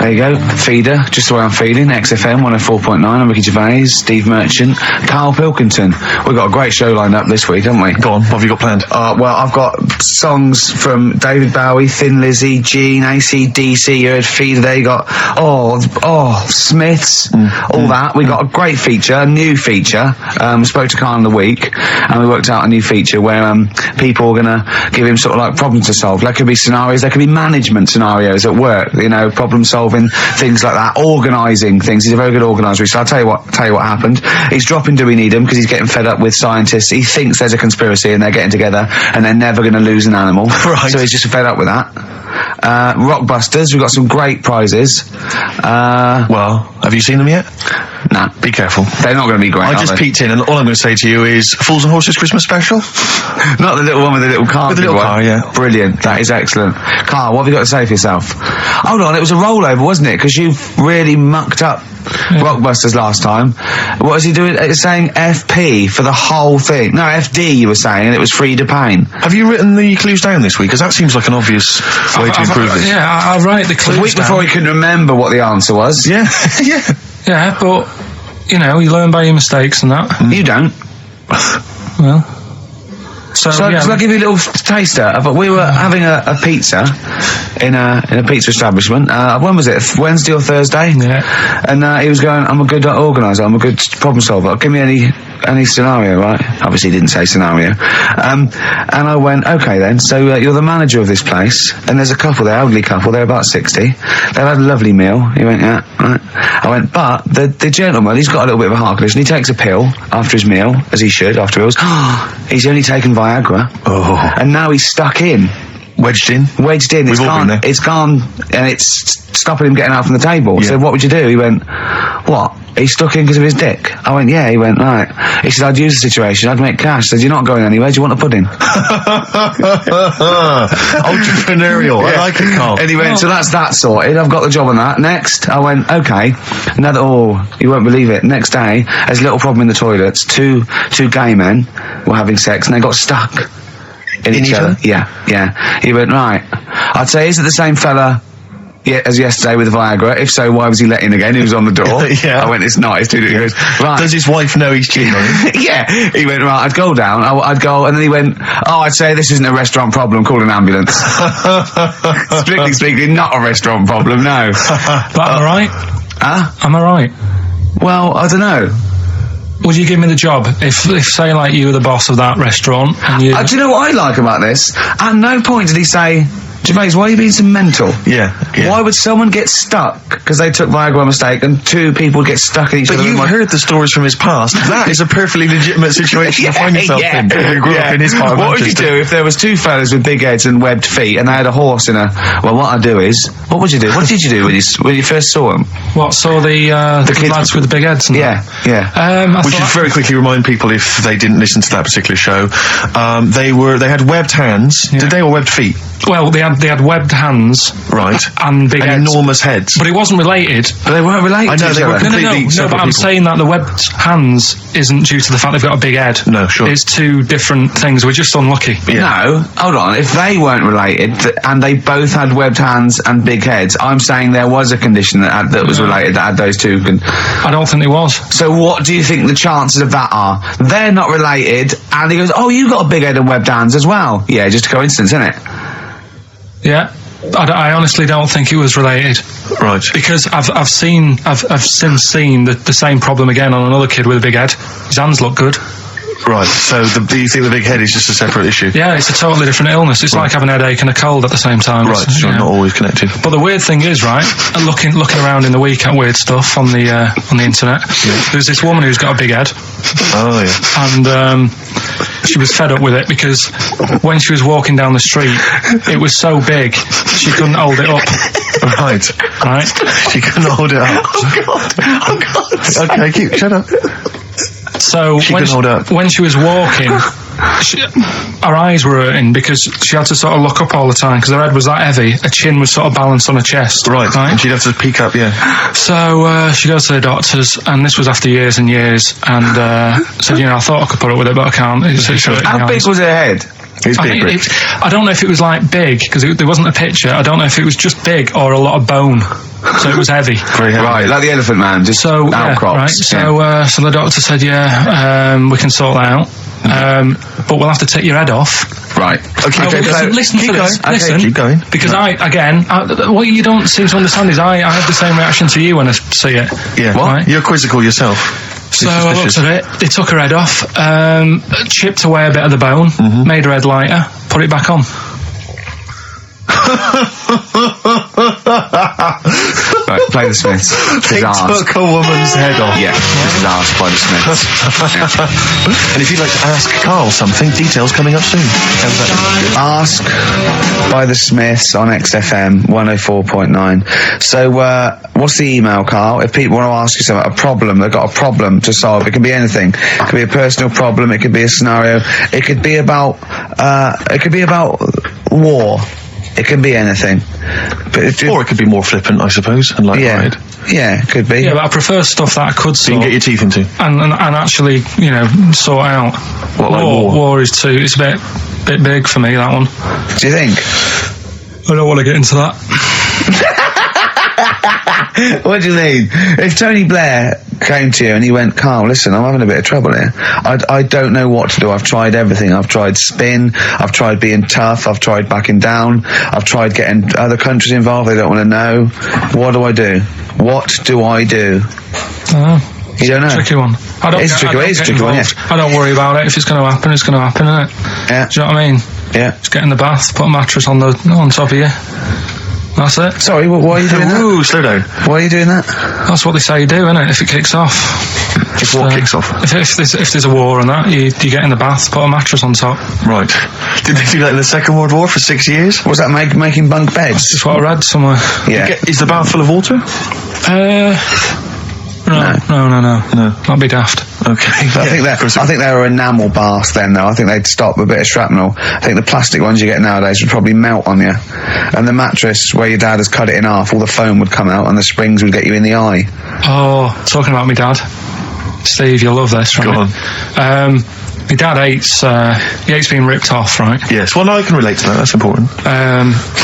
There you go. Feeder, just the way I'm feeling. XFM 104.9. I'm Ricky Gervais, Steve Merchant, Karl Pilkington. We've got a great show lined up this week, haven't we? Go on, what have you got planned? Well, I've got songs from David Bowie, Thin Lizzy, Gene, AC/DC. You heard Feeder there. You got, Smiths, all that. We got a great feature, a new feature. Spoke to Karl in the week, and we worked out a new feature where people are going to give him sort of like problems to solve. There could be scenarios, there could be management scenarios at work, you know, problem solving, things like that, organising things. He's a very good organiser. So I'll tell you what happened. He's dropping Do We Need Him because he's getting fed up with scientists. He thinks there's a conspiracy and they're getting together and they're never going to lose an animal. Right. So he's just fed up with that. Rockbusters, we've got some great prizes. Well, have you seen them yet? Nah. Be careful. They're not going to be great, I just peeked in, and all I'm going to say to you is Fools and Horses Christmas special? Not the little one with the little car. With the little car, yeah. Brilliant. That is excellent. Karl, what have you got to say for yourself? Hold on, it was a rollover, wasn't it? Because you really mucked up Rockbusters last time. What was he doing? It's saying FP for the whole thing. No, FD you were saying, and it was Frida Payne. Have you written the clues down this week? Because that seems like an obvious way to improve this. Yeah, I'll write the clues The week before he couldn't remember what the answer was. Yeah, yeah. Yeah, but, you know, you learn by your mistakes and that. You don't. Well... So yeah. I'll give you a little taster. But we were having a pizza in a pizza establishment. When was it? Wednesday or Thursday? Yeah. And he was going, I'm a good organiser, I'm a good problem solver. Give me any scenario, right? Obviously he didn't say scenario. And I went, okay then, so you're the manager of this place, and there's a couple there, elderly couple, they're about 60. They've had a lovely meal. He went, yeah, right. I went, but the gentleman, he's got a little bit of a heart condition. He takes a pill after his meal, as he should after meals. He's only taken Viagra. Oh. And now he's stuck in. Wedged in. It's gone, and it's stopping him getting out from the table. Yeah. So what would you do? He went, what? He's stuck in because of his dick. I went, yeah. He went, right. He said, I'd use the situation, I'd make cash. I said, you're not going anywhere, do you want a pudding? Entrepreneurial. Yeah. I like it, Karl. And he went, so that's that sorted, I've got the job on that. Next, I went, okay. You won't believe it. Next day, there's a little problem in the toilets. Two gay men were having sex and they got stuck in each other. Yeah. He went, right. I'd say, is it the same fella as yesterday with the Viagra? If so, why was he let in again? He was on the door. Yeah. I went, it's not. It's too. He goes, right. Does his wife know he's cheating on him? Yeah. He went, right, I'd go down. I'd go, and then he went, I'd say this isn't a restaurant problem, call an ambulance. Strictly speaking, not a restaurant problem, no. But am I right? Huh? Am I right? Well, I don't know. Would you give me the job if say, like, you were the boss of that restaurant and you... Do you know what I like about this? At no point did he say, Gervais, why are you being so mental? Yeah. Why would someone get stuck because they took Viagra by mistake and two people get stuck in each other? But you've heard the stories from his past. That is a perfectly legitimate situation to find yourself in. You grew up in his part of What would you do if there was two fellas with big heads and webbed feet and they had a horse in a... Well, what I'd do is... What would you do? What did you do when you first saw them? What, saw the kids lads with the big heads? And yeah. We should very quickly remind people, if they didn't listen to that particular show, they had webbed hands. Yeah. Did they, or webbed feet? Well, they had webbed hands, right, and big heads. Enormous heads. But it wasn't related. But they weren't related. I know they were completely No, but I'm saying that the webbed hands isn't due to the fact they've got a big head. No, sure. It's two different things. We're just unlucky. Yeah. No, hold on. If they weren't related and they both had webbed hands and big heads, I'm saying there was a condition that was related that had those two. I don't think there was. So what do you think the chances of that are? They're not related, and he goes, "Oh, you got a big head and webbed hands as well." Yeah, just a coincidence, isn't it? Yeah, I honestly don't think it was related. Right. Because I've since seen the same problem again on another kid with a big head. His hands look good. Right, so do you think the big head is just a separate issue? Yeah, it's a totally different illness. It's like having a headache and a cold at the same time. Right, so not always connected. But the weird thing is, right, looking around in the week at weird stuff on the internet, there's this woman who's got a big head. Oh, yeah. And she was fed up with it because when she was walking down the street, it was so big, she couldn't hold it up. Right. She couldn't hold it up. Oh, God. Okay, shut up. So when she was walking, her eyes were hurting because she had to sort of look up all the time because her head was that heavy. Her chin was sort of balanced on her chest. Right. And she'd have to peek up, yeah. So she goes to the doctors, and this was after years and years, and said, I thought I could put up with it, but I can't. How big was her head? It's big, Rick. I don't know if it was like big, because there wasn't a picture. I don't know if it was just big or a lot of bone. So it was heavy. Very heavy. Right, like the Elephant Man, just outcrops. Yeah, right. So the doctor said, we can sort that out. But we'll have to take your head off. Right. Okay, listen to this. Listen, keep going. Because what you don't seem to understand is I have the same reaction to you when I see it. Yeah. What? Right? You're quizzical yourself. So I looked at it. They took her head off, chipped away a bit of the bone, made her head lighter, put it back on. Right, play the Smiths. They took a woman's head off. Yeah, this is asked by the Smiths. And if you'd like to ask Karl something, details coming up soon. How's that? Ask by the Smiths on XFM 104.9. So, what's the email, Karl? If people want to ask you something, a problem, they've got a problem to solve. It can be anything. It could be a personal problem. It could be a scenario. It could be about war. It can be anything. Or it could be more flippant, I suppose, and light-hearted. Yeah, it could be. Yeah, but I prefer stuff that I could sort. You can get your teeth into. And actually, sort out. What, like war? War is too, it's a bit big for me, that one. Do you think? I don't want to get into that. What do you mean? If Tony Blair came to you and he went, Karl, listen, I'm having a bit of trouble here. I don't know what to do. I've tried everything. I've tried spin. I've tried being tough. I've tried backing down. I've tried getting other countries involved. They don't want to know. What do I do? What do I do? You don't know? Tricky one. It's a tricky one, yeah. I don't worry about it. If it's going to happen, it's going to happen, isn't it? Yeah. Do you know what I mean? Yeah. Just get in the bath, put a mattress on top of you. That's it. Sorry, why are you doing that? Ooh, slow down. Why are you doing that? That's what they say you do, isn't it? If it kicks off. If what kicks off? If there's a war and that, you get in the bath, put a mattress on top. Right. Did they do that in the Second World War for 6 years? Was that making bunk beds? That's just what I read somewhere. Yeah. Is the bath full of water? No. That'd be daft. Okay. I think they were enamel baths then, though. I think they'd stop a bit of shrapnel. I think the plastic ones you get nowadays would probably melt on you. And the mattress, where your dad has cut it in half, all the foam would come out and the springs would get you in the eye. Oh, talking about me dad. Steve, you'll love this, right? Go on. My dad hates being ripped off, right? Yes, well, no, I can relate to that. That's important.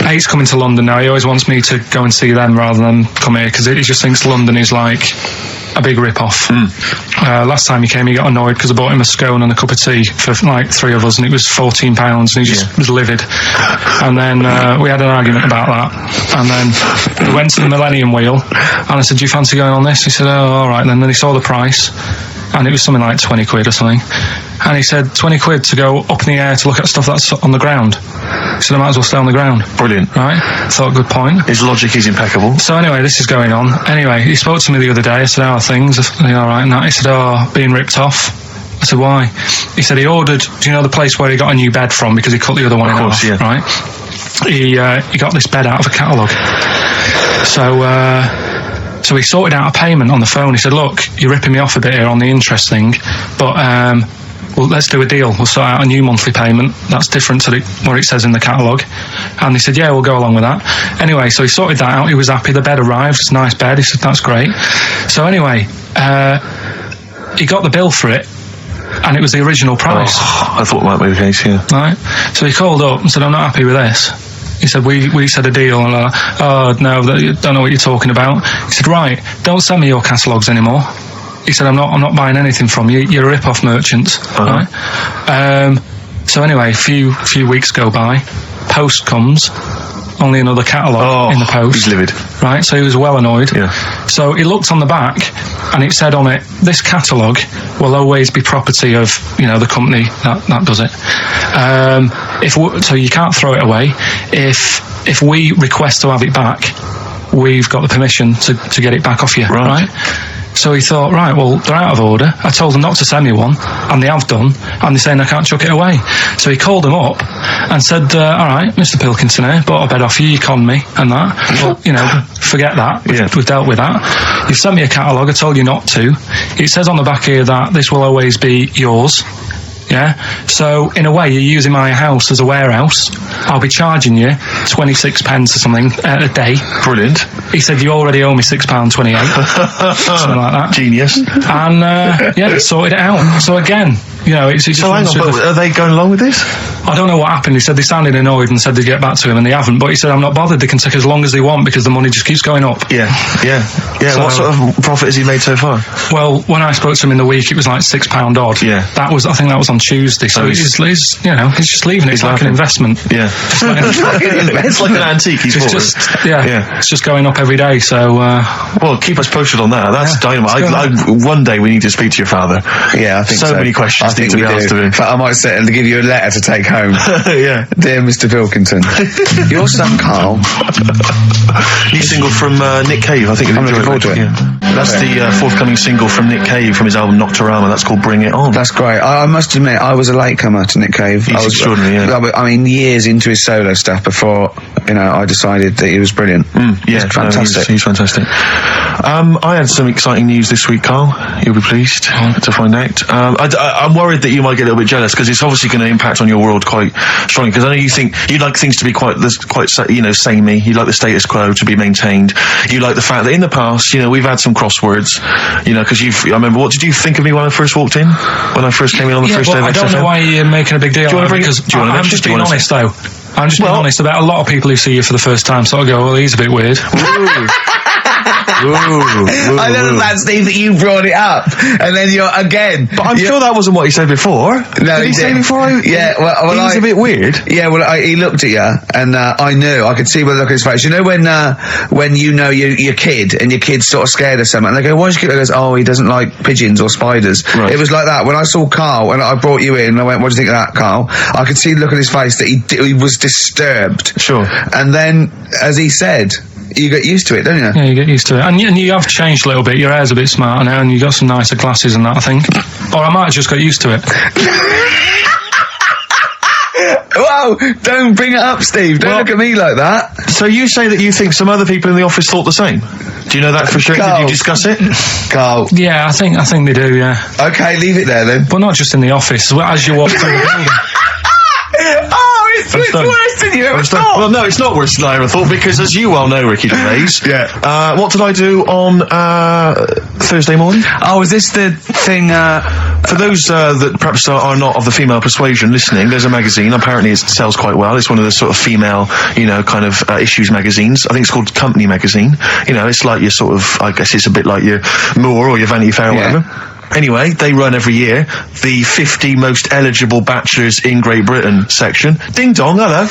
Hates coming to London now. He always wants me to go and see them rather than come here, because he just thinks London is like a big rip-off. Last time he came, he got annoyed because I bought him a scone and a cup of tea for like 3 of us, and it was £14, and he just was livid. And then we had an argument about that, and then we went to the Millennium Wheel, and I said, do you fancy going on this? He said, oh, all right. Then he saw the price, and it was something like 20 quid or something. And he said, 20 quid to go up in the air to look at stuff that's on the ground. He said, I might as well stay on the ground. Brilliant. Right? Thought, good point. His logic is impeccable. So anyway, this is going on. Anyway, he spoke to me the other day. I said, how are things? Are they all right? And that. He said, being ripped off. I said, why? He said he ordered, do you know the place where he got a new bed from because he cut the other one in half, yeah. Right? He got this bed out of a catalogue. So he sorted out a payment on the phone. He said, look, you're ripping me off a bit here on the interest thing, but well, let's do a deal. We'll sort out a new monthly payment that's different to what it says in the catalogue. And he said, yeah, we'll go along with that. Anyway, so he sorted that out. He was happy. The bed arrived. It's a nice bed. He said, that's great. So anyway, he got the bill for it, and it was the original price. I thought that might be the case, yeah. Right? So he called up and said, I'm not happy with this. He said, we said a deal. And oh, no, don't know what you're talking about. He said, right, don't send me your catalogues anymore. He said, I'm not buying anything from you. You're a rip-off merchant. Right? So anyway, a few weeks go by. Post comes. Only another catalogue in the post. He's livid. Right, so he was well annoyed. Yeah. So he looked on the back, and it said on it, this catalogue will always be property of, the company that does it. So you can't throw it away. If we request to have it back, we've got the permission to get it back off you. Right? So he thought, right, well, they're out of order. I told them not to send me one, and they have done, and they're saying I can't chuck it away. So he called them up and said, all right, Mr. Pilkington here, bought a bed off you, you conned me, and that. Well, forget that. We've dealt with that. You've sent me a catalogue, I told you not to. It says on the back here that this will always be yours. Yeah? So, in a way, you're using my house as a warehouse. I'll be charging you 26 pence or something a day. Brilliant. He said, you already owe me £6.28. Something like that. Genius. And, yeah, sorted it out. So again, you know, it's just... So hang on, but are they going along with this? I don't know what happened. He said they sounded annoyed and said they'd get back to him, and they haven't. But he said, I'm not bothered. They can take as long as they want because the money just keeps going up. Yeah. So, what sort of profit has he made so far? Well, when I spoke to him in the week, it was like £6 odd. Yeah. I think that was on Tuesday. So he's you know, he's just leaving it. It's like an investment. Yeah. It's like an antique he's bought. It's just going up every day. So, well, keep us posted on that. That's dynamite. One day we need to speak to your father. Yeah, I think so. So many questions need to be asked of him. In fact, I might sit and give you a letter to take home. Yeah. Dear Mr. Pilkington, your son Karl. New single from Nick Cave, I think you'll enjoy it. Yeah. That's the forthcoming single from Nick Cave from his album Nocturama. That's called Bring It On. That's great. I must admit, I was a latecomer to Nick Cave. He's extraordinary, yeah. I mean, years into his solo stuff before, you know, I decided that he was brilliant. Yeah, fantastic. He's fantastic. I had some exciting news this week, Karl. You'll be pleased to find out. I'm worried that you might get a little bit jealous because it's obviously going to impact on your world quite strongly. Because I know you think you like things to be quite you know, samey. You like the status quo to be maintained. You like the fact that in the past, you know, we've had some crosswords. You know, because I remember, what did you think of me when I first walked in? When I first came in on the first day of XFM? I don't know why you're making a big deal out of it, because I'm just being honest, though. I'm just being honest about a lot of people who see you for the first time sort of go, well, he's a bit weird. I love that, Steve, that you brought it up, and then you're again. But I'm sure that wasn't what he said before. No, did he say before? Yeah, well, he's a bit weird. Yeah, well, he looked at you, and I knew. I could see by the look of his face. You know when you know your kid, and your kid's sort of scared of something, and they go, "Why is your kid?" He goes, "Oh, he doesn't like pigeons or spiders." Right. It was like that when I saw Karl, and I brought you in, and I went, "What do you think of that, Karl?" I could see the look on his face that he was disturbed. Sure. And then, as he said, you get used to it, don't you? Yeah, you get used to it. And you have changed a little bit. Your hair's a bit smarter now, and you got some nicer glasses and that, I think. Or I might have just got used to it. Whoa! Don't bring it up, Steve. Don't look at me like that. So you say that you think some other people in the office thought the same? Do you know that for sure? Karl. Did you discuss it? Karl. Yeah, I think they do, yeah. Okay, leave it there then. But not just in the office, as you walk through the building. Oh, it's worse than you ever thought. Well, no, it's not worse than I ever thought, because as you well know, Ricky Gervais, what did I do on Thursday morning? Oh, is this the thing? For those that perhaps are not of the female persuasion listening, there's a magazine. Apparently, it sells quite well. It's one of the sort of female, you know, kind of issues magazines. I think it's called Company Magazine. You know, it's like your sort of, I guess it's a bit like your Moore or your Vanity Fair or whatever. Anyway, they run every year the 50 most eligible bachelors in Great Britain section. Ding dong, hello.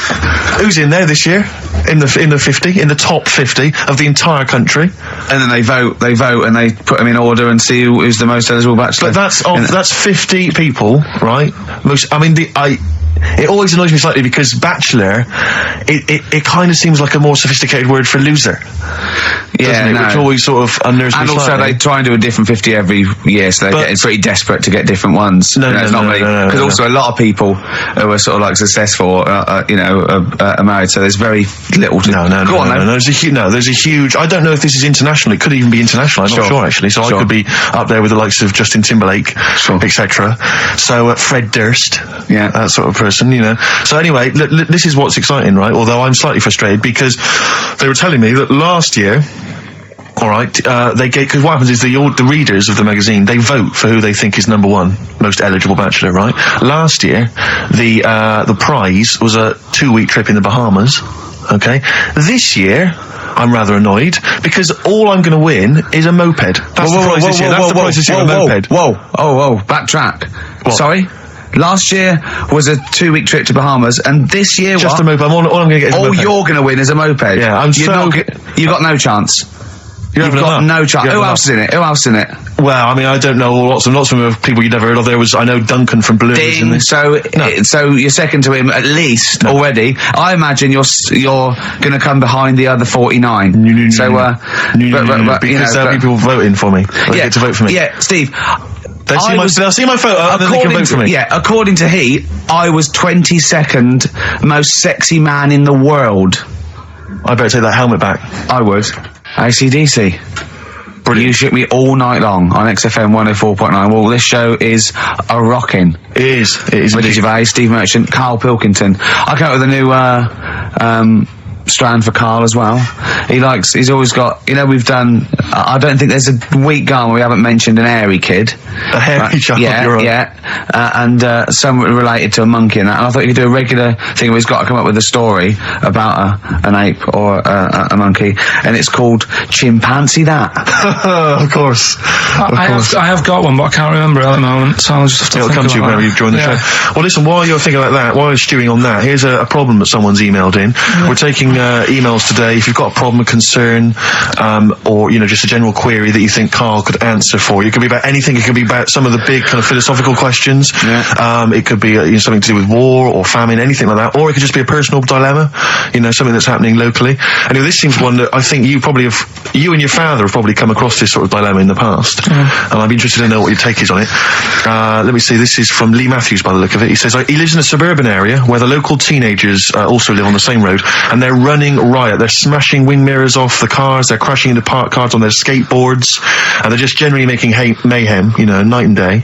Who's in there this year? In the 50, in the top 50 of the entire country. And then they vote, and they put them in order and see who's the most eligible bachelor. But that's 50 people, right? It always annoys me slightly because bachelor, it kind of seems like a more sophisticated word for loser. Yeah, no. Which always sort of unnerves me. And also, slightly. they try and do a different 50 every year, so they're getting pretty desperate to get different ones. No. Because also a lot of people who are sort of like successful, are married, so there's very little to... No. There's a huge... I don't know if this is international. It could even be international. I'm not sure, actually. So I could be up there with the likes of Justin Timberlake, etc. So Fred Durst, that sort of person, you know. So anyway, this is what's exciting, right? Although I'm slightly frustrated because they were telling me that last year... All right, because what happens is the readers of the magazine, they vote for who they think is number one most eligible bachelor, right? Last year, the prize was a 2-week trip in the Bahamas. Okay, this year I'm rather annoyed because all I'm going to win is a moped. That's the prize this year. That's the prize this year, a moped. Whoa! Backtrack. What? Sorry. Last year was a 2-week trip to Bahamas, and this year just a moped. All I'm going to get is a moped. All you're going to win is a moped. Yeah, you got no chance. You've got no chance. Who else is in it? Well, I mean, I don't know lots of people you'd never heard of. I know Duncan from Blue. Ding. So you're second to him at least already. I imagine you're going to come behind the other 49. Because there'll be people voting for me. They get to vote for me. Yeah, Steve. They'll see my photo and then they can vote for me. Yeah, according to Heat, I was 22nd most sexy man in the world. I better take that helmet back. I would. AC/DC. Brilliant. You shook me all night long on XFM 104.9. Well, this show is a rocking. It is. Ricky Gervais, Steve Merchant, Karl Pilkington. I came up with a new strand for Karl as well. He's always got, we've done, I don't think there's a week gone where we haven't mentioned an hairy kid. A hairy child, you're right. And some related to a monkey and that. And I thought you could do a regular thing where he's got to come up with a story about an ape or a monkey, and it's called Chimpanzee That. Of course. I have got one, but I can't remember it at the moment, so I'll just have to It'll come to you whenever you've joined the show. Well, listen, while you're thinking like that, while you're stewing on that, here's a problem that someone's emailed in. We're taking emails today. If you've got a problem, a concern, or just a general query that you think Karl could answer for you, it could be about anything. It could be about some of the big kind of philosophical questions. It could be something to do with war or famine, anything like that, or it could just be a personal dilemma, something that's happening locally. Anyway, this seems one that I think you and your father have probably come across this sort of dilemma in the past, and I'd be interested to know what your take is on it. Let me see. This is from Lee Matthews by the look of it. He says he lives in a suburban area where the local teenagers also live on the same road, and they're running riot. They're smashing wing mirrors off the cars, they're crashing into parked cars on their skateboards, and they're just generally making mayhem, night and day.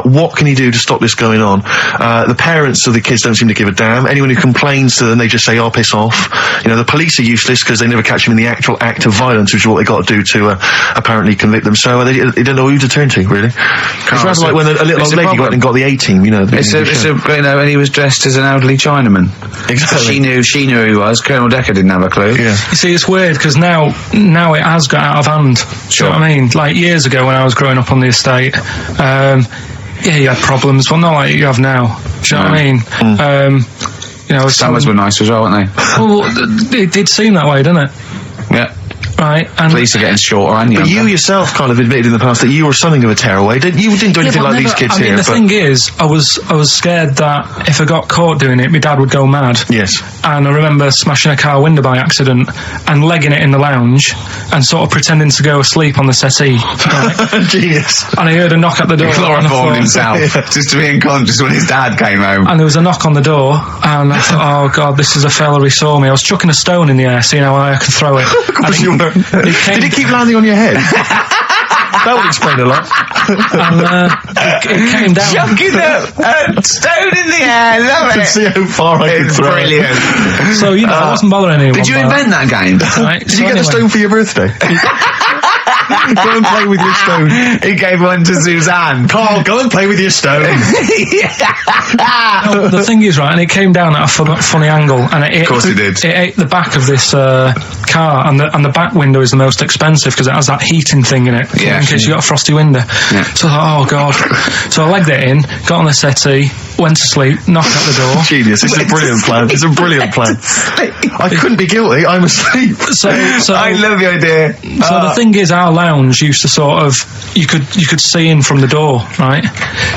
What can he do to stop this going on? The parents of the kids don't seem to give a damn. Anyone who complains to them, they just say, "Oh, piss off." The police are useless because they never catch them in the actual act of violence, which is what they got to do to apparently convict them. So they don't know who to turn to, really. It's rather like when a little old lady went and got the A-team, and he was dressed as an elderly Chinaman. Exactly. She knew who he was. Colonel Decker didn't have a clue. Yeah. You see, it's weird because now it has got out of hand. Do you know what I mean? Like years ago when I was growing up on the estate, you had problems, but not like you have now. Do you know what I mean? Summers were nice as well, weren't they? Well, it did seem that way, didn't it? Yeah. Right, and police are getting shorter and younger. But you yourself kind of admitted in the past that you were something of a tearaway. You didn't do anything like these kids here. The thing is, I was scared that if I got caught doing it, my dad would go mad. Yes. And I remember smashing a car window by accident and legging it in the lounge and sort of pretending to go asleep on the settee. Right? Genius. And I heard a knock at the door. He chloroformed himself just to be unconscious when his dad came home. And there was a knock on the door, and I thought, oh God, this is a fella who saw me. I was chucking a stone in the air, seeing how high I could throw it. Of course you were. Did it keep landing on your head? That would explain a lot. And it came down. Chucking a stone in the air, love it. To see how far I could throw it. Brilliant. So, I wasn't bothering anyone. Did you invent that game? Right, Did you get the stone for your birthday? Go and play with your stone. He gave one to Suzanne. Karl, go and play with your stone. No, the thing is, right, and it came down at a funny angle, and of course it did. It ate the back of this car, and the back window is the most expensive because it has that heating thing in it, in case you got a frosty window. Yeah. So I thought, oh God. So I legged it in, got on the settee, went to sleep, knocked at the door. Genius. It's a brilliant plan. It's a brilliant plan. I couldn't be guilty. I'm asleep. So I love the idea. So the thing is, our lounge used to sort of, you could see in from the door, right?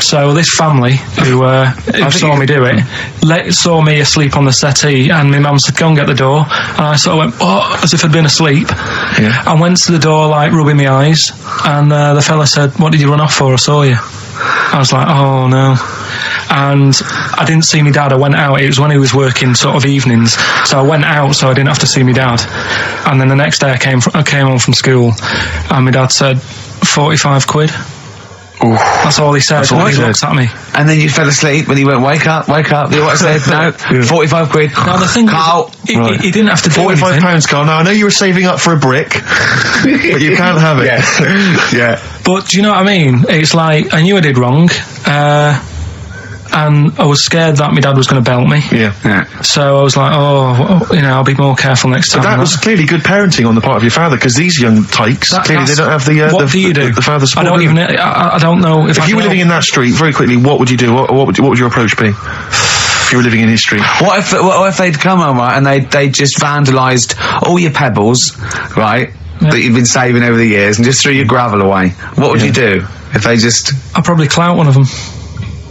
So this family who saw me do it, saw me asleep on the settee, and my mum said, go and get the door. And I sort of went, oh, as if I'd been asleep. Yeah. And went to the door, like, rubbing my eyes. And the fella said, what did you run off for? I saw you. I was like, oh no. And I didn't see my dad. I went out. It was when he was working sort of evenings, so I went out so I didn't have to see my dad. And then the next day I came home from school, and my dad said, 45 quid. Ooh. That's all he said. That's all he looked at me. And then you fell asleep and he went, wake up. You know what I said? No, 45 quid. Now the thing Karl. is, he didn't have to do anything. £45, Karl. Now I know you were saving up for a brick, but you can't have it. Yeah. But do you know what I mean? It's like, I knew I did wrong, and I was scared that my dad was going to belt me. Yeah. So I was like, I'll be more careful next time. But that was clearly good parenting on the part of your father, because these young tykes, clearly they don't have the what do you do? The father support. I don't know if you were living in that street, very quickly, what would you do? What would your approach be? If you were living in his street? What if they'd come home, right, and they just vandalised all your pebbles, right, that you've been saving over the years, and just threw your gravel away? What would you do if they just... I'd probably clout one of them.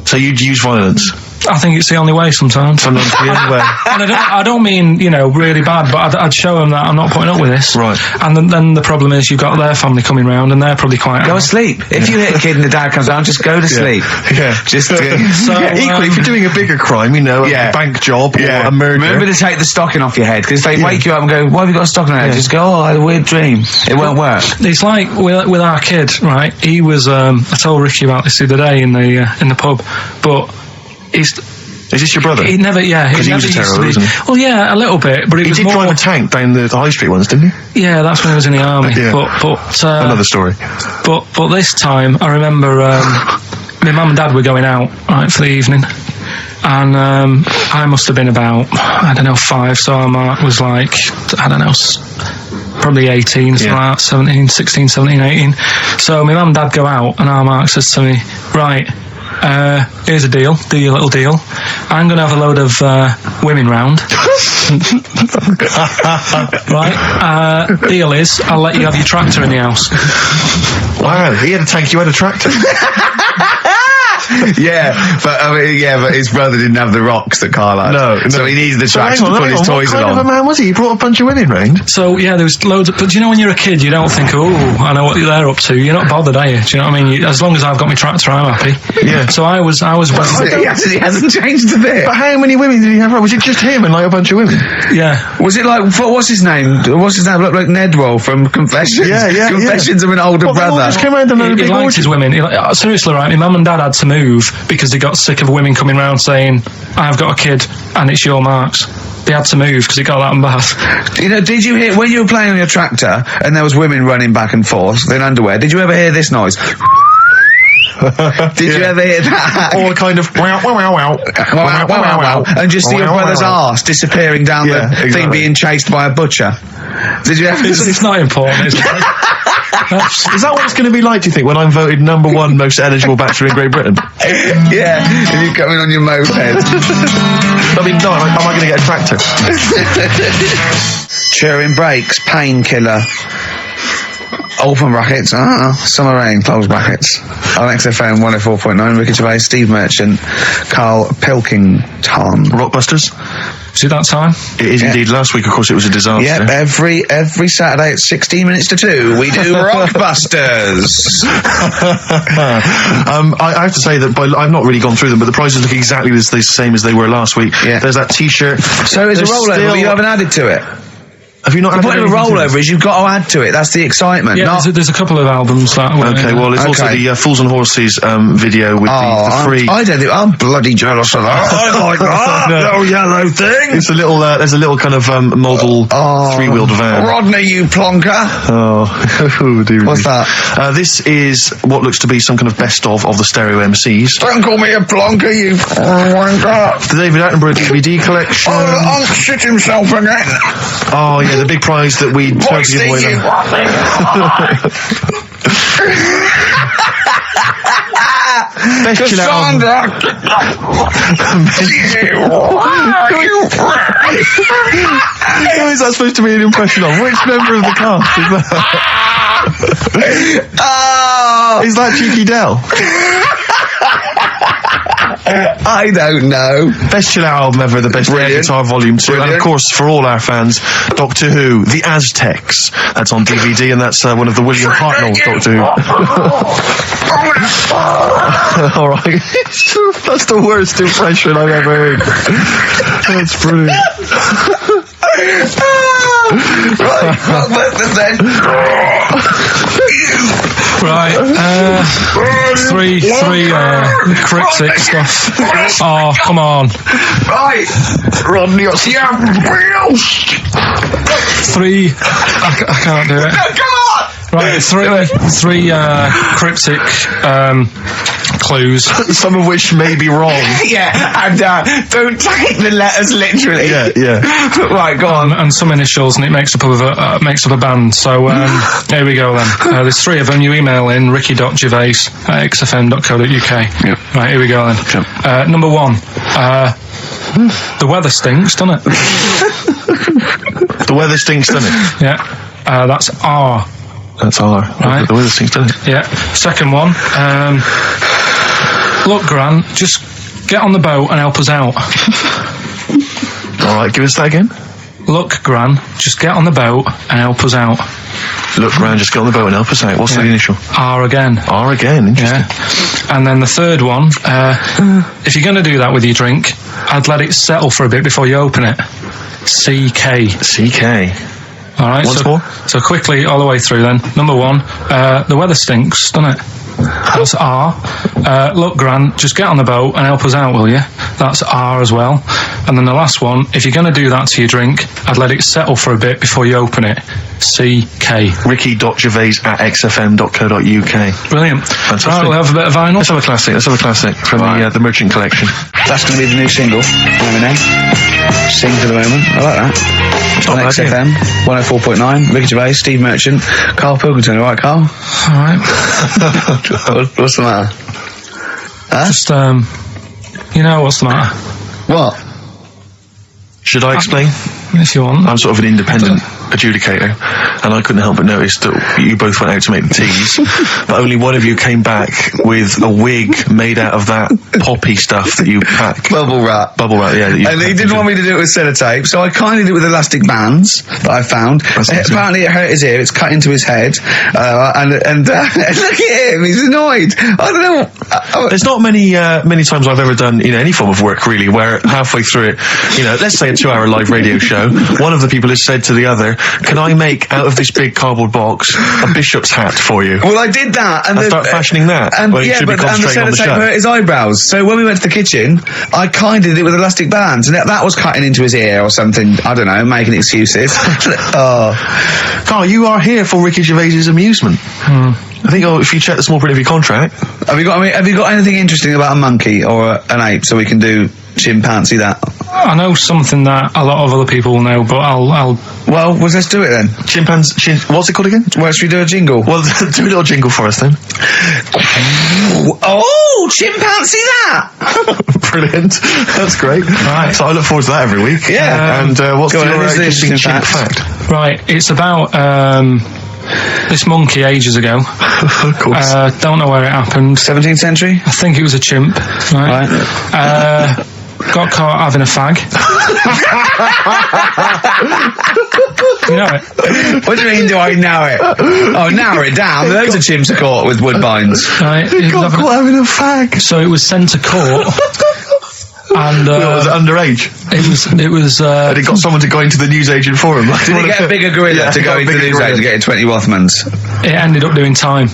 So you'd use violence? I think it's the only way sometimes. Sometimes the only way. And I don't mean, you know, really bad, but I'd show them that I'm not putting up with this. Right. And then the problem is you've got their family coming round and they're probably quite... Go to sleep. If you hit a kid and the dad comes down, just go to sleep. Yeah. Just equally, if you're doing a bigger crime, you know, a bank job or a murder... Remember to take the stocking off your head, because they wake you up and go, why have you got a stocking on your head? Just go, oh, I had a weird dream. It won't work. It's like with our kid, right? He was... I told Ricky about this the other day in the pub, but he's... Is this your brother? He never, Because he was a terror, wasn't he? Well, yeah, a little bit, but he did drive a tank down the high street once, didn't he? Yeah, that's when he was in the army. But another story. But this time, I remember my mum and dad were going out right for the evening, and I must have been about 5, so our Mark was like probably 18, something like that, 16, 17, 18. So my mum and dad go out, and our Mark says to me, right, here's a deal, do your little deal. I'm going to have a load of women round. Right? Deal is, I'll let you have your tractor in the house. Wow, he had a tank, you had a tractor. but his brother didn't have the rocks that Karl had. No. So he needed the tractor to put his toys along. What kind of a man was he? He brought a bunch of women round? So, yeah, there was loads of... But, you know, when you're a kid, you don't think, oh, I know what they're up to. You're not bothered, are you? Do you know what I mean? As long as I've got my tractor, I'm happy. Yeah. So I was... He hasn't changed a bit. But how many women did he have? Was it just him and, like, a bunch of women? Yeah. Was it like... What's his name? Looked like Nedwell from Confessions. Yeah. Confessions of an Older Brother. They all just came around and he liked his women. Seriously, right, my mum and dad had to move because they got sick of women coming round saying, I've got a kid and it's your Mark's. They had to move because it got that in Bath. You know, did you hear, when you were playing on your tractor and there was women running back and forth in underwear, did you ever hear this noise? Did you ever hear that? Or kind of wow, wow, wow, wow, wow, wow, and just see your brother's arse disappearing down the thing being chased by a butcher. Did you ever? It's not important, is it? Is that what it's going to be like, do you think, when I'm voted #1 most eligible bachelor in Great Britain? Yeah, and you're coming on your moped. I mean, no, am I going to get a tractor? Chewing brakes, painkiller. Open brackets, summer rain, close brackets. On XFM 104.9, Ricky Gervais, Steve Merchant, Karl Pilkington. Rockbusters? Is it that time? It is indeed. Last week, of course, it was a disaster. Yep, every Saturday at 16 minutes to 2, we do Rockbusters. I have to say that I've not really gone through them, but the prizes look exactly the same as they were last week. Yeah. There's that T-shirt. So it's a rollover, but you haven't added to it. Have you not the point of a rollover is you've got to add to it. That's the excitement. Yeah, there's a couple of albums that way. Okay, well, it's also the Fools and Horses video with the free... I'm bloody jealous of that. I like that little yellow thing. It's a little, there's a little kind of model three-wheeled van. Rodney, you plonker. Oh, dear. What's that? This is what looks to be some kind of best of the stereo MCs. Don't call me a plonker, you wanker. The David Attenborough DVD collection. Oh, Unc shit himself again. Oh, yeah, the big prize that we tried to give away. Best chill out. Who is that supposed to be an impression of? Which member of the cast is that? Is that Cheeky Dell? I don't know. Best chill out album ever, the best air guitar volume 2. Brilliant. And of course, for all our fans, Doctor Who, The Aztecs. That's on DVD, and that's one of the William Hartnell Doctor Who. Alright. That's the worst impression I've ever heard. That's brilliant. Three cryptic stuff. Oh, come on. Right. Rodney, three. I can't do it. No, come on. Right, three cryptic clues. Some of which may be wrong. Yeah, and don't take the letters literally. Yeah. Right, go on. And some initials, and it makes up a band. So here we go then. There's 3 of them. You email in ricky.gervais@xfm.co.uk. Yep. Right, here we go then. Yep. Number 1. The weather stinks, doesn't it? The weather stinks, doesn't it? Yeah. That's R. That's R. Right. The weather stinks, doesn't it? Yeah. Second one. Look, Grant, just get on the boat and help us out. All right, give us that again. Look, Gran, just get on the boat and help us out. Look, Gran, just get on the boat and help us out. What's the initial? R again. R again, interesting. Yeah. And then the third one, if you're going to do that with your drink, I'd let it settle for a bit before you open it. CK. CK. All right. Once more? So quickly, all the way through then. Number one, the weather stinks, doesn't it? That's R. Look, Gran, just get on the boat and help us out, will you? That's R as well. And then the last one, if you're going to do that to your drink, I'd let it settle for a bit before you open it. CK. Ricky.gervais@xfm.co.uk. Brilliant. Fantastic. Right, we'll have a bit of vinyl. Let's have a classic from the Merchant Collection. That's going to be the new single. Sing for the moment. I like that. On XFM 104.9. Ricky Gervais, Steve Merchant, Karl Pilkington. All right, Karl? All right. What's the matter? Huh? Just, what's the matter? What? Should I explain? If you want. I'm sort of an independent adjudicator, and I couldn't help but notice that you both went out to make the teas, but only one of you came back with a wig made out of that poppy stuff that you pack. Bubble wrap, yeah. And he didn't want me to do it with sellotape, so I kind of did it with elastic bands that I found. Apparently it hurt his ear, it's cut into his head, and look at him, he's annoyed. I don't know. There's not many times I've ever done, any form of work really, where halfway through it, let's say a 2-hour live radio show, one of the people has said to the other, can I make out of this big cardboard box a bishop's hat for you? Well, I did that, and start fashioning that. And the sellotape hurt his eyebrows. So when we went to the kitchen, I kind of did it with elastic bands, and that was cutting into his ear or something. I don't know, making excuses. Carl, you are here for Ricky Gervais's amusement. I think if you check the small print of your contract. Have you got anything interesting about a monkey or an ape so we can do chimpanzee that? I know something that a lot of other people will know, but Well, let's do it then. What's it called again? Well, should we do a jingle? Well, do a little jingle for us then. Oh, chimpanzee that! Brilliant. That's great. Right. So I look forward to that every week. Yeah. And what's your interesting chimp fact? Right, it's about this monkey ages ago. Of course. Don't know where it happened. 17th century? I think it was a chimp. Right. Got caught having a fag. You know it? What do you mean, do I know it? Oh, narrow it down. Loads of chimps are caught with woodbines. Right. Got caught having a fag. So it was sent to court. And was it underage? It was. And it got someone to go into the newsagent for him. Did he get a bigger gorilla to go into the newsagent to get 20 Rothmans? It ended up doing time.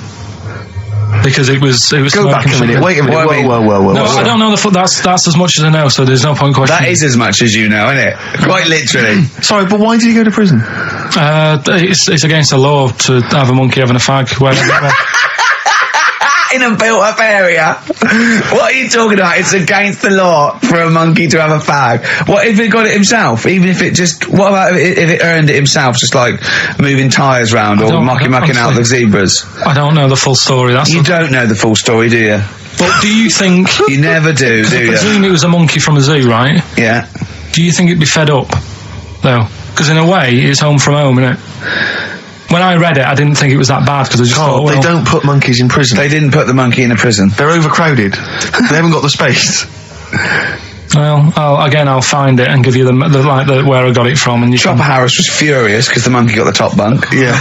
Because it was. Go back a minute. Wait a minute. Whoa. No, I don't know that's as much as I know. So there's no point questioning. That is as much as you know, isn't it? Quite literally. Sorry, but why did he go to prison? It's against the law to have a monkey having a fag. In a built-up area. What are you talking about? It's against the law for a monkey to have a fag. What if it got it himself? Even if it just... What about if it earned it himself, just like moving tyres round or mucking out the zebras? I don't know the full story. You don't know the full story, do you? But do you think... You never do you? Presume it was a monkey from a zoo, right? Yeah. Do you think it'd be fed up, though? Because in a way, it's home from home, isn't it? When I read it, I didn't think it was that bad because I just thought, they don't put monkeys in prison. They didn't put the monkey in a prison. They're overcrowded. They haven't got the space. Well, I'll find it and give you the where I got it from. And Chopper Harris was furious because the monkey got the top bunk. Yeah.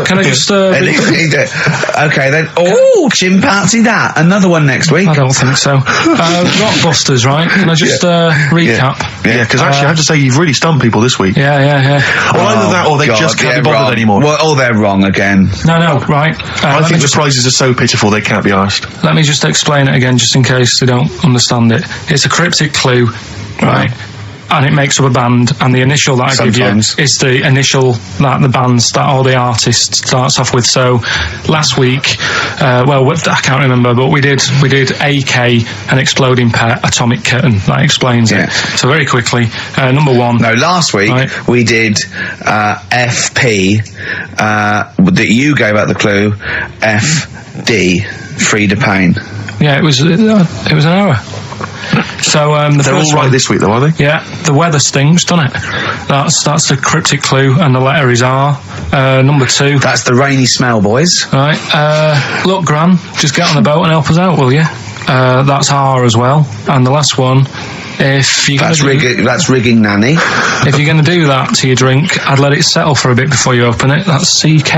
Can I just... Okay, then. Oh, chimpanzee that. Another one next week. I don't think so. Rockbusters, right? Can I just recap? Yeah, because actually I have to say you've really stumped people this week. Yeah. Well, either that or they just can't be bothered anymore. Well, they're wrong again. No, right. I think the prizes are so pitiful they can't be asked. Let me just explain it again just in case they don't understand it. It's a cryptic clue. Right. And it makes up a band, and the initial that I give you is the initial that the band or the artist starts off with. So last week, I can't remember, but we did AK, an exploding pet, atomic kitten. That explains it. So very quickly, number one. No, last week we did FP. That you gave out the clue. FD, Frida Payne. Yeah, it was an error. So they're all right this week, though, are they? Yeah, the weather stinks, doesn't it? That's the cryptic clue, and the letter is R. Number two. That's the rainy smell, boys. Right. Look, Gran, just get on the boat and help us out, will you? that's R as well. And the last one, if you're that's rigging nanny. If you're going to do that to your drink, I'd let it settle for a bit before you open it. That's CK.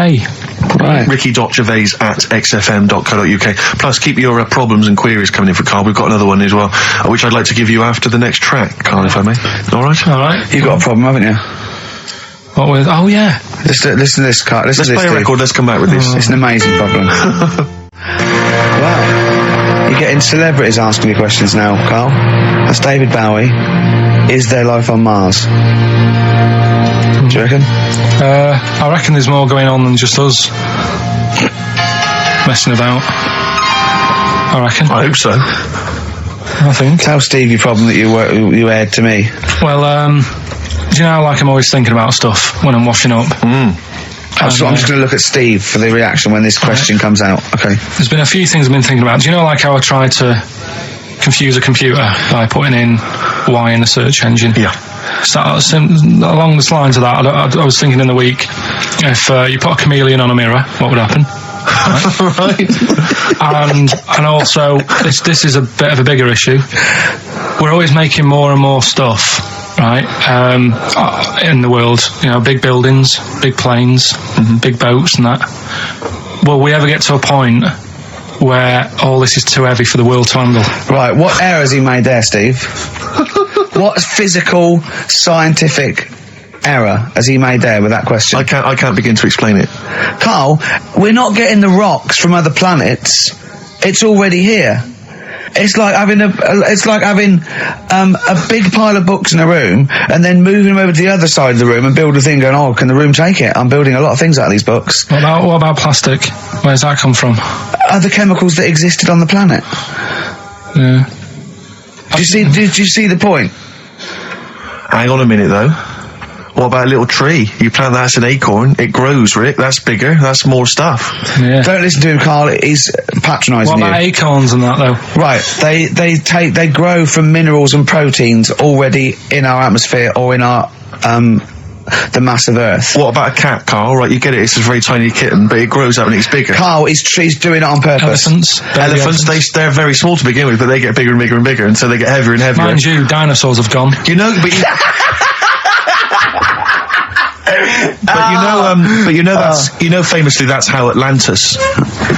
Right. Ricky.gervais@xfm.co.uk. Plus, keep your problems and queries coming in for Karl. We've got another one as well, which I'd like to give you after the next track, Karl, if I may. All right? All right. You've got a problem, haven't you? What with? Oh, yeah. Listen to this, Karl. Let's play a record. Let's come back with this. It's an amazing problem. Wow. You're getting celebrities asking you questions now, Karl. That's David Bowie. Is there life on Mars? Do you reckon? I reckon there's more going on than just us messing about. I reckon. I hope so. I think. Tell Steve your problem that you aired to me. Well, do you know, like, I'm always thinking about stuff when I'm washing up. I'm just going to look at Steve for the reaction when this question comes out. Okay. There's been a few things I've been thinking about. Do you know, like, how I tried to confuse a computer by putting in Y in the search engine? Yeah. So, along the lines of that, I was thinking in the week, if you put a chameleon on a mirror, what would happen? Right. And also, this is a bit of a bigger issue. We're always making more and more stuff, right, in the world. You know, big buildings, big planes, big boats and that. Will we ever get to a point where all this is too heavy for the world to handle? Right, what error has he made there, Steve? What physical, scientific error has he made there with that question? I can't begin to explain it. Karl, we're not getting the rocks from other planets. It's already here. It's like having a big pile of books in a room and then moving them over to the other side of the room and build a thing going, oh, can the room take it? I'm building a lot of things out of these books. What about plastic? Where's that come from? Other chemicals that existed on the planet. Yeah. Did you see the point? Hang on a minute, though. What about a little tree? You plant that as an acorn, it grows, Rick. That's bigger. That's more stuff. Yeah. Don't listen to him, Karl. He's patronising you. What about acorns and that, though? Right. They grow from minerals and proteins already in our atmosphere or in our the mass of Earth. What about a cat, Karl? Right, you get it. It's a very tiny kitten, but it grows up and it's bigger. Karl, he's doing it on purpose. Elephants, they're very small to begin with, but they get bigger and bigger and bigger, and so they get heavier and heavier. Mind you, dinosaurs have gone. You know, but famously that's how Atlantis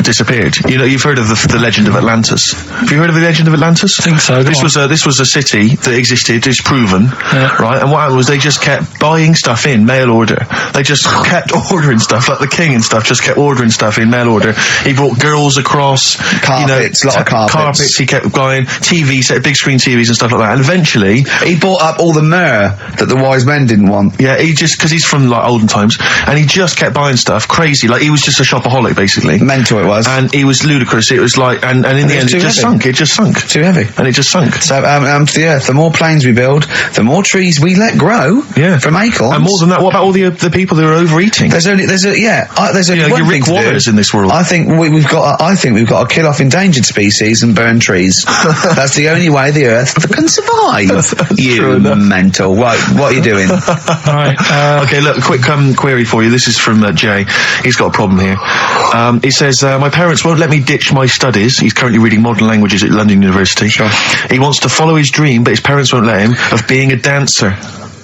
disappeared. You know, you've heard of the legend of Atlantis. Have you heard of the legend of Atlantis? I think so. This was a city that existed, is proven, right? And what happened was they just kept buying stuff in mail order. They just kept ordering stuff, like the king and stuff. Just kept ordering stuff in mail order. He brought girls across, carpets, a lot of carpets. He kept buying TVs, big screen TVs and stuff like that. And eventually, he bought up all the myrrh that the wise men didn't want. Yeah, because he's from like olden times, and he just kept buying stuff, crazy. Like he was just a shopaholic, basically. Mental it was, and he was ludicrous. It was like, and in the end, it just sunk. It just sunk. Too heavy, and it just sunk. So, to the Earth, the more planes we build, the more trees we let grow. Yeah, from acorns. And more than that, what about all the people who are overeating? There's only one thing Rick Wallace in this world. I think we've got to kill off endangered species and burn trees. That's the only way the Earth can survive. You mental. Right, what are you doing? Right. Okay, look, a quick query for you. This is from Jay. He's got a problem here. He says, my parents won't let me ditch my studies. He's currently reading modern languages at London University. Sure. He wants to follow his dream, but his parents won't let him, of being a dancer.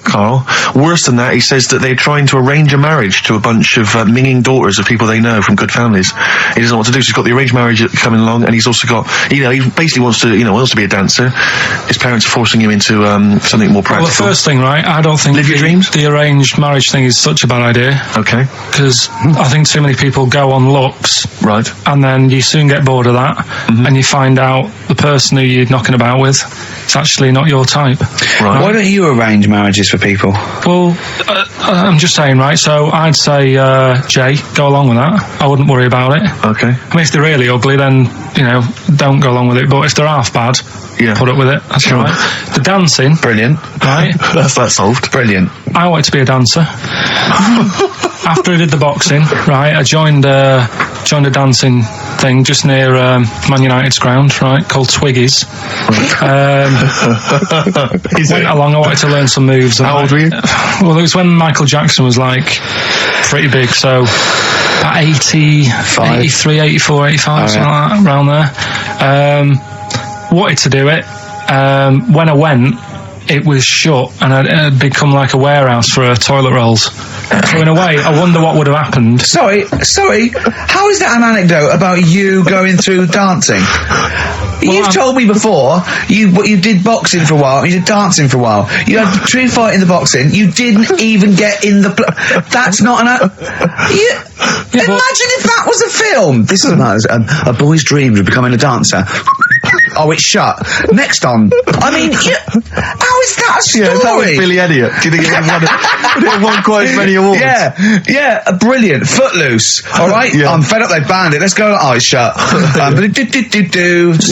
Karl. Worse than that, he says that they're trying to arrange a marriage to a bunch of minging daughters of people they know from good families. He doesn't know what to do, so he's got the arranged marriage coming along, and he's also got, he basically wants to be a dancer. His parents are forcing him into something more practical. Well, the first thing, right, I don't think live your dreams. The arranged marriage thing is such a bad idea. Okay. Because I think too many people go on looks. Right. And then you soon get bored of that, and you find out the person who you're knocking about with is actually not your type. Right. Why don't you arrange marriages for people? Well, I'm just saying, right, so I'd say, Jay, go along with that. I wouldn't worry about it. Okay. I mean, if they're really ugly, then, don't go along with it. But if they're half bad, put up with it. That's sure. Right. The dancing. Brilliant. Right. That's that solved. Brilliant. I wanted to be a dancer. After I did the boxing, right, I joined a dancing thing just near Man United's ground, right, called Twiggy's. Went along, I wanted to learn some moves. How old were you? Well, it was when Michael Jackson was, pretty big, so about 83, 84, 85, something like that, around there. wanted to do it. When I went, it was shut, and it had become like a warehouse for toilet rolls. So in a way, I wonder what would have happened. Sorry, how is that an anecdote about you going through dancing? You've told me before, you did boxing for a while, you did dancing for a while, you had a true fight in the boxing, you didn't even get in the... That's not an... Imagine if that was a film! This is a boy's dreams of becoming a dancer. Oh, it's shut. Next on. I mean, how is that a story? Yeah, that was Billy Elliot. Do you think it won quite as many awards? Yeah, brilliant. Footloose. All right, yeah. I'm fed up. They banned it. Let's go. Oh, it's shut.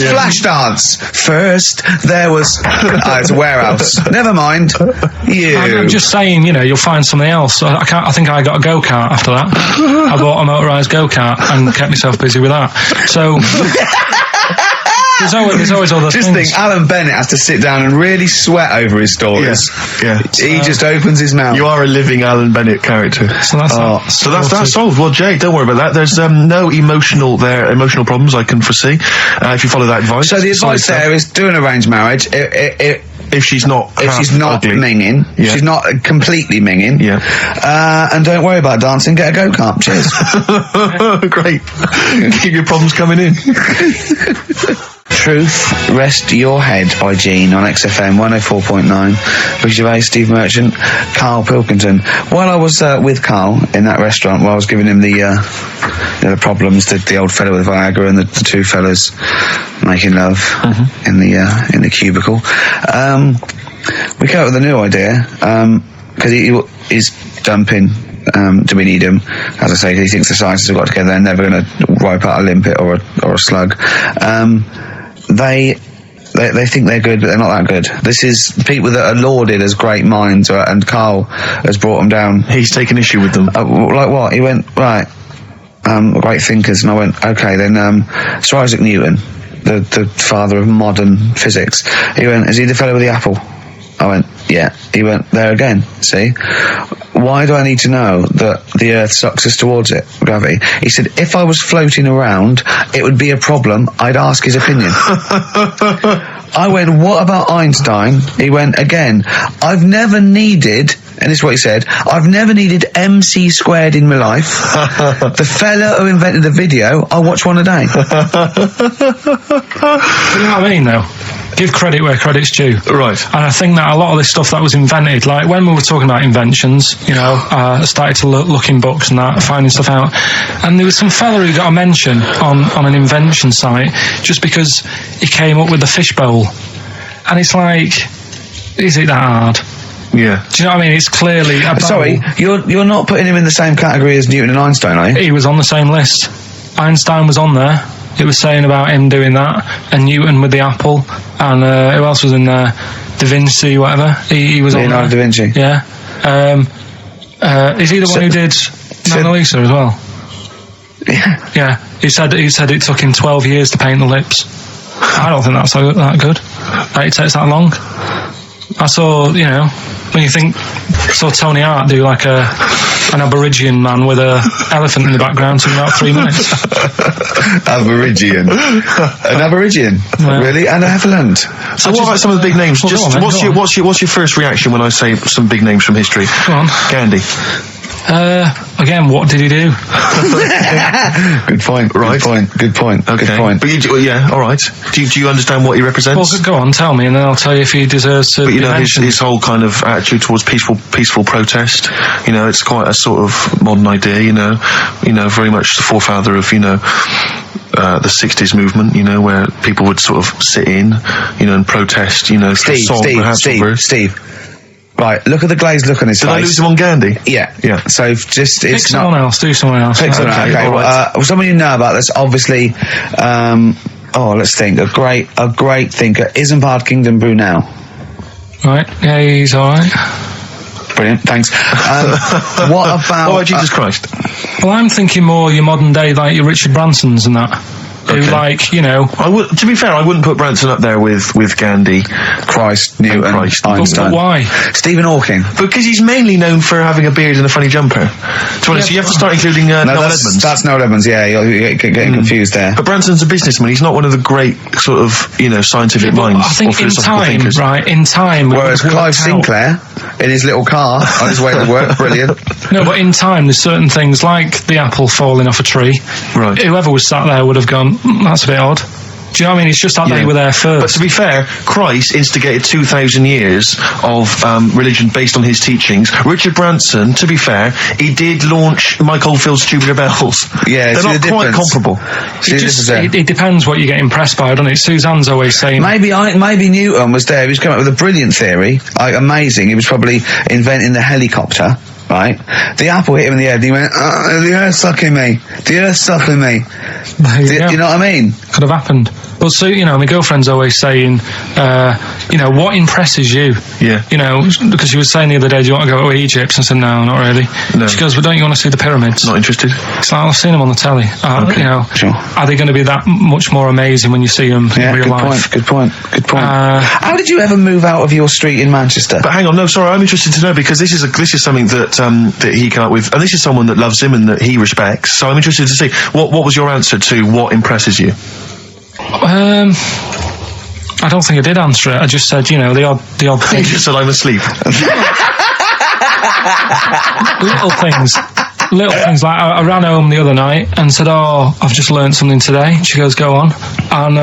Flash dance. First, there was. It's a warehouse. Never mind. I'm just saying. You'll find something else. I think I got a go-kart after that. I bought a motorised go-kart and kept myself busy with that. So. There's always other things. Just think, Alan Bennett has to sit down and really sweat over his stories. Yeah. He just opens his mouth. You are a living Alan Bennett character. So that's solved. Well, Jay, don't worry about that. There's no emotional problems I can foresee if you follow that advice. So the advice there is do an arranged marriage. If she's not ugly. minging, she's not completely minging. And don't worry about dancing. Get a go-kart. Cheers. Great. Keep your problems coming in. Truth Rest Your Head by Gene on XFM 104.9. Ricky Gervais, Steve Merchant, Karl Pilkington. While I was with Karl in that restaurant, while I was giving him the problems, the old fella with Viagra and the two fellas making love in the cubicle, we came up with a new idea because he's dumping. Do we need him? As I say, he thinks the scientists have got together. They're never going to wipe out a limpet or a slug. They think they're good, but they're not that good. This is people that are lauded as great minds, and Karl has brought them down. He's taken issue with them. Like what? He went, right, great thinkers, and I went, okay, then Sir Isaac Newton, the father of modern physics. He went, is he the fellow with the apple? I went, yeah. He went, there again, see? Why do I need to know that the Earth sucks us towards it, gravity? He said, if I was floating around, it would be a problem. I'd ask his opinion. I went, what about Einstein? He went, again, I've never needed, and this is what he said, I've never needed MC squared in my life. The fella who invented the video, I watch one a day. You know what I mean, though? Give credit where credit's due. Right. And I think that a lot of this stuff that was invented, like when we were talking about inventions, I started to look in books and that, finding stuff out. And there was some fella who got a mention on an invention site just because he came up with the fishbowl. And it's like, is it that hard? Yeah. Do you know what I mean? It's clearly a bowl. Sorry, you're not putting him in the same category as Newton and Einstein, are you? He was on the same list. Einstein was on there. It was saying about him doing that, and Newton with the apple, and who else was in there? Da Vinci, whatever. He was Leonardo on there. Da Vinci. Yeah. Is he the one who did Mona Lisa as well? Yeah. He said it took him 12 years to paint the lips. I don't think that's that good. It takes that long. I saw, when you think, I saw Tony Hart do like an Aborigine man with a elephant in the background in about 3 minutes. Aborigine. An Aborigine? Yeah. Really? An elephant? So what about some of the big names? What's your first reaction when I say some big names from history? Go on. Gandhi. Again, what did he do? Good point. Right. Good point. Okay. Good point. But all right. Do you understand what he represents? Well, go on, tell me, and then I'll tell you if he deserves to. But his whole kind of attitude towards peaceful protest. It's quite a sort of modern idea. Very much the forefather of the 60s movement. Where people would sort of sit in, and protest. Steve. Right, look at the glazed look on his face. Did I lose him on Gandhi? Yeah. So just pick someone else. Do someone else. Pick someone else. Okay. Right. Someone you know about this, obviously. Let's think. A great thinker. Isambard Kingdom Brunel. Right. Yeah, he's all right. Brilliant. Thanks. What about? Jesus Christ. Well, I'm thinking more your modern day, like your Richard Bransons and that. who, like, you know... to be fair, I wouldn't put Branson up there with Gandhi, Christ, Newton, Einstein. But why? Stephen Hawking. Because he's mainly known for having a beard and a funny jumper. To be honest, you have to start including Noel Edmonds. That's Noel Edmonds, yeah, you're getting confused there. But Branson's a businessman, he's not one of the great sort of, you know, scientific minds I think or philosophical thinkers. In time... Whereas Clive Sinclair, in his little car, on his way to work, brilliant. No, but in time, there's certain things, like the apple falling off a tree. Right. Whoever was sat there would have gone, that's a bit odd. Do you know what I mean? It's just that they were there first. But to be fair, Christ instigated 2,000 years of religion based on his teachings. Richard Branson, to be fair, he did launch Mike Oldfield's Tubular Bells. Yeah, they're not quite comparable. It depends what you get impressed by, doesn't it? Suzanne's always saying... Maybe Newton was there. He was coming up with a brilliant theory. Like, amazing. He was probably inventing the helicopter. Right, the apple hit him in the head and he went, the earth's sucking me, the earth's sucking me. You know what I mean? Could have happened. But so, you know, my girlfriend's always saying, you know, what impresses you? Yeah. You know, because she was saying the other day, do you want to go to Egypt? And I said, no, not really. No. She goes, well, don't you want to see the pyramids? Not interested. It's like, I've seen them on the telly. Okay. You know, sure. Are they going to be that much more amazing when you see them in real life? Good point. How did you ever move out of your street in Manchester? But hang on, no, sorry, I'm interested to know, because this is something that that he came up with, and this is someone that loves him and that he respects. So I'm interested to see what was your answer to what impresses you. I don't think I did answer it. I just said, you know, the odd thing. You just said I'm asleep. Little things like I ran home the other night and said, oh, I've just learned something today. She goes, go on. And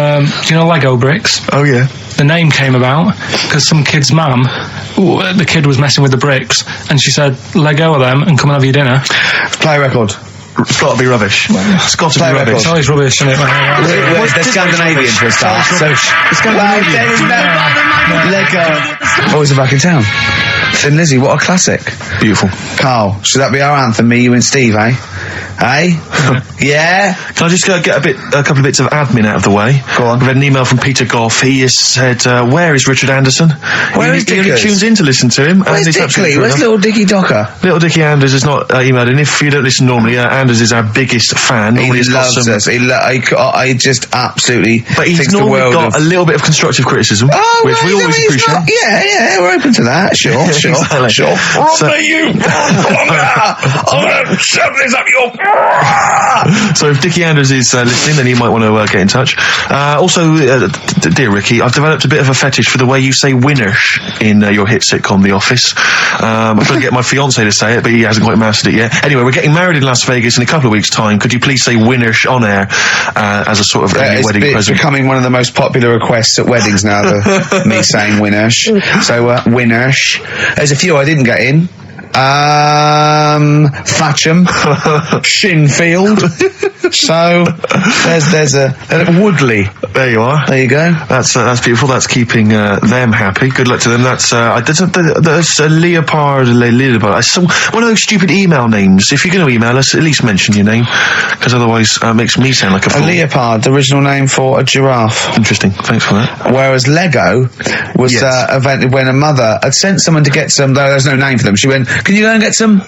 do you know Lego bricks? Oh yeah. The name came about because some kid's mum, the kid was messing with the bricks, and she said, let go of them and come and have your dinner. Play record. It's got to be rubbish. It's got to be rubbish. It's always rubbish, isn't it? They're Scandinavian for a start. So Lego. Boys are back in town. Thin Lizzy, what a classic. Beautiful. Carl, should that be our anthem? Me, you and Steve, eh? Yeah? Can I just get a couple of bits of admin out of the way? Go on. We've had an email from Peter Goff. He has said, where is Richard Anderson? Where is He only Dickers? tunes in to listen to him. Where's Dickley? Where's little Dicky Docker? Little Dickie Anders is not emailed in. If you don't listen normally, Anders is our biggest fan. He loves us. I just absolutely But he's thinks the normally world got of... a little bit of constructive criticism, which we always appreciate. Yeah, we're open to that. Sure. Exactly. Sure. I'm gonna shove this up your... So if Dickie Anders is listening, then he might want to get in touch. Also, dear Ricky, I've developed a bit of a fetish for the way you say winners in your hit sitcom The Office. I'm trying to get my fiance to say it, but he hasn't quite mastered it yet. Anyway, we're getting married in Las Vegas in a couple of weeks' time. Could you please say winners on air as a sort of wedding present? It's becoming one of the most popular requests at weddings now, me saying winners. So, winners. There's a few I didn't get in. Thatcham, Shinfield. So there's a Woodley. There you are. There you go. That's beautiful. That's keeping them happy. Good luck to them. That's Leopard. It's one of those stupid email names. If you're going to email us, at least mention your name, because otherwise it makes me sound like a fool. A leopard, the original name for a giraffe. Interesting. Thanks for that. Whereas Lego was invented when a mother had sent someone to get some. Though there's no name for them. She went, "Can you go and get some?"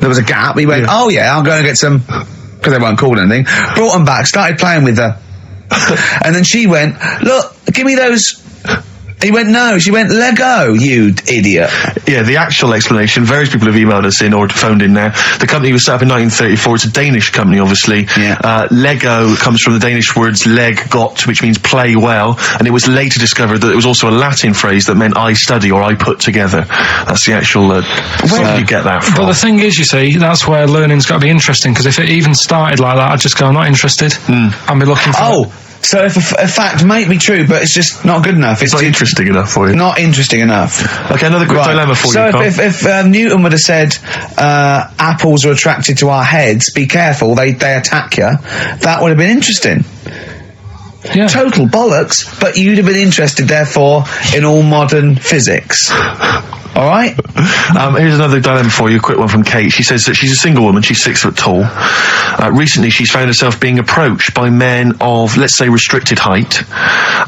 There was a gap. He went, "Oh yeah, I'll go and get some," because they weren't called anything. Brought them back, started playing with her, and then she went, "Look, give me those." He went, no. She went, Lego, you idiot. Yeah, the actual explanation, various people have emailed us in or phoned in now. The company was set up in 1934. It's a Danish company, obviously. Yeah. Lego comes from the Danish words leg got, which means play well, and it was later discovered that it was also a Latin phrase that meant I study or I put together. That's the actual, where did you get that from? But the thing is, you see, that's where learning's got to be interesting, because if it even started like that, I'd just go, I'm not interested. I'd be looking for... So if a fact may be true, but it's just not good enough. It's not interesting enough for you. Not interesting enough. Okay, another quick dilemma for you. So if Newton would have said, apples are attracted to our heads, be careful, they attack you, that would have been interesting. Yeah. Total bollocks, but you'd have been interested, therefore, in all modern physics. All right. Here's another dilemma for you. A quick one from Kate. She says that she's a single woman. She's 6 foot tall. Recently, she's found herself being approached by men of, let's say, restricted height,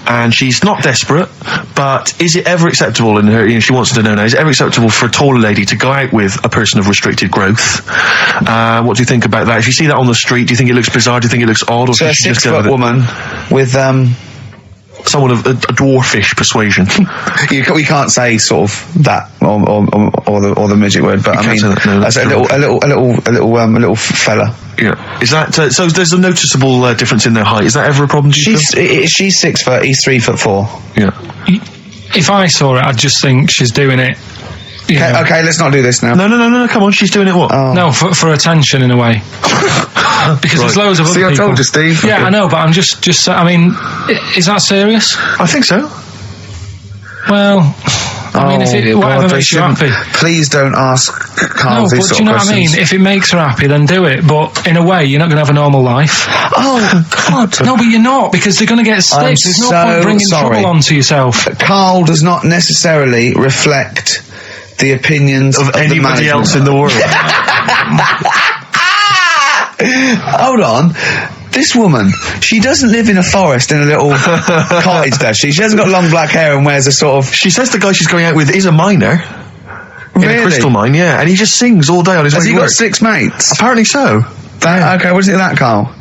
and she's not desperate. But is it ever acceptable in her? She wants to know now. Is it ever acceptable for a taller lady to go out with a person of restricted growth? What do you think about that? If you see that on the street, do you think it looks bizarre? Do you think it looks odd? Or so a 6 foot woman with someone of a dwarfish persuasion. We can't say sort of that or the midget word, but I mean, that's a little fella. Yeah. Is that so? There's a noticeable difference in their height. Is that ever a problem? She's 6 foot. He's 3'4". Yeah. If I saw it, I'd just think she's doing it. Okay, let's not do this now. No, come on, she's doing it what? Oh. No, for attention in a way. Because there's loads of other people. I told you, Steve. Yeah, okay. I know, but I'm just I mean, is that serious? I think so. Well, I mean, whatever makes you happy. Please don't ask Karl these sort of questions. Do you know what I mean? If it makes her happy, then do it. But in a way, you're not going to have a normal life. Oh, God. No, but you're not, because they're going to get stitched. There's no point bringing trouble onto yourself. Karl does not necessarily reflect the opinions of anybody else in the world. Hold on. This woman, she doesn't live in a forest in a little cottage, does she? She hasn't got long black hair and wears a sort of... She says the guy she's going out with is a miner. Really? In a crystal mine, yeah. And he just sings all day on his way to work. Has he got 6 mates? Apparently so. Okay, what do you think of that, Karl?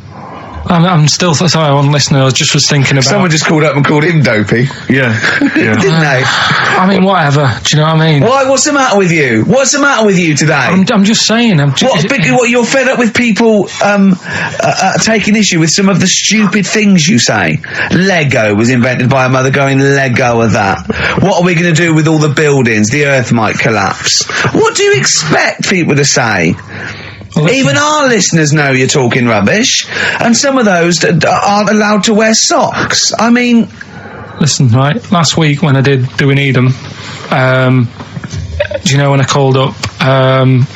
I'm still sorry, I wasn't listening. I was just thinking about. Someone just called up and called him dopey. Yeah. Didn't they? I mean, whatever. Do you know what I mean? Why? What's the matter with you? What's the matter with you today? I'm just saying. What? You're fed up with people taking issue with some of the stupid things you say. Lego was invented by a mother going Lego of that. What are we going to do with all the buildings? The earth might collapse. What do you expect people to say? Well, even our listeners know you're talking rubbish, and some of those aren't allowed to wear socks. I mean... Listen, right, last week when I did Do We Need 'Em, do you know when I called up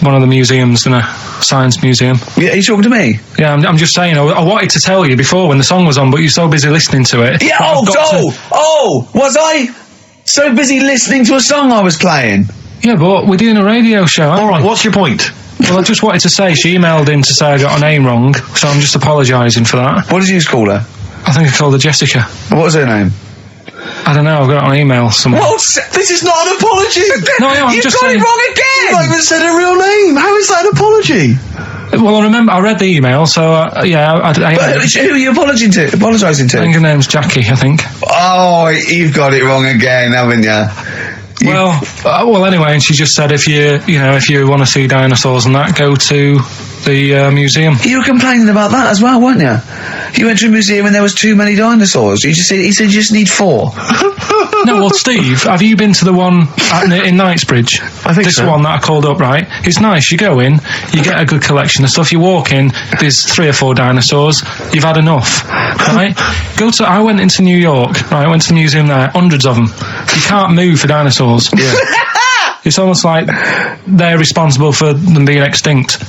one of the museums in a science museum? Yeah, are you talking to me? Yeah, I'm just saying, I wanted to tell you before when the song was on, but you're so busy listening to it. Yeah, was I so busy listening to a song I was playing? Yeah, but we're doing a radio show, aren't we? All right, what's your point? Well, I just wanted to say, she emailed in to say I got her name wrong, so I'm just apologising for that. What did you call her? I think I called her Jessica. What was her name? I don't know, I've got it on email somewhere. This is not an apology! No, I'm You've just got saying... it wrong again! You've not even said her real name! How is that an apology? Well, I remember, I read the email, so, yeah, But who are you apologising to? I think her name's Jackie, I think. Oh, you've got it wrong again, haven't you? Well, anyway, and she just said if you want to see dinosaurs and that, go to the museum. You were complaining about that as well, weren't you? You went to a museum and there was too many dinosaurs. He said you just need 4. No, well, Steve, have you been to the one in Knightsbridge? I think this so. One that I called up, right? It's nice. You go in, you get a good collection of stuff. You walk in, there's 3 or 4 dinosaurs. You've had enough, right? I went into New York, right? I went to the museum there, hundreds of them. You can't move for dinosaurs. Yeah. It's almost like they're responsible for them being extinct.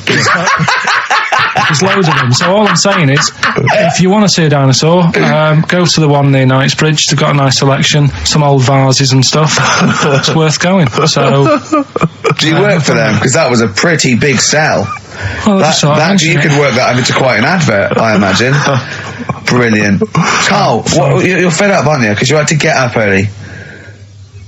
There's loads of them. So all I'm saying is, if you want to see a dinosaur, go to the one near Knightsbridge. They've got a nice selection, some old vases and stuff. It's worth going. So, do you work for them? Because that was a pretty big sell. Well, you could work that into quite an advert, I imagine. Brilliant. Karl, you're fed up, aren't you? Because you had to get up early.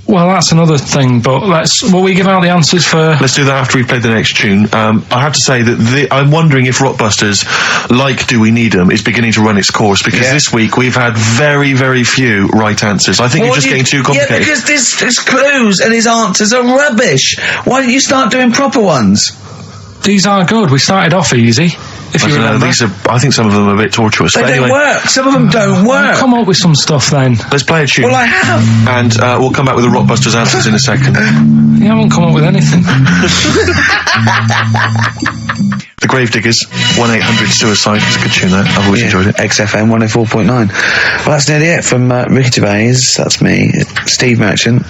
Well, that's another thing, but will we give out the answers for... Let's do that after we've played the next tune. I have to say that I'm wondering if Rockbusters, like Do We Need 'Em, is beginning to run its course, because this week we've had very, very few right answers. I think you're just getting too complicated. Yeah, because his clues and his answers are rubbish. Why don't you start doing proper ones? These are good. We started off easy. If you remember. I think some of them are a bit tortuous. They don't work. Some of them don't work. Come up with some stuff then. Let's play a tune. Well, I have. And we'll come back with the Rockbusters answers in a second. You haven't come up with anything. The Gravediggers, 1-800-SUICIDE. It's a good tune, that. I've always enjoyed it. XFM 104.9. Well, that's nearly it from Ricky Gervais. That's me, Steve Merchant.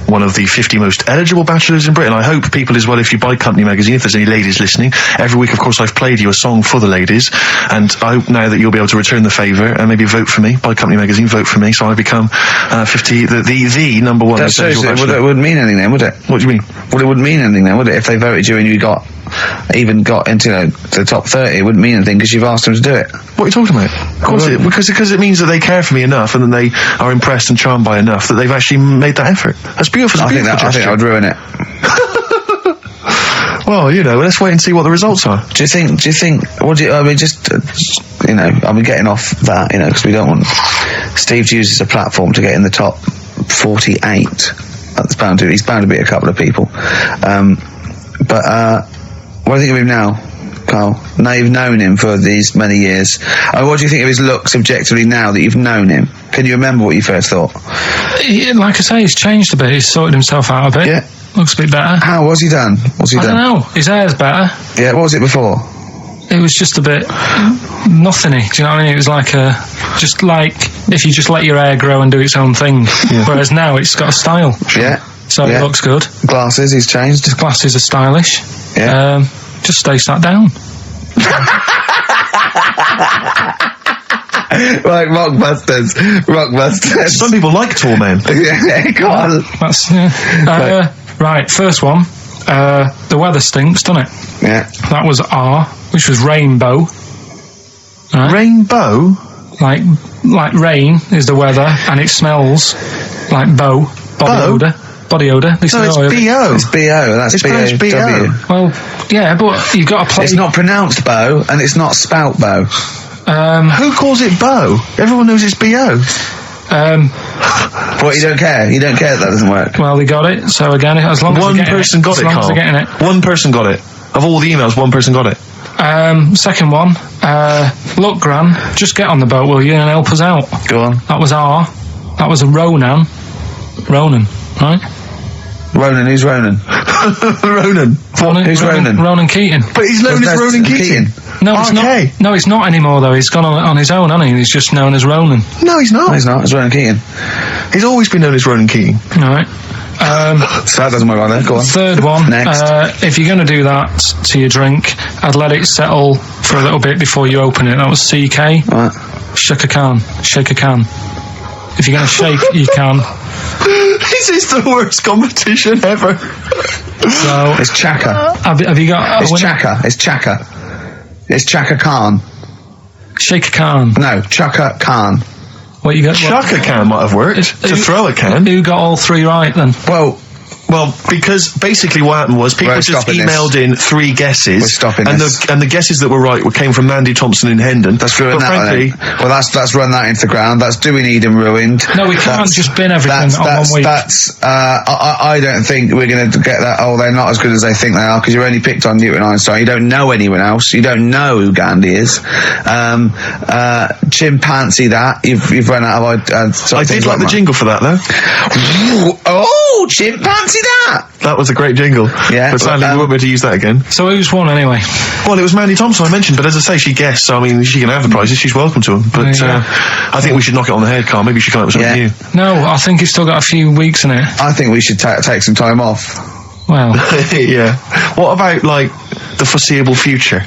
One of the 50 most eligible bachelors in Britain. I hope people as well, if you buy Company Magazine, if there's any ladies listening, every week, of course, I've played you a song for the ladies, and I hope now that you'll be able to return the favour and maybe vote for me. Buy Company Magazine, vote for me, so I become the number one. That shows it wouldn't mean anything then, would it? What do you mean? Well, it wouldn't mean anything then, would it? If they voted you and you got into the top 30, it wouldn't mean anything because you've asked them to do it. What are you talking about? Of course, because it means that they care for me enough, and then they are impressed and charmed by enough that they've actually made that effort. That's beautiful. I think that would ruin it. Well, let's wait and see what the results are. Do you think, I've been getting off that, because we don't want Steve to use as a platform to get in the top 48. He's bound to beat a couple of people. But what do you think of him now, Karl? Now you've known him for these many years. What do you think of his looks objectively now that you've known him? Can you remember what you first thought? Like I say, he's changed a bit. He's sorted himself out a bit. Yeah. Looks a bit better. How? What's he done? I don't know. His hair's better. Yeah, what was it before? It was just a bit nothingy. Do you know what I mean? It was like just like if you just let your hair grow and do its own thing. Yeah. Whereas now it's got a style. Yeah. So it looks good. Glasses, he's changed. His glasses are stylish. Yeah. Just stay sat down. Right, Rockbusters. Some people like tall men. Yeah, go on. That's right. First one. The weather stinks, doesn't it? Yeah. That was R, which was rainbow. Right? Rainbow? Like rain is the weather, and it smells like body odour. Body odour. No, it's B-O. It's B-O. That's B-O-W. Well, yeah, but you've got to play. It's not pronounced bow, and it's not spelt bow. Who calls it bow? Everyone knows it's B-O. What, you don't care? You don't care that doesn't work? Well, they got it, so again, as long as one person got it, Karl. One person got it. Of all the emails, one person got it. Second one, look, Gran, just get on the boat, will you, and help us out. Go on. That was R. That was a Ronan, right? Ronan, who's Ronan? Ronan. Who's Ronan? Ronan Keating. But he's known as Ronan Keating. No, it's not. No, it's not anymore, though. He's gone on his own, hasn't he? He's just known as Ronan. No, he's not. No, he's not. It's Ronan Keating. He's always been known as Ronan Keating. All right. So that doesn't work like that. Go on. Third one. Next. If you're going to do that to your drink, I'd let it settle for a little bit before you open it. That was CK. Right. Shake a can. If you're going to shake, you can. This is the worst competition ever. So it's Chaka. Have you got? It's Chaka. It's Chaka. It's Chaka Khan. Shake a can. No, Chaka Khan. What you got? Chaka can might have worked. To throw a can. Who got all three right then? Well, because basically what happened was people just emailed in 3 guesses. We're stopping and this. The guesses that were right came from Mandy Thompson in Hendon. That's ruined that. Well, that's run that into the ground. That's doing Eden ruined. No, we can't just bin everything on 1 week. I don't think we're going to get that. Oh, they're not as good as they think they are because you only picked on Newton Einstein. You don't know anyone else. You don't know who Gandhi is. Chimpanzee that you've run out of. I did like the jingle for that though. Oh, chimpanzee that. That was a great jingle. Yeah. But sadly we won't be able to use that again. So who's won anyway? Well, it was Mandy Thompson I mentioned, but as I say, she guessed, so I mean, she can have the prizes, she's welcome to them. But I think we should knock it on the head, Karl. Maybe she come up with something new. No, I think he's still got a few weeks in it. I think we should take some time off. Well. Yeah. What about, like, the foreseeable future?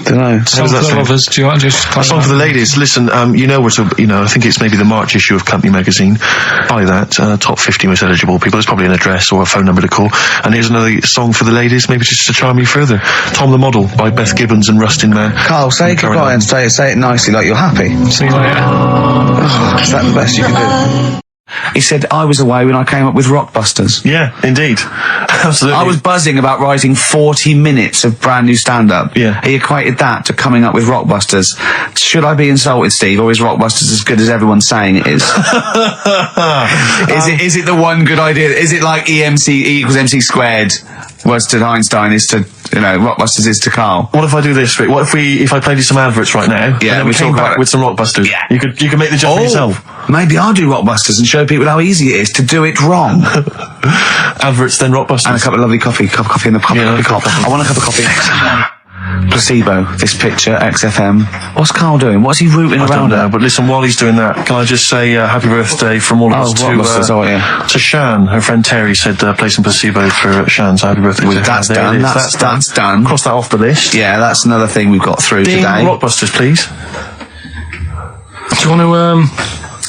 Don't know. Song for the lovers. Do you want to just a song for the ladies? Listen, I think it's maybe the March issue of Company Magazine. Buy that. Top 50 most eligible people. There's probably an address or a phone number to call. And here's another song for the ladies, maybe just to charm you further. Tom the Model by Beth Gibbons and Rustin Man. Karl, say goodbye and say it nicely, like you're happy. See you later. Is that the best you can do? He said, I was away when I came up with Rockbusters. Yeah, indeed. Absolutely. I was buzzing about writing 40 minutes of brand new stand-up. Yeah. He equated that to coming up with Rockbusters. Should I be insulted, Steve, or is Rockbusters as good as everyone's saying it is? Is it the one good idea? Is it like E equals MC squared? whereas to Einstein is to, Rockbusters is to Karl. What if I do this, Rick? What if I played you some adverts right now? Yeah, and then we came back with some Rockbusters. Yeah. You could make the jump yourself. Maybe I'll do Rockbusters and show people how easy it is to do it wrong. Adverts, then Rockbusters. And a cup of lovely coffee. Cup of coffee in the cup. I want a cup of coffee. Placebo, this picture, XFM. What's Karl doing? What's he rooting around at? But listen, while he's doing that, can I just say happy birthday from all of us to Shan. Her friend Terry said play some Placebo for Shan, so happy birthday to her. That's done. That's done. Cross that off the list. Yeah, that's another thing we've got through today. Rockbusters, please. Do you want to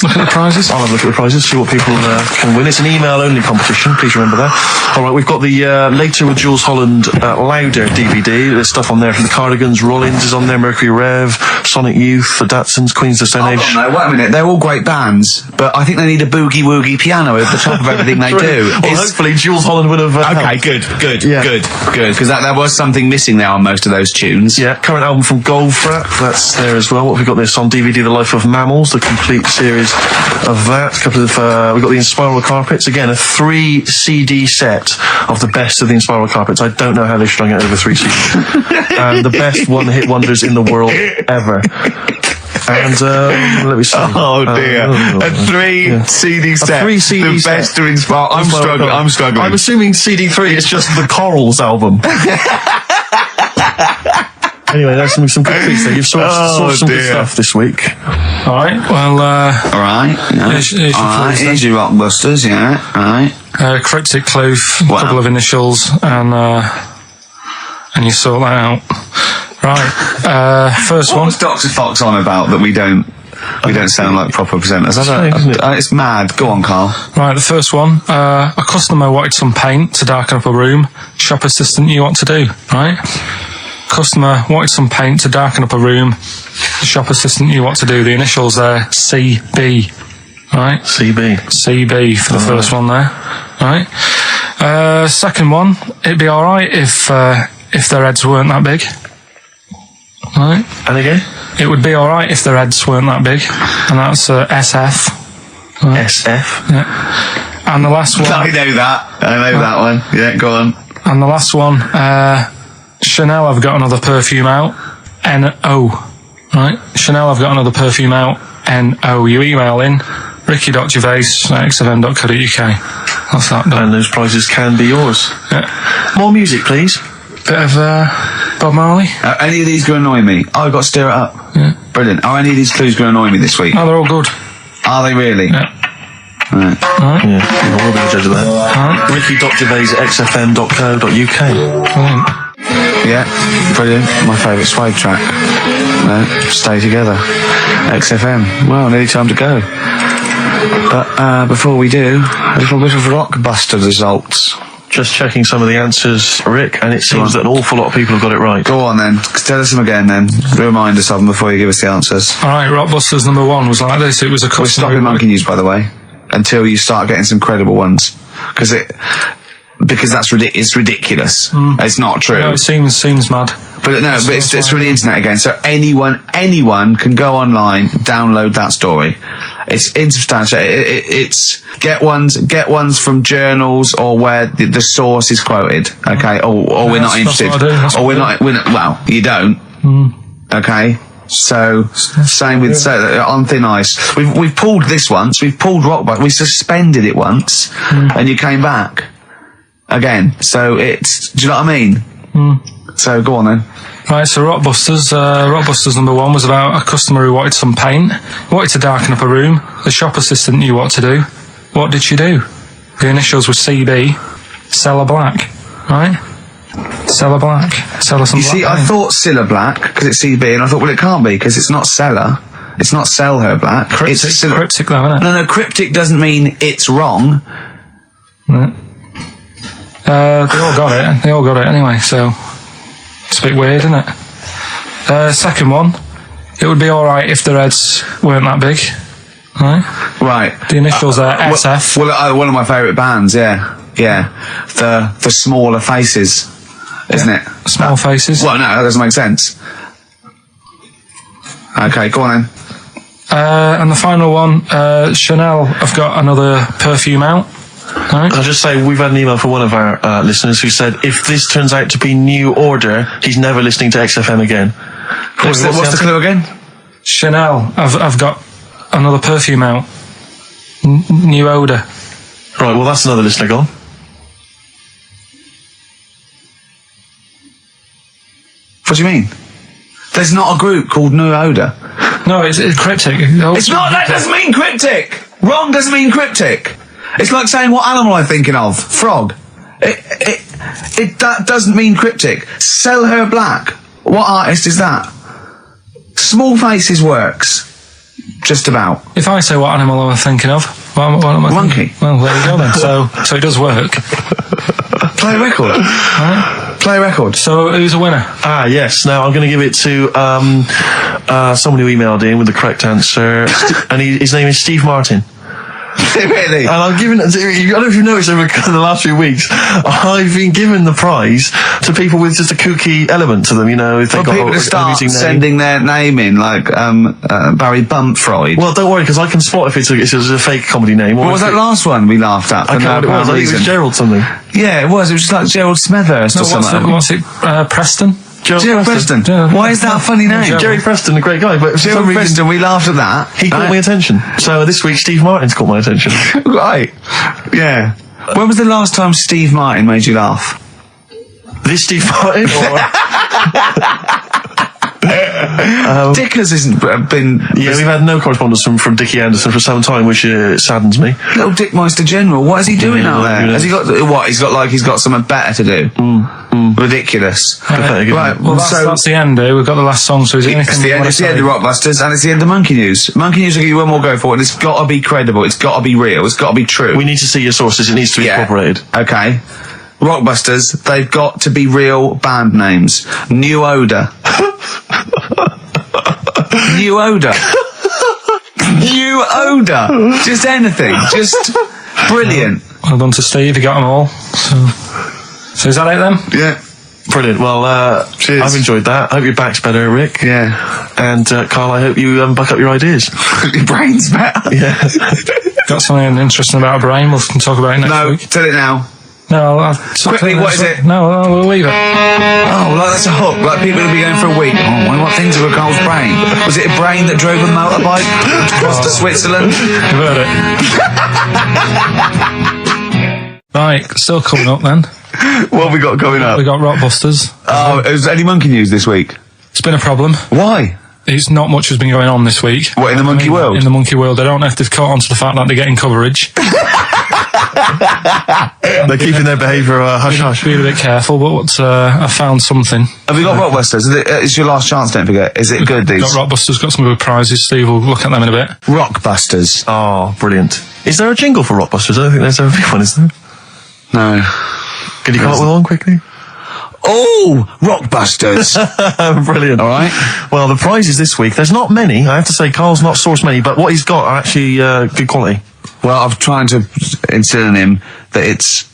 look at the prizes? I'll have a look at the prizes, see what people can win. It's an email-only competition, please remember that. All right, we've got the Later with Jules Holland Louder DVD. There's stuff on there from the Cardigans, Rollins is on there, Mercury Rev, Sonic Youth, the Datsuns, Queens of the Stone Age. No, wait a minute, they're all great bands, but I think they need a boogie-woogie piano over the top of everything they do. Well, hopefully Jules Holland would have okay, helped. good, because that was something missing there on most of those tunes. Yeah, current album from Goldfrapp, that's there as well. What have we got this on DVD? The Life of Mammals, the complete series of that. A couple of we've got the Inspiral Carpets, again a 3 CD set of the best of the Inspiral Carpets. I don't know how they strung it over 3 CDs. And the best one-hit wonders in the world ever. And let me see. Oh dear, a 3 CD set. A 3 CD the set. best of Inspiral. I'm struggling. I'm assuming CD3 is just the Corals album. Anyway, there's some good treats there. You've sourced some good stuff this week. All right. Well. All right. Yeah. Here's your Rockbusters. Yeah. All right. Cryptic clue, a couple of initials, and you sort that out. Right. First one. What's Dr. Fox on about that we don't sound like proper presenters? It's mad. Go on, Karl. Right. The first one. A customer wanted some paint to darken up a room. Shop assistant knew what to do. Right. Customer wanted some paint to darken up a room. The shop assistant knew what to do. The initials there, CB. Right? CB for the first one there. Right? Second one, it'd be alright if their heads weren't that big. Right? And again? It would be alright if their heads weren't that big. And that's SF. Right? SF? Yeah. And the last one... I know that one. Yeah, go on. And the last one, Chanel have got another perfume out. N-O. Right? Chanel have got another perfume out. N-O. You email in ricky.gervais@xfm.co.uk. That's that done. And those prizes can be yours. Yeah. More music, please. Bit of Bob Marley. Any of these going to annoy me? Oh, I've got to stir it up. Yeah. Brilliant. Are any of these clues going to annoy me this week? Oh, they're all good. Are they really? Yeah. Right. Right. Yeah, we'll be the judge of that. Right. ricky.gervais@xfm.co.uk. Brilliant. Yeah, brilliant. My favourite Suede track. Stay Together. XFM. Well, nearly time to go. But before we do, a little bit of Rockbuster results. Just checking some of the answers, Rick, and it seems that an awful lot of people have got it right. Go on then. Tell us them again then. Remind us of them before you give us the answers. Alright, Rockbusters number 1 was like this. It was a customer... We're stopping monkey news, by the way, until you start getting some credible ones. Because that's it's ridiculous. It's not true. No, it seems mad. But no, but it's from the internet again. So anyone can go online, download that story. It's insubstantial. It's get ones from journals or where the source is quoted. Okay, or we're not interested. Or we're not. Well, you don't. Okay. So same with on thin ice. We've pulled this once. We've pulled Rockbusters. We suspended it once, and you came back again. So it's. Do you know what I mean? So go on then. Right, so Rockbusters number 1 was about a customer who wanted some paint, wanted to darken up a room. The shop assistant knew what to do. What did she do? The initials were CB, Cellar Black, right? Cellar Black, Cellar some black. You see, I thought Cilla Black, because it's CB, and I thought, well, it can't be, because it's not Cellar. It's not Sell Her Black. Cryptic though, isn't it? No, cryptic doesn't mean it's wrong. Right. They all got it anyway, so... It's a bit weird, isn't it? Second one, it would be alright if their heads weren't that big. Right? The initials are SF. Well, one of my favourite bands, yeah. The Smaller Faces, isn't it? Small Faces. Well, no, that doesn't make sense. Okay, go on then. And the final one, Chanel have got another perfume out. Right. I'll just say we've had an email from one of our listeners who said if this turns out to be New Order, he's never listening to XFM again. What's the clue again? Chanel. I've got another perfume out. New odour. Right, well that's another listener gone. What do you mean? There's not a group called New Odour. No, it's cryptic. It's not. That doesn't mean cryptic. Wrong doesn't mean cryptic. It's like saying what animal I'm thinking of. Frog. That doesn't mean cryptic. Sell Her Black. What artist is that? Small Faces works. Just about. If I say what animal am I thinking of, what am I Monkey. thinking? Well, there you go then. So it does work. Play a record. Right. Play a record. So who's a winner? Ah, yes. Now I'm going to give it to someone who emailed in with the correct answer, and his name is Steve Martin. Really? And I'm giving, I don't know if you've noticed over the last few weeks, I've been giving the prize to people with just a kooky element to them, you know, if they've got people to start sending their name in, like Barry Bumpfreud. Well, don't worry, because I can spot if it's a fake comedy name. What was that last one we laughed at? I can't remember what it was. I think it was Gerald something. Yeah, it was. It was just like Gerald Smethurst or something. What's it? Preston? Gerald Preston. Why is that a funny name? Jerry Preston, a great guy, but for Gerald some reason Preston, we laughed at that. he caught my attention. So this week Steve Martin's caught my attention. Right. Yeah. When was the last time Steve Martin made you laugh? This Steve Martin? Dickers hasn't been... Yeah, we've had no correspondence from Dickie Anderson for some time, which saddens me. Little Dickmeister General, what is he doing out there? Has he got... What? He's got something better to do. Ridiculous. Right, well, that's the end, eh? We've got the last song, so is there anything it's the end of Rockbusters, and it's the end of Monkey News. Monkey News will give you one more go for it, and it's got to be credible, it's got to be real, it's got to be true. We need to see your sources, it needs to be corroborated. Okay. Rockbusters, they've got to be real band names. New Odour. New Odour. New Odour. Just anything. Just brilliant. Well done to Steve, you got them all. So is that it then? Yeah. Brilliant. Well, cheers. I've enjoyed that. I hope your back's better, Rick. Yeah. And Carl, I hope you buck up your ideas. Your brain's better. Yeah. Got something interesting about a brain, we can talk about it next week. Tell it now. No, quickly, what is it? No, we'll leave it. Oh, like that's a hook. Like people will be going for a week. Oh, wonder what things are with Carl's brain. Was it a brain that drove a motorbike across to Switzerland? You've heard it. Right, still coming up then. What have we got coming up? We got Rockbusters. Oh, is there any Monkey News this week? It's been a problem. Why? It's not much has been going on this week. What, in the monkey world? In the monkey world. I don't know if they've caught on to the fact that they're getting coverage. They're keeping their behaviour hush-hush. Be a bit careful, but I found something. Have you got Rockbusters? It's your last chance, don't forget. Is it good, these? Got Rockbusters, got some good prizes. Steve will look at them in a bit. Rockbusters. Oh, brilliant. Is there a jingle for Rockbusters? I don't think there's ever been one, is there? No. Can you come up with one quickly? Oh, Rockbusters. Brilliant. All right. Well, the prizes this week, there's not many. I have to say, Carl's not sourced many, but what he's got are actually good quality. Well, I'm trying to instill in him that it's,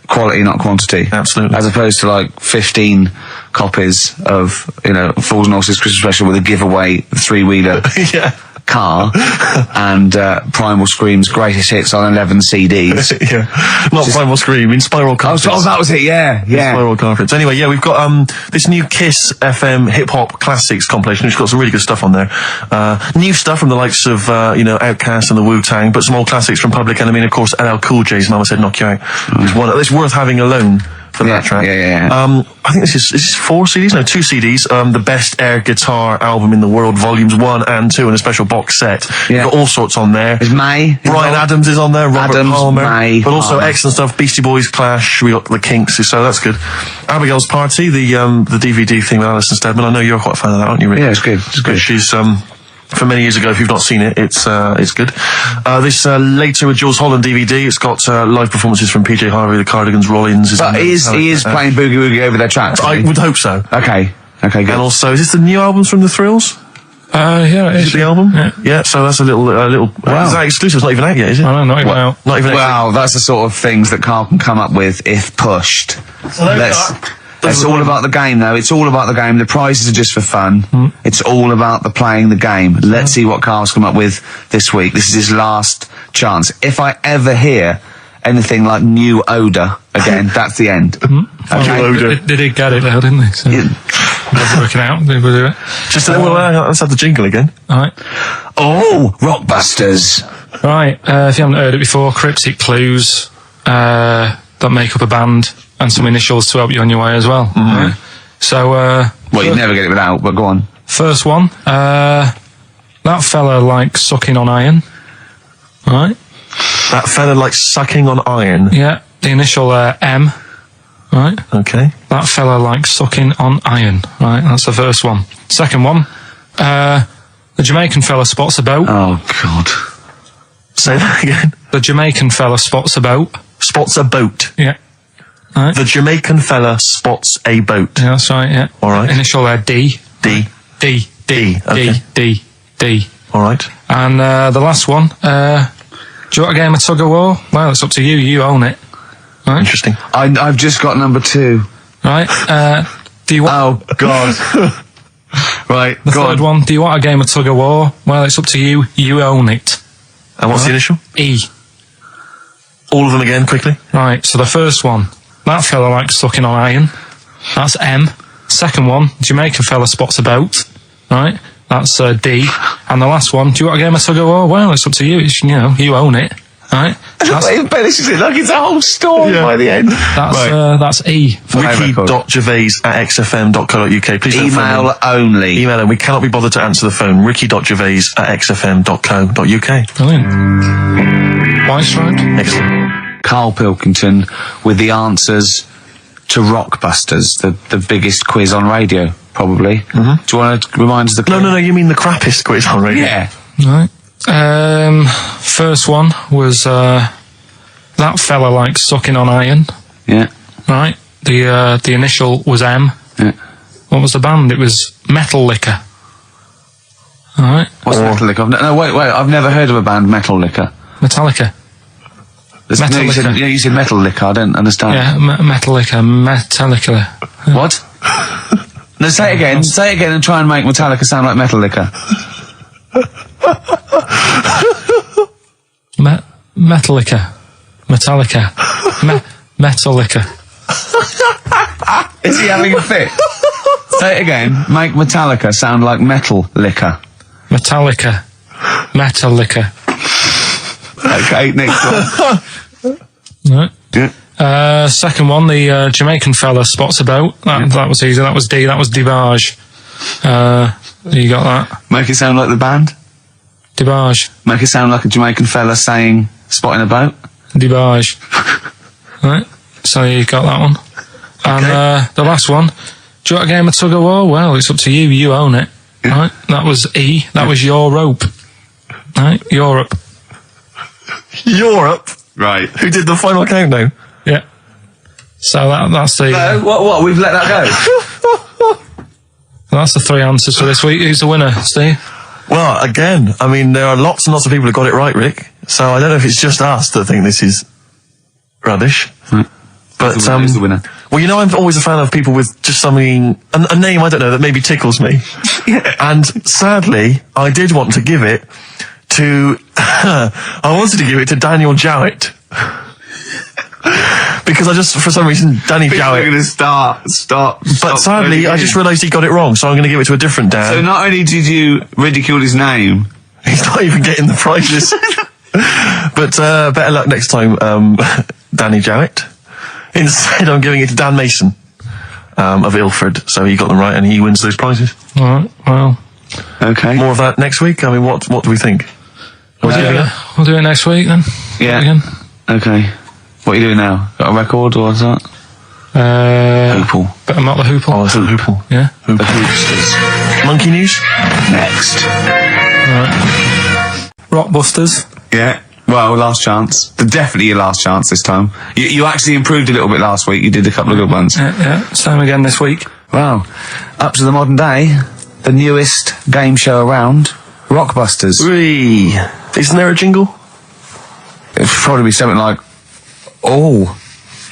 quality, not quantity. Absolutely. As opposed to, 15 copies of, Fools and Horses Christmas Special with a giveaway 3-wheeler. Yeah. Car and Primal Scream's greatest hits on 11 CDs. Yeah, not Primal Scream, in Spiral Carpets. Oh, that was it. Yeah. Spiral Carpets. Anyway, yeah, we've got this new Kiss FM hip hop classics compilation, which got some really good stuff on there. New stuff from the likes of Outkast and the Wu-Tang, but some old classics from Public Enemy, and of course LL Cool J's Mama Said Knock You Out. It's worth having alone for that track. Yeah. I think this is 4 CDs? No, 2 CDs. The Best Air Guitar Album in the World, Volumes 1 and 2, and a special box set. Yeah. Got all sorts on there. There's May. Bryan Adams is on there, Robert Palmer. May, but also excellent stuff, Beastie Boys, Clash, we got the Kinks, so that's good. Abigail's Party, the DVD thing with Alison Steadman. I know you're quite a fan of that, aren't you, Rick? Yeah, it's good. It's good. She's, from many years ago, if you've not seen it, it's good. This Later with Jules Holland DVD, it's got live performances from PJ Harvey, the Cardigans, Rollins. But he is playing Boogie Woogie over their tracks. I would hope so. Okay, good. And also, is this the new albums from The Thrills? Yeah, it Is is. it the album? Yeah, so that's a little. Wow. Is that exclusive? It's not even out yet, is it? I don't know, not even out. Not even out. Wow, that's the sort of things that Carl can come up with if pushed. It's all about the game, though. It's all about the game. The prizes are just for fun. It's all about the playing the game. Let's see what Carl's come up with this week. This is his last chance. If I ever hear anything like new odour again, that's the end. Okay. They did get it though, didn't they? So they're working out. They will do it. Just let's have the jingle again. All right. Oh, Rockbusters. Right. If you haven't heard it before, cryptic clues that make up a band and some initials to help you on your way as well. Right? So. Well, you'd never get it without, but go on. First one. That fella likes sucking on iron. Right. That fella likes sucking on iron. Yeah. The initial M. Right. Okay. That fella likes sucking on iron. Right. That's the first one. Second one. The Jamaican fella spots a boat. Oh, God. Say that again. The Jamaican fella spots a boat. Spots a boat. Yeah. Right. The Jamaican fella spots a boat. Yeah, that's right, yeah. All right. Initial D. D. D. D. Okay. D. D. All right. And the last one, do you want a game of tug of war? Well, it's up to you. You own it. Right? Interesting. I've just got number 2. Right. Do you want... Oh, God. Right, The third one, do you want a game of tug of war? Well, it's up to you. You own it. And what's the initial? E. All of them again, quickly. Right, so the first one, that fella likes sucking on iron. That's M. Second one, Jamaican fella spots a boat. Right, that's D. And the last one, do you want a game of tug of war? Well, it's up to you. It's, you own it. Right? It embellishes it like it's a whole story by the end. That's E. Ricky.gervais@xfm.co.uk. Please don't phone in. Only. Email him. We cannot be bothered to answer the phone. Ricky.gervais@xfm.co.uk. Brilliant. White Striped. Excellent. Karl Pilkington with the answers to Rockbusters, the biggest quiz on radio, probably. Mm-hmm. Do you want to remind us the clue? No, you mean the crappiest quiz on radio? Yeah. Right. First one was that fella likes sucking on iron. Yeah. Right. The initial was M. Yeah. What was the band? It was Metal Liquor. All right. What's Metal Liquor? No, wait. I've never heard of a band, Metal Liquor. Metallica. Metal Liquor. You said Metal Liquor. I don't understand. Yeah, Metal Liquor. Metallica. What? No, say it again. Say it again and try and make Metallica sound like Metal Liquor. Metallica. Metallica. Metallica. Is he having a fit? Say it again. Make Metallica sound like Metal Liquor. Metallica. Metallica. Okay, next one. Right. Yeah. Second one, the Jamaican fella spots a boat. That was easy. That was D. That was Debage. You got that? Make it sound like the band. Debage. Make it sound like a Jamaican fella saying spotting a boat. Debage. Right. So you got that one. And the last one, do you want a game of tug of war? Well, it's up to you. You own it. Yeah. Right. That was E. That was your rope. Right. Europe. Europe? Right. Who did the final countdown? Yeah. So that's the... No, what? We've let that go? That's the 3 answers for this week. Who's the winner, Steve? Well, again, I mean, there are lots and lots of people who got it right, Rick. So I don't know if it's just us that think this is rubbish. Right. But who's the winner? Well, I'm always a fan of people with just something, a name I don't know that maybe tickles me. Yeah. And sadly, I did want to give it to I wanted to give it to Daniel Jowett. Because I just, for some reason, Danny Jowett. We're going to start. But sadly, I just realised he got it wrong, so I'm going to give it to a different Dan. So not only did you ridicule his name, he's not even getting the prizes. But better luck next time, Danny Jowett. Instead, I'm giving it to Dan Mason of Ilford. So he got them right, and he wins those prizes. All right. Well. Okay. More of that next week. I mean, what do we think? We'll do it next week then. Yeah. Again. Okay. What are you doing now? Got a record or what's that? Hoople. Bit of Motley Hoople. Oh, it's a Hoople. Yeah. The Hoopsters. Monkey News? Next. Right. Rockbusters. Yeah. Well, last chance. Definitely your last chance this time. You actually improved a little bit last week. You did a couple of good ones. Yeah. Same again this week. Wow. Up to the modern day, the newest game show around, Rockbusters. Isn't there a jingle? It'd probably be something like, oh,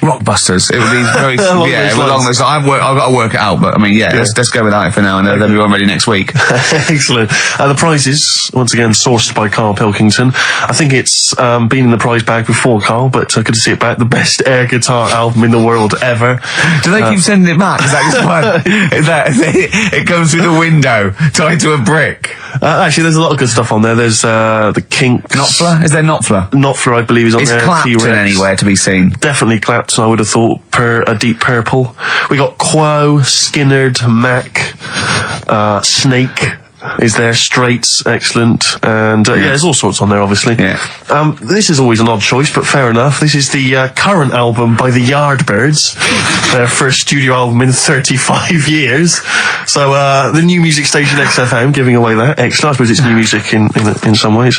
Rockbusters. It would be very along those lines. I've got to work it out, but I mean, let's go with that for now, and then we'll be ready next week. Excellent. The prizes, once again, sourced by Karl Pilkington. I think it's been in the prize bag before, Karl, but good to see it back. The best air guitar album in the world ever. Do they keep sending it back? Is that fun? It comes through the window, tied to a brick? Actually, there's a lot of good stuff on there. There's the Kinks. Knopfler? Is there Knopfler? Knopfler, I believe, is on there. Is Clapton anywhere to be seen? Definitely Clapton, I would have thought, a Deep Purple. We got Quo, Skinnerd, Mac, Snake is there, Straits, excellent, and there's all sorts on there, obviously. Yeah. This is always an odd choice, but fair enough. This is the current album by the Yardbirds, their first studio album in 35 years. So the new music station XFM giving away that. Excellent. I suppose it's new music in some ways.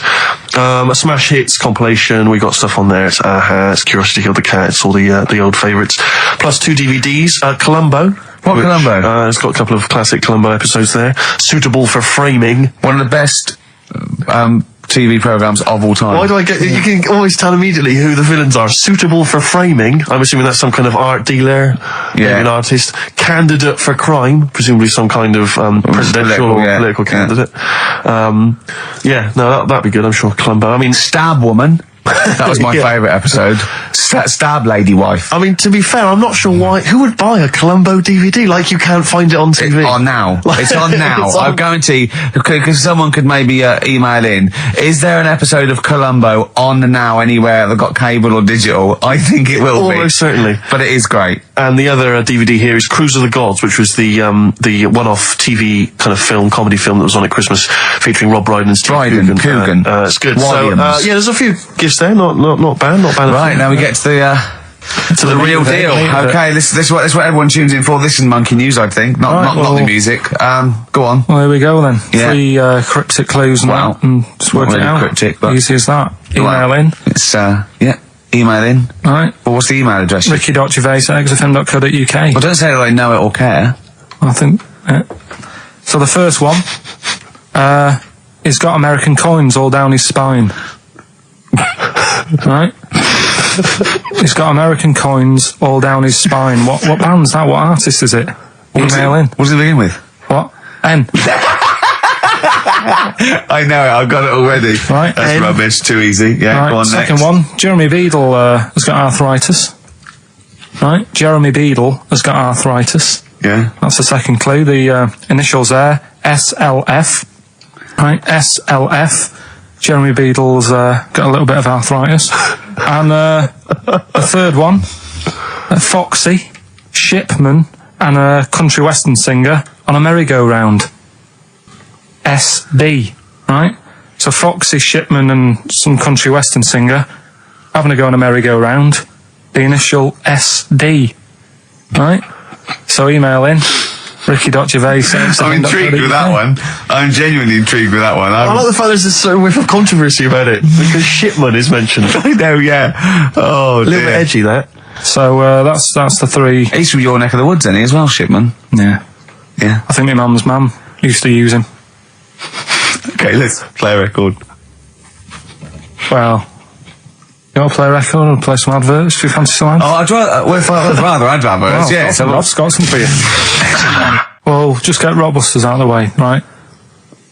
A Smash Hits compilation. We got stuff on there. It's Aha, it's Curiosity Killed the Cat. It's all the old favourites. Plus 2 DVDs. Columbo. What Columbo? It's got a couple of classic Columbo episodes there. Suitable for framing. One of the best TV programmes of all time. Why do I get... You can always tell immediately who the villains are. Suitable for framing. I'm assuming that's some kind of art dealer. Maybe an artist. Candidate for crime. Presumably some kind of presidential or political candidate. That'd be good, I'm sure. Columbo. I mean... Stab Woman. That was my favourite episode. Stab Lady Wife. I mean, to be fair, I'm not sure why. Who would buy a Columbo DVD? Like, you can't find it on TV. It's on now. It's on now. I guarantee, because someone could maybe email in, is there an episode of Columbo on now anywhere that got cable or digital? I think it will be. Almost certainly. But it is great. And the other DVD here is Cruise of the Gods, which was the one-off TV kind of comedy film that was on at Christmas, featuring Rob Brydon and Steve Coogan. It's good. Williams. So, there's a few gifts there. Not bad. Right, now we get to the real deal. Okay, this is what everyone tunes in for. This is Monkey News, I think. Not the music. Go on. Well, here we go then. Yeah. 3 cryptic clues and just work it out. Cryptic, but easy as that. Email in. It's email in. Alright. Well, what's the email address? ricky.gervais@xfm.co.uk. Well, don't say that I know it or care. I think. So the first one, he's got American coins all down his spine. Right? He's got American coins all down his spine. What band's that? What artist is it? Email in. What does it begin with? What? N. I know it, I've got it already. Right. That's rubbish, too easy. Yeah, right, go on second next. one, Jeremy Beadle has got arthritis. Right, Jeremy Beadle has got arthritis. Yeah. That's the second clue. The initials there, SLF. Right, SLF. Jeremy Beadle's got a little bit of arthritis. And the third one, Foxy, Shipman, and a country western singer on a merry-go-round. SB, right? So Foxy, Shipman, and some country western singer having a go on a merry-go-round. The initial SD, right? So email in. Ricky.Gervais. I'm intrigued with that one. I'm genuinely intrigued with that one. I like the fact there's a certain whiff of controversy about it, because Shipman is mentioned. I know, yeah. Oh, a little bit edgy, that. So that's the 3. He's from your neck of the woods, isn't he, as well, Shipman? Yeah. Yeah. I think my mum's mum used to use him. Okay, let's play a record. Well, you want to play a record or play some adverts? Do you fancy some ads? Oh, I'd rather adverts, well, yeah. So I've got some for you. Well, just get Rockbusters out of the way, right?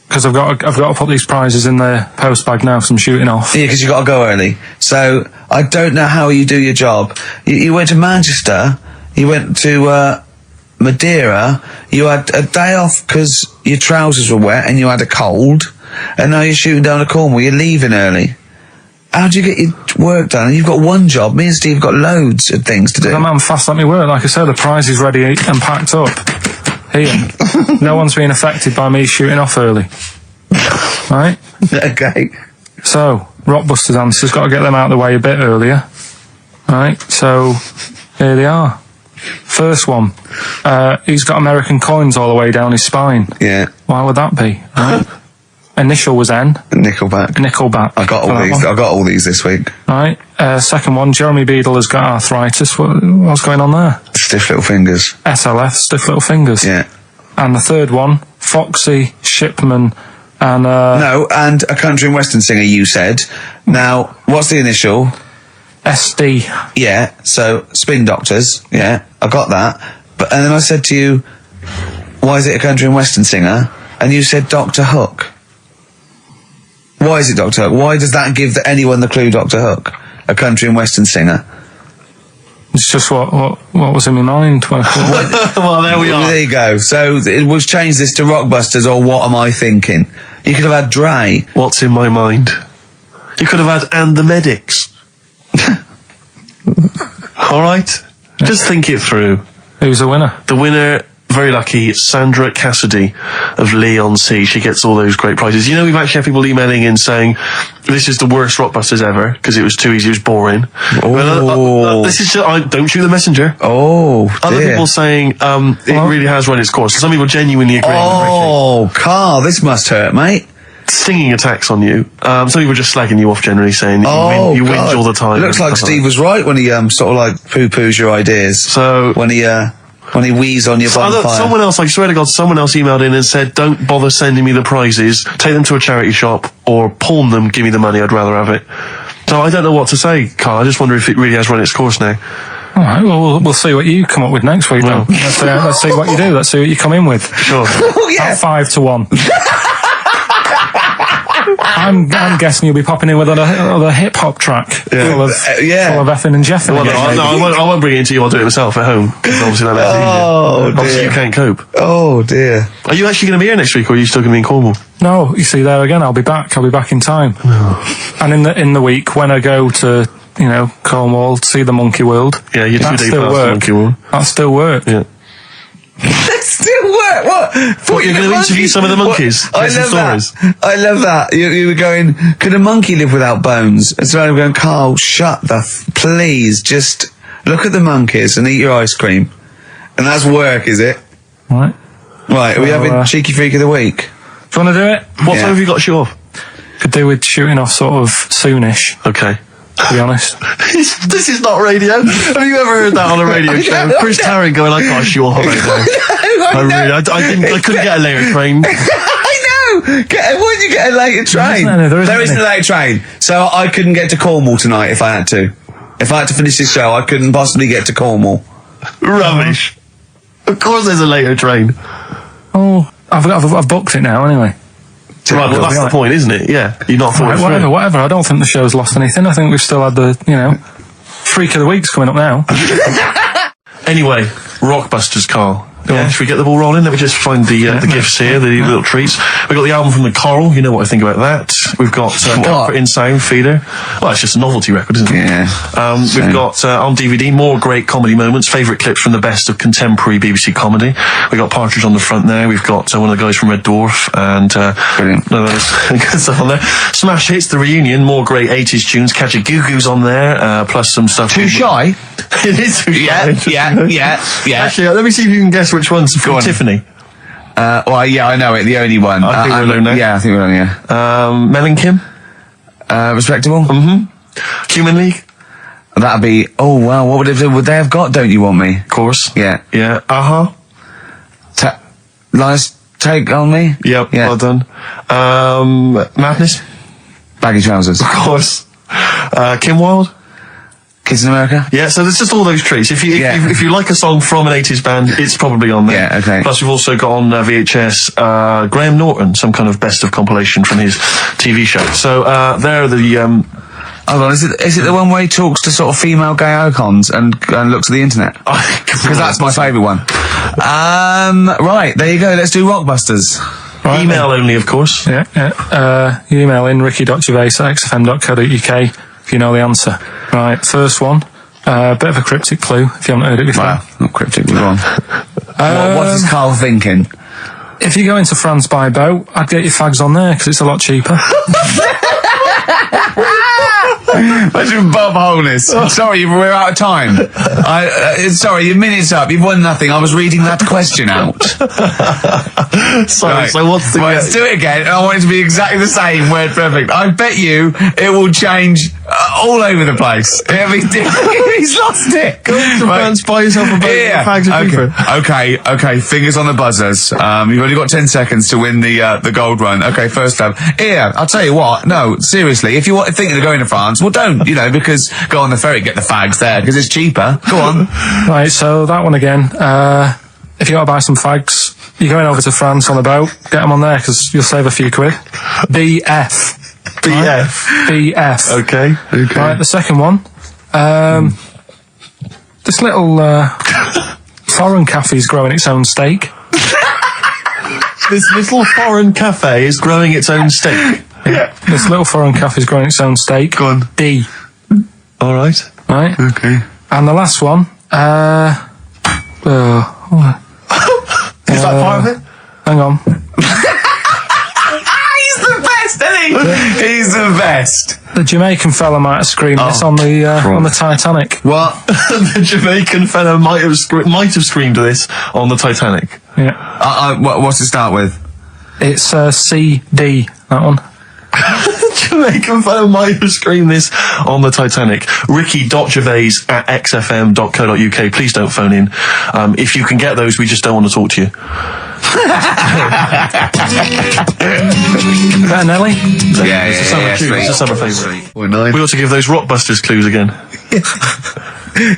Because I've got to put these prizes in the post bag now, because I'm shooting off. Yeah, because you've got to go early. So, I don't know how you do your job. You went to Manchester, you went to Madeira, you had a day off because your trousers were wet and you had a cold, and now you're shooting down to Cornwall, you're leaving early. How do you get your work done? You've got one job. Me and Steve have got loads of things to do. I'm fast at me work. Like I said, the prize is ready and packed up. Here. No one's been affected by me shooting off early. Right? Okay. So, Rockbusters answers, got to get them out of the way a bit earlier. Right? So, here they are. First one. He's got American coins all the way down his spine. Yeah. Why would that be? Right? Initial was N. Nickelback. I got all these this week. Right. Second one, Jeremy Beadle has got arthritis. What's going on there? Stiff little fingers. SLF, stiff little fingers. Yeah. And the third one, Foxy, Shipman, and No, and a country and western singer, you said. Now, what's the initial? SD. Yeah, so spin doctors, yeah, I got that. And then I said to you, why is it a country and western singer? And you said Dr. Hook. Why is it Dr. Hook? Why does that give anyone the clue Dr. Hook? A country and western singer? It's just what was in my mind when I thought. Well, there we are. There you go. So it was change this to Rockbusters, or what am I thinking? You could have had Dre. What's in my mind? You could have had And the Medics. All right? Just think it through. Who's the winner? The winner, very lucky, Sandra Cassidy of Leon C. She gets all those great prizes. You know, we've actually had people emailing in saying this is the worst Rockbusters ever because it was too easy, it was boring. Oh. This is just, don't shoot the messenger. Oh, Other dear. people saying it really has run its course. Some people genuinely agree with Ricky. Oh, Karl, this must hurt, mate. Stinging attacks on you. Some people just slagging you off generally, saying that you whinge all the time. It looks like Steve was right when he sort of like poo-poos your ideas. So when he wheezed on your bonfire. Someone else, I swear to God, someone else emailed in and said, don't bother sending me the prizes, take them to a charity shop or pawn them, give me the money, I'd rather have it. So I don't know what to say, Karl. I just wonder if it really has run its course now. All right, well, we'll see what you come up with next week, then. Let's see what you do. Let's see what you come in with. Sure. Oh, yeah. About 5 to 1. I'm guessing you'll be popping in with another hip-hop track full of effing and jeffing. Well, I won't bring it into you, I'll do it myself at home, because obviously that makes it easier. Obviously you can't cope. Oh, dear. Are you actually going to be here next week, or are you still going to be in Cornwall? No, you see, there again, I'll be back in time. And in the week, when I go to, Cornwall, to see the Monkey World. Yeah, you're 2 days past the Monkey World. That still work. Yeah. That still work. What you're going to interview some of the monkeys? I love that. I love that. You were going, could a monkey live without bones? And so I'm going, Karl, shut please, just look at the monkeys and eat your ice cream. And that's work, is it? Right. Right, are we having Cheeky Freak of the Week? Do you want to do it? What time have you got to shoot off? Could do with shooting off sort of soonish. Okay. To be honest. This is not radio. Have you ever heard that on a radio show? Chris Tarrant going, I can't shoot off right now. I couldn't get a later train. I know! Why did you get a later train? There isn't a later train. So I couldn't get to Cornwall tonight if I had to. If I had to finish this show, I couldn't possibly get to Cornwall. Rubbish. Of course there's a later train. Oh, I've booked it now anyway. Right, well, that's the point, isn't it? Yeah, you're not thought whatever. I don't think the show's lost anything. I think we've still had the, Freak of the Week's coming up now. Anyway, Rockbusters, Karl. Should we get the ball rolling? Let me just find the gifts here, the little treats. We've got the album from the Coral, you know what I think about that. We've got Comfort in Sound Feeder. Well, it's just a novelty record, isn't it? Yeah. We've got on DVD more great comedy moments, favourite clips from the best of contemporary BBC comedy. We've got Partridge on the front there. We've got one of the guys from Red Dwarf and good stuff on there. Smash Hits, the reunion, more great 80s tunes. Catch a Goo Goo's on there, plus some stuff. Too Shy? It is Too Shy. Yeah. Actually, let me see if you can guess which one's from Tiffany. Well, yeah, I know it. The only one. I think we're alone now. Yeah, I think we're alone, yeah. Mel and Kim? Respectable? Mm-hmm. Human League? That'd be, oh, wow, what would they have got, Don't You Want Me? Of course. Yeah. Yeah. Uh-huh. Lies Take On Me? Yep, yeah. Well done. Madness? Baggy Trousers. Of course. Kim Wilde? Kids in America? Yeah, so there's just all those treats. If you like a song from an 80s band, it's probably on there. Yeah, okay. Plus we've also got on VHS Graham Norton, some kind of best of compilation from his TV show. So there are the... Hold on, is it the one where he talks to sort of female gay icons and looks at the internet? Because that's my favourite one. Right, there you go. Let's do Rockbusters. Right, email only, of course. Yeah. You email in ricky.gervais@xfm.co.uk if you know the answer. Right, first one. Bit of a cryptic clue if you haven't heard it before. Well, not cryptic, but go on. What is Karl thinking? If you go into France by boat, I'd get your fags on there because it's a lot cheaper. Imagine Bob Holness. Sorry, we're out of time. Sorry, your minute's up. You've won nothing. I was reading that question out. Sorry, right. So what's the... Let's do it again. I want it to be exactly the same, word perfect. I bet you it will change all over the place. He's lost it. Go to France, buy yourself a bag of cheaper. Okay, fingers on the buzzers. You've only got 10 seconds to win the gold run. Okay, first up. Here, I'll tell you what. No, seriously, if you're thinking of going to France, well, don't, because go on the ferry, get the fags there, because it's cheaper. Go on. Right, so that one again. If you got to buy some fags, you're going over to France on a boat, get them on there, because you'll save a few quid. BF. BF. BF. Okay. Right, the second one. This little foreign cafe's growing its own steak. This little foreign cafe is growing its own steak. Yeah. This little foreign cafe's growing its own steak. Go on. D. All right. Right. Okay. And the last one. Is that part of it? Hang on. He's the best, isn't he? He's the best. The Jamaican fella might have screamed this on the Titanic. What? The Jamaican fellow might have screamed this on the Titanic. Yeah. What's it start with? It's CD. That one. Jamaican fellow might have screamed this on the Titanic. Ricky.Gervais at XFM.co.uk. Please don't phone in. If you can get those, we just don't want to talk to you. Better Nelly? Yeah, It's a summer tune. It's a summer favourite. We ought to give those Rockbusters clues again.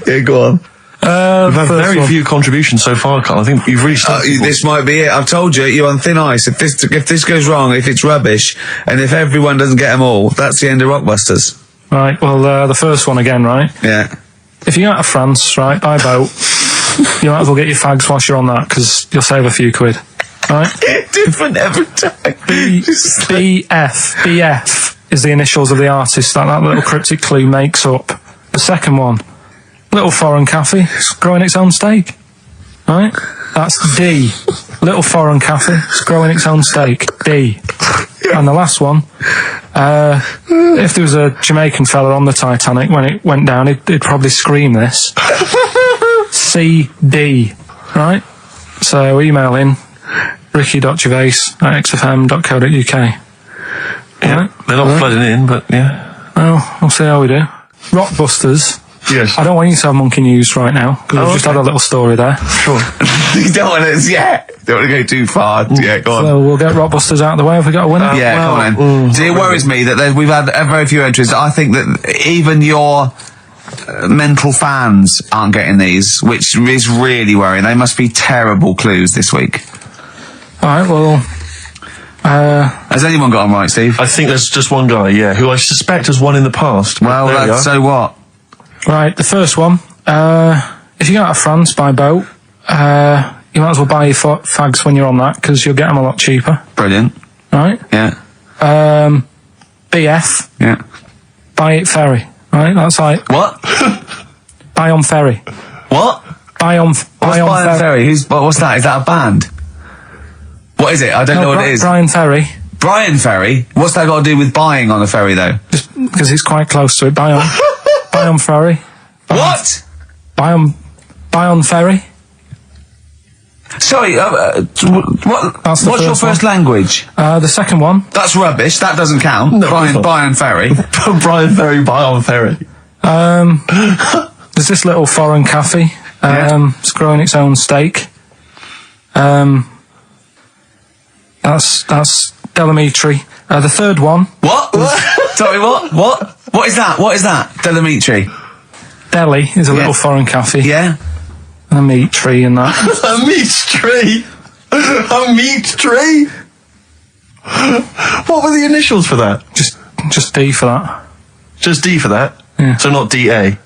Yeah, go on. We've had very few contributions so far, Carl. I think you've really started. This might be it. I've told you, you're on thin ice. If this goes wrong, if it's rubbish, and if everyone doesn't get them all, that's the end of Rockbusters. Right, well, the first one again, right? Yeah. If you go out of France, right, by boat, you might as well get your fags whilst you're on that, because you'll save a few quid. Right? Different every time. BF is the initials of the artist that little cryptic clue makes up. The second one, little foreign cafe, it's growing its own steak. Right? That's D. Little foreign cafe, it's growing its own steak. D. And the last one, if there was a Jamaican fella on the Titanic when it went down, he'd probably scream this. CD. Right? So email in ricky.gervais@xfm.co.uk. Yeah, right? They're not flooding in, but yeah. Well, we'll see how we do. Rockbusters. Yes. I don't want you to have monkey news right now, because we've just had a little story there. Sure. You don't want to, don't want to go too far. Yeah, go on. So we'll get Rockbusters out of the way. Have we got a winner? Come on then. See, it worries me that we've had very few entries. I think that even your mental fans aren't getting these, which is really worrying. They must be terrible clues this week. Alright, well... has anyone got them right, Steve? I think there's just one guy, who I suspect has won in the past. Well, so what? Right, the first one. If you go out of France by boat, you might as well buy your fags when you're on that, because you'll get them a lot cheaper. Brilliant. Right? Yeah. BF. Yeah. Buy it ferry. Right? That's like... What? Buy on ferry. What? Buy on ferry. What's that? Is that a band? What is it? I don't know what it is. Brian Ferry. Brian Ferry? What's that got to do with buying on a ferry, though? Just because it's quite close to it. Buy on ferry. What? Buy on ferry. Sorry, what's your first language? The second one. That's rubbish. That doesn't count. No, Brian Ferry. Brian Ferry, buy on ferry. There's this little foreign cafe. It's growing its own steak. That's Delamitri. The third one. What? Sorry, what? What is that? What is that? Delamitri. Delhi is a little foreign cafe. Yeah. And a meat tree and that. A meat tree? A meat tree? What were the initials for that? Just D for that. Just D for that? Yeah. So not DA?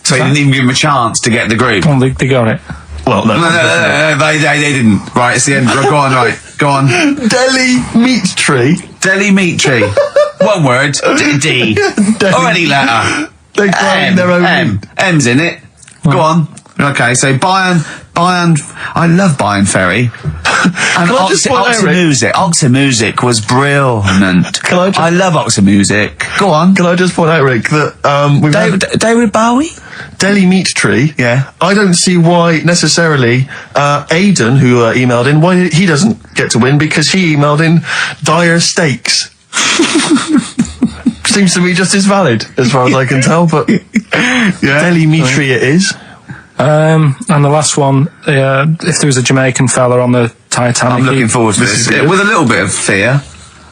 So you didn't even give him a chance to get the group? Well, they got it. Well, no. No, they didn't. Right, it's the end. Go on, right. Go on. Delhi meat tree? Delhi meat tree. One word. D. Or any letter. They're growing their own meat. M's in it. Go on. Okay, so Bayern, I love Bayern Ferry. And Oxymusic was brilliant. I love Oxymusic. Go on. Can I just point out, Rick, that David Bowie? Delhi meat tree. Yeah. I don't see why necessarily Aidan, who emailed in, why he doesn't get to win, because he emailed in dire steaks. So seems to be just as valid, as far as I can tell, but Deli Mitri it is. And the last one, if there was a Jamaican fella on the Titanic... I'm looking forward to this. With a little bit of fear.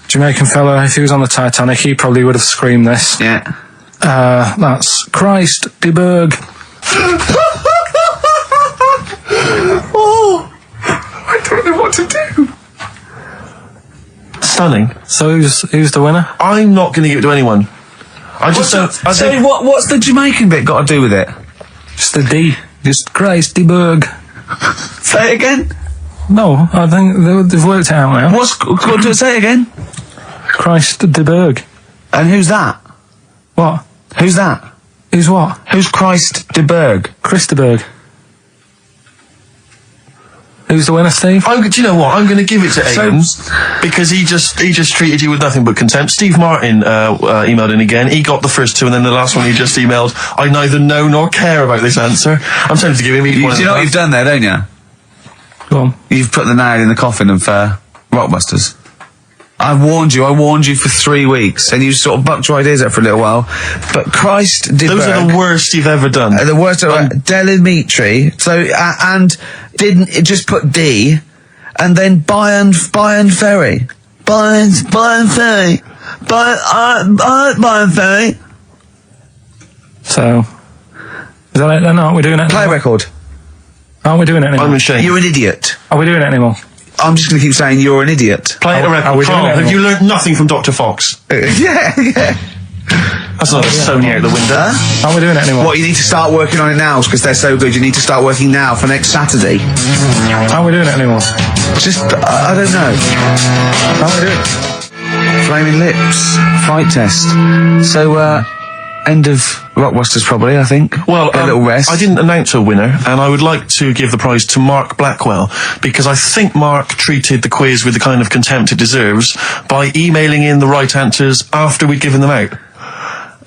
Jamaican fella, if he was on the Titanic, he probably would have screamed this. Yeah. That's Christ de Berg. Oh, I don't know what to do. Stunning. So who's the winner? I'm not going to give it to anyone. I just don't... What's the Jamaican bit got to do with it? Just the D. Just Christ de Berg. Say it again? No, I think they've worked it out now. Say it again? Christ de Berg. And who's that? What? Who's that? Who's what? Who's Christ de Berg? Chris de Berg. Who's the winner, Steve? Do you know what? I'm going to give it to Abrams because he just treated you with nothing but contempt. Steve Martin emailed in again. He got the first two, and then the last one he just emailed. I neither know nor care about this answer. I'm tempted to give him each one. Do you know what you've done there, don't you? Go on. You've put the nail in the coffin of Rockbusters. I warned you for 3 weeks, and you sort of bucked your ideas up for a little while. But Christ de Berg... Those are the worst you've ever done. The worst... Deli Mitri. So, and didn't it just put D, and then Bayern Ferry. Bayern Ferry. Bayern Ferry. So, is that it then? Aren't we doing it Play anymore? record. Aren't we doing it anymore? I'm ashamed. You're an idiot. Are we doing it anymore? I'm just going to keep saying you're an idiot. Play a record. Are we doing it Have you anymore? learnt nothing from Dr. Fox? Yeah. That's not Sony out the window. Aren't we doing it anymore? What, you need to start working on it now because they're so good. You need to start working now for next Saturday. Aren't we doing it anymore? Just, I don't know. Aren't we doing it? Flaming Lips, Fight Test. So, end of Rockbusters probably, I think. Well, a little rest. I didn't announce a winner, and I would like to give the prize to Mark Blackwell, because I think Mark treated the quiz with the kind of contempt it deserves by emailing in the right answers after we'd given them out.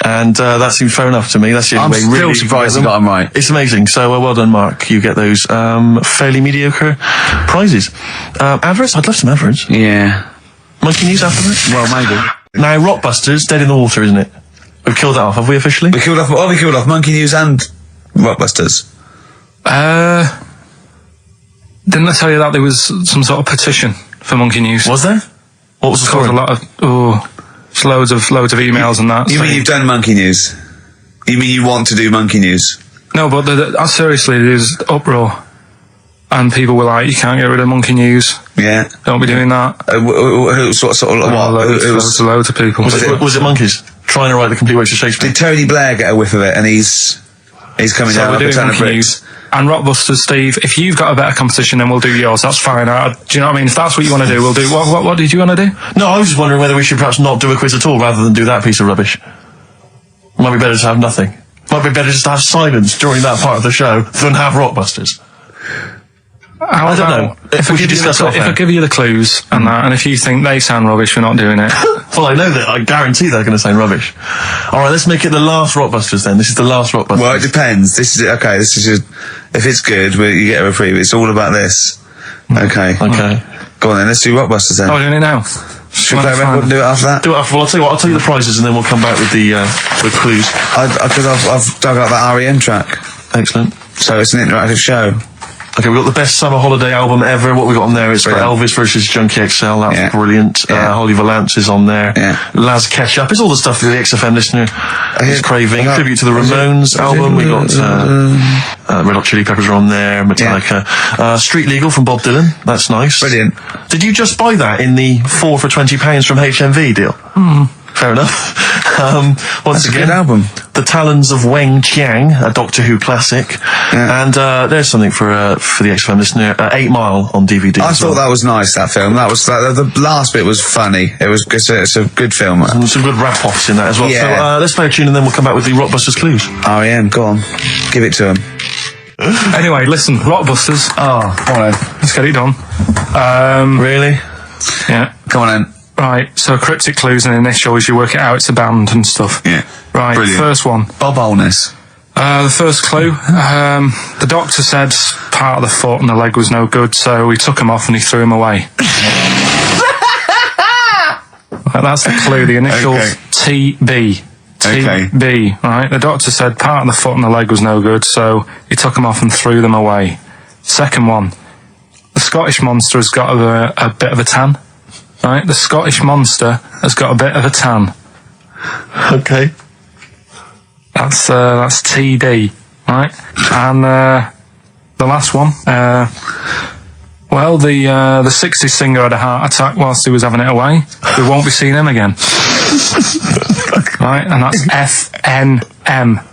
And that seems fair enough to me. That's the only way. I'm really still surprised you got them right. It's amazing. So well done, Mark. You get those fairly mediocre prizes. Adverts? I'd love some adverts. Yeah. Monkey News after that? Well, maybe. Now, Rockbusters, dead in the water, isn't it? We've killed that off, have we officially? We killed off Monkey News and Rockbusters. Didn't I tell you that there was some sort of petition for Monkey News? Was there? What was the story? A lot of just loads of emails and that. You mean you've done Monkey News? You mean you want to do Monkey News? No, but seriously, there's uproar, and people were like, "You can't get rid of Monkey News. Yeah. Don't be doing that." Loads of people. Was it monkeys trying to write the complete works of Shakespeare? Did Tony Blair get a whiff of it, and he's coming down like a ton of bricks? And Rockbusters, Steve, if you've got a better competition, then we'll do yours. That's fine. Do you know what I mean? If that's what you want to do, we'll do. What did you want to do? No, I was just wondering whether we should perhaps not do a quiz at all, rather than do that piece of rubbish. Might be better to have nothing. Might be better just to have silence during that part of the show than have Rockbusters. I don't know. If I give you the clues and that, and if you think they sound rubbish, we're not doing it. Well, I know that. I guarantee they're going to sound rubbish. All right, let's make it the last Rockbusters then. This is the last Rockbusters. Well, it depends. This is okay. This is just, if it's good, you get a reprieve. It's all about this. Okay. Okay. Go on then. Let's do Rockbusters then. Oh, we're doing it now. Should we play a record and do it after that? Do it after. Well, I'll tell you what. I'll tell you the prizes and then we'll come back with the clues. Because I've dug up that REM track. Excellent. So it's an interactive show. Okay, we've got the best summer holiday album ever. What we got on there is Elvis versus Junkie XL. That's brilliant. Holly Valance is on there. Yeah. Laz Ketchup. It's all the stuff that the XFM listener is craving. Tribute to the Ramones album. We got Red Hot Chili Peppers are on there. Metallica. Street Legal from Bob Dylan. That's nice. Brilliant. Did you just buy that in the 4 for £20 from HMV deal? Fair enough. Once again, a good album. The Talons of Weng Chiang, a Doctor Who classic. Yeah. And there's something for the XFM listener, 8 Mile on DVD. I thought that was nice, that film. That was the last bit was funny. It's a good film. And some good rap-offs in that as well. Yeah. So let's play a tune and then we'll come back with the Rockbusters clues. REM, go on. Give it to him. Anyway, listen, Rockbusters. Oh, come on then. Let's get it done. Really? Yeah. Come on then. Right, so cryptic clues and initials, you work it out, it's a band and stuff. Yeah. Right, Brilliant. First one. Bob Holness. The first clue, the doctor said part of the foot and the leg was no good, so he took him off and he threw him away. That's the clue, the initials TB. Okay. TB, right? The doctor said part of the foot and the leg was no good, so he took them off and threw them away. Second one, the Scottish Monster has got a bit of a tan, right? The Scottish Monster has got a bit of a tan. Okay. That's TD, right? And the last one, well, the 60s singer had a heart attack whilst he was having it away. We won't be seeing him again. Right, and that's FNM.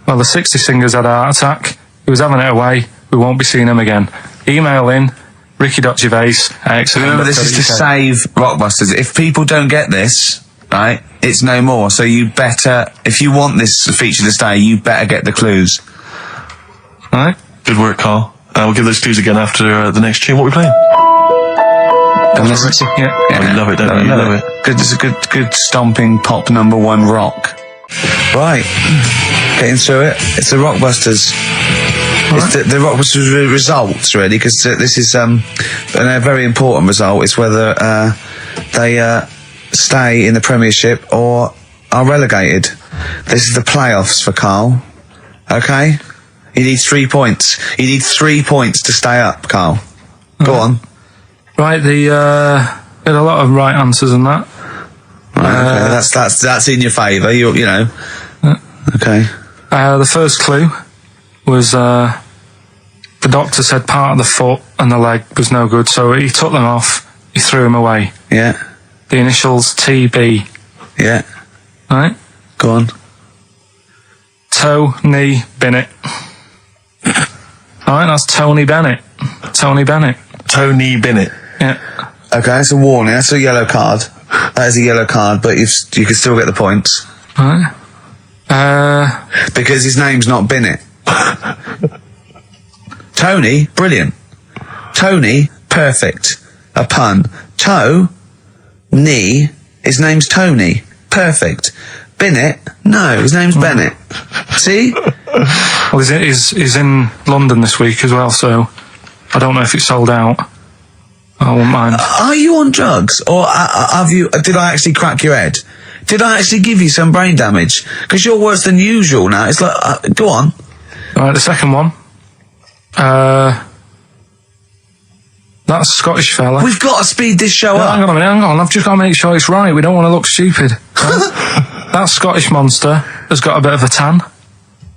Well, the 60s singer's had a heart attack. He was having it away. We won't be seeing him again. Email in ricky.gervais@xfm.co.uk. Remember, this is to save Rockbusters. If people don't get this, right, it's no more. So you better, if you want this feature to stay, you better get the clues. Right? Good work, Karl. We'll give those clues again after the next tune. What are we playing? Yeah. We love it, don't we? You love it. Good, it's a good stomping pop #1 rock. Right, getting through it. It's the Rockbusters. It's the Rockbusters results, really, because this is a very important result. It's whether they stay in the Premiership or are relegated. This is the playoffs for Karl. Okay, you need 3 points. You need 3 points to stay up, Karl. Go on. Right, we had a lot of right answers in that. Right, okay. That's in your favour. You know. Okay. The first clue was the doctor said part of the foot and the leg was no good, so he took them off. He threw them away. Yeah. The initials TB. Yeah. Right. Go on. Tony Bennett. Alright, that's Tony Bennett. Tony Bennett. Tony Bennett. Yeah. Okay, that's a warning. That's a yellow card. That is a yellow card, but you can still get the points. Right. Because his name's not Bennett. Tony, brilliant. Tony, perfect. A pun. Toe, knee, his name's Tony. Perfect. Bennett, no, his name's Bennett. See? Well, he's in London this week as well, so I don't know if it's sold out. I won't mind. Are you on drugs, or have you? Did I actually crack your head? Did I actually give you some brain damage? Because you're worse than usual now. It's like, go on. All right, the second one. That Scottish fella. We've got to speed this show up. Hang on a minute, hang on. I've just got to make sure it's right. We don't want to look stupid. Right? That Scottish monster has got a bit of a tan.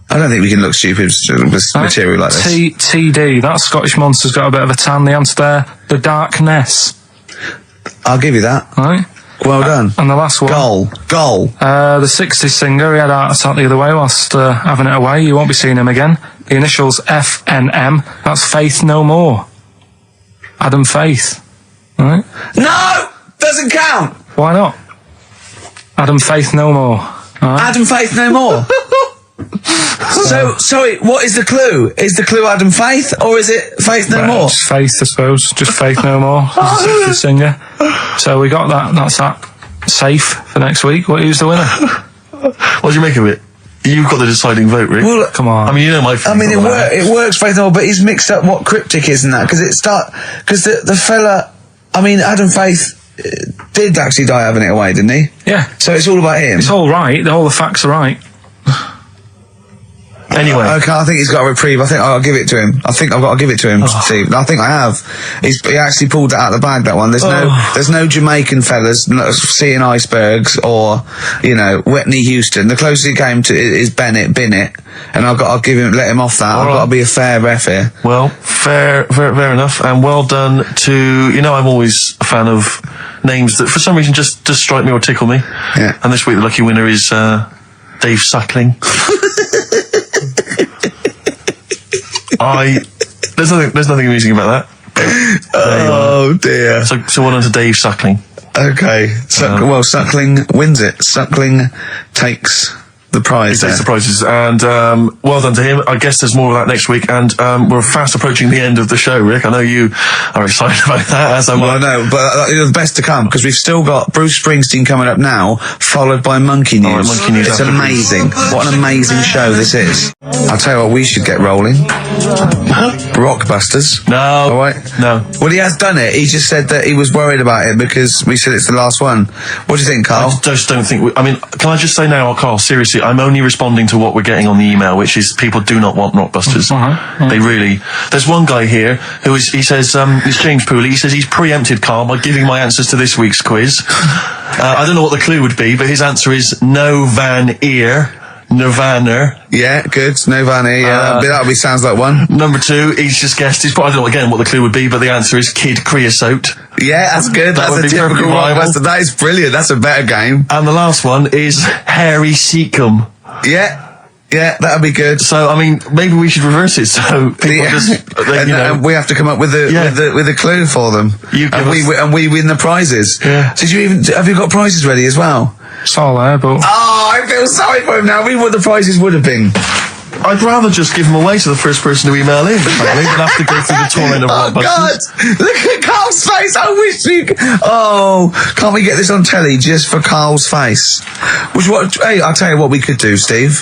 I don't think we can look stupid with material like this. TD, that Scottish monster's got a bit of a tan. The answer there, the darkness. I'll give you that. Right. Well done. And the last one. Goal. The 60s singer, he had a heart attack the other way whilst having it away. You won't be seeing him again. The initials FNM, that's Faith No More. Adam Faith. Right? No! Doesn't count! Why not? Adam Faith No More. Right? Adam Faith No More. So, sorry, what is the clue? Is the clue Adam Faith, or is it Faith No More? Just Faith, I suppose. Just Faith No More. The singer. So we got that. That's that. Safe for next week. Who's the winner? What do you make of it? You've got the deciding vote, Rick. Well, come on. I mean, you know my. It works Faith No More, but he's mixed up what cryptic is and that, because the fella. I mean, Adam Faith did actually die having it away, didn't he? Yeah. So it's all about him. It's all right. All the facts are right. Anyway. Okay, I think he's got a reprieve. I think I'll give it to him. I think I've got to give it to him, Steve. I think I have. He actually pulled it out of the bag, that one. There's no Jamaican fellas seeing icebergs or, Whitney Houston. The closest he came to is Bennett, and I'll let him off that. I've got to be a fair ref here. Well, fair enough, and well done to, I'm always a fan of names that for some reason just strike me or tickle me. Yeah. And this week the lucky winner is, Dave Suckling. There's nothing amusing about that. Oh dear. So well done to Dave Suckling. Okay. Suckling wins it. Suckling takes the prize. He takes the prizes, and well done to him. I guess there's more of that next week, and we're fast approaching the end of the show, Rick. I know you are excited about that, as am I. Well, I know, but the best to come, because we've still got Bruce Springsteen coming up now, followed by Monkey News. Right, Monkey News. It's amazing. What an amazing show this is. I'll tell you what, we should get rolling. Rockbusters. No. All right? No. Well, he has done it. He just said that he was worried about it because we said it's the last one. What do you think, Carl? I just don't think... I mean, can I just say now, Carl, seriously, I'm only responding to what we're getting on the email, which is people do not want Rockbusters. They really... There's one guy here who is... He says, it's James Pooley. He says he's preempted Carl by giving my answers to this week's quiz. I don't know what the clue would be, but his answer is no Van Ear. Nirvana. Yeah, good. Nirvana, yeah. That'll be sounds like one. Number 2, he's just guessed. I don't know again what the clue would be, but the answer is Kid Creosote. Yeah, that's good. That's a typical Rockbuster. That is brilliant. That's a better game. And the last one is Harry Seacombe. Yeah. Yeah, that'd be good. So, I mean, maybe we should reverse it. So people and we have to come up with a clue for them. And we win the prizes. Yeah. Have you got prizes ready as well? It's all there, but... Oh, I feel sorry for him now. What the prizes would have been. I'd rather just give them away to the first person to email in, frankly, than have to go through the torrent of Oh, God! Rockbusters. Look at Carl's face! I wish you could... Oh, can't we get this on telly just for Carl's face? Hey, I'll tell you what we could do, Steve.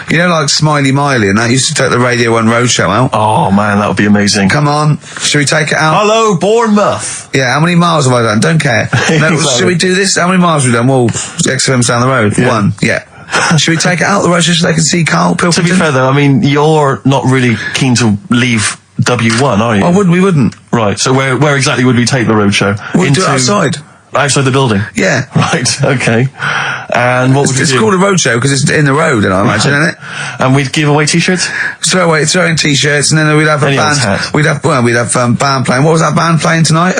You know, like Smiley Miley and that used to take the Radio 1 Roadshow out? Oh, man, that would be amazing. Come on. Should we take it out? Hello, Bournemouth. Yeah, how many miles have I done? Don't care. No, should we do this? How many miles have we done? Well, XFM's down the road. Yeah. 1. Yeah. Should we take it out the road just so they can see Karl Pilkington? To be fair, though, I mean, you're not really keen to leave W1, are you? Oh, we wouldn't. Right, so where exactly would we take the roadshow? We'd do it outside. Outside the building? Yeah. Right, okay. And what would we do? It's called a roadshow because it's in the road, and I imagine, isn't it? And we'd give away T-shirts? Throw in T-shirts, and then we'd have a band. We'd have band playing. What was that band playing tonight?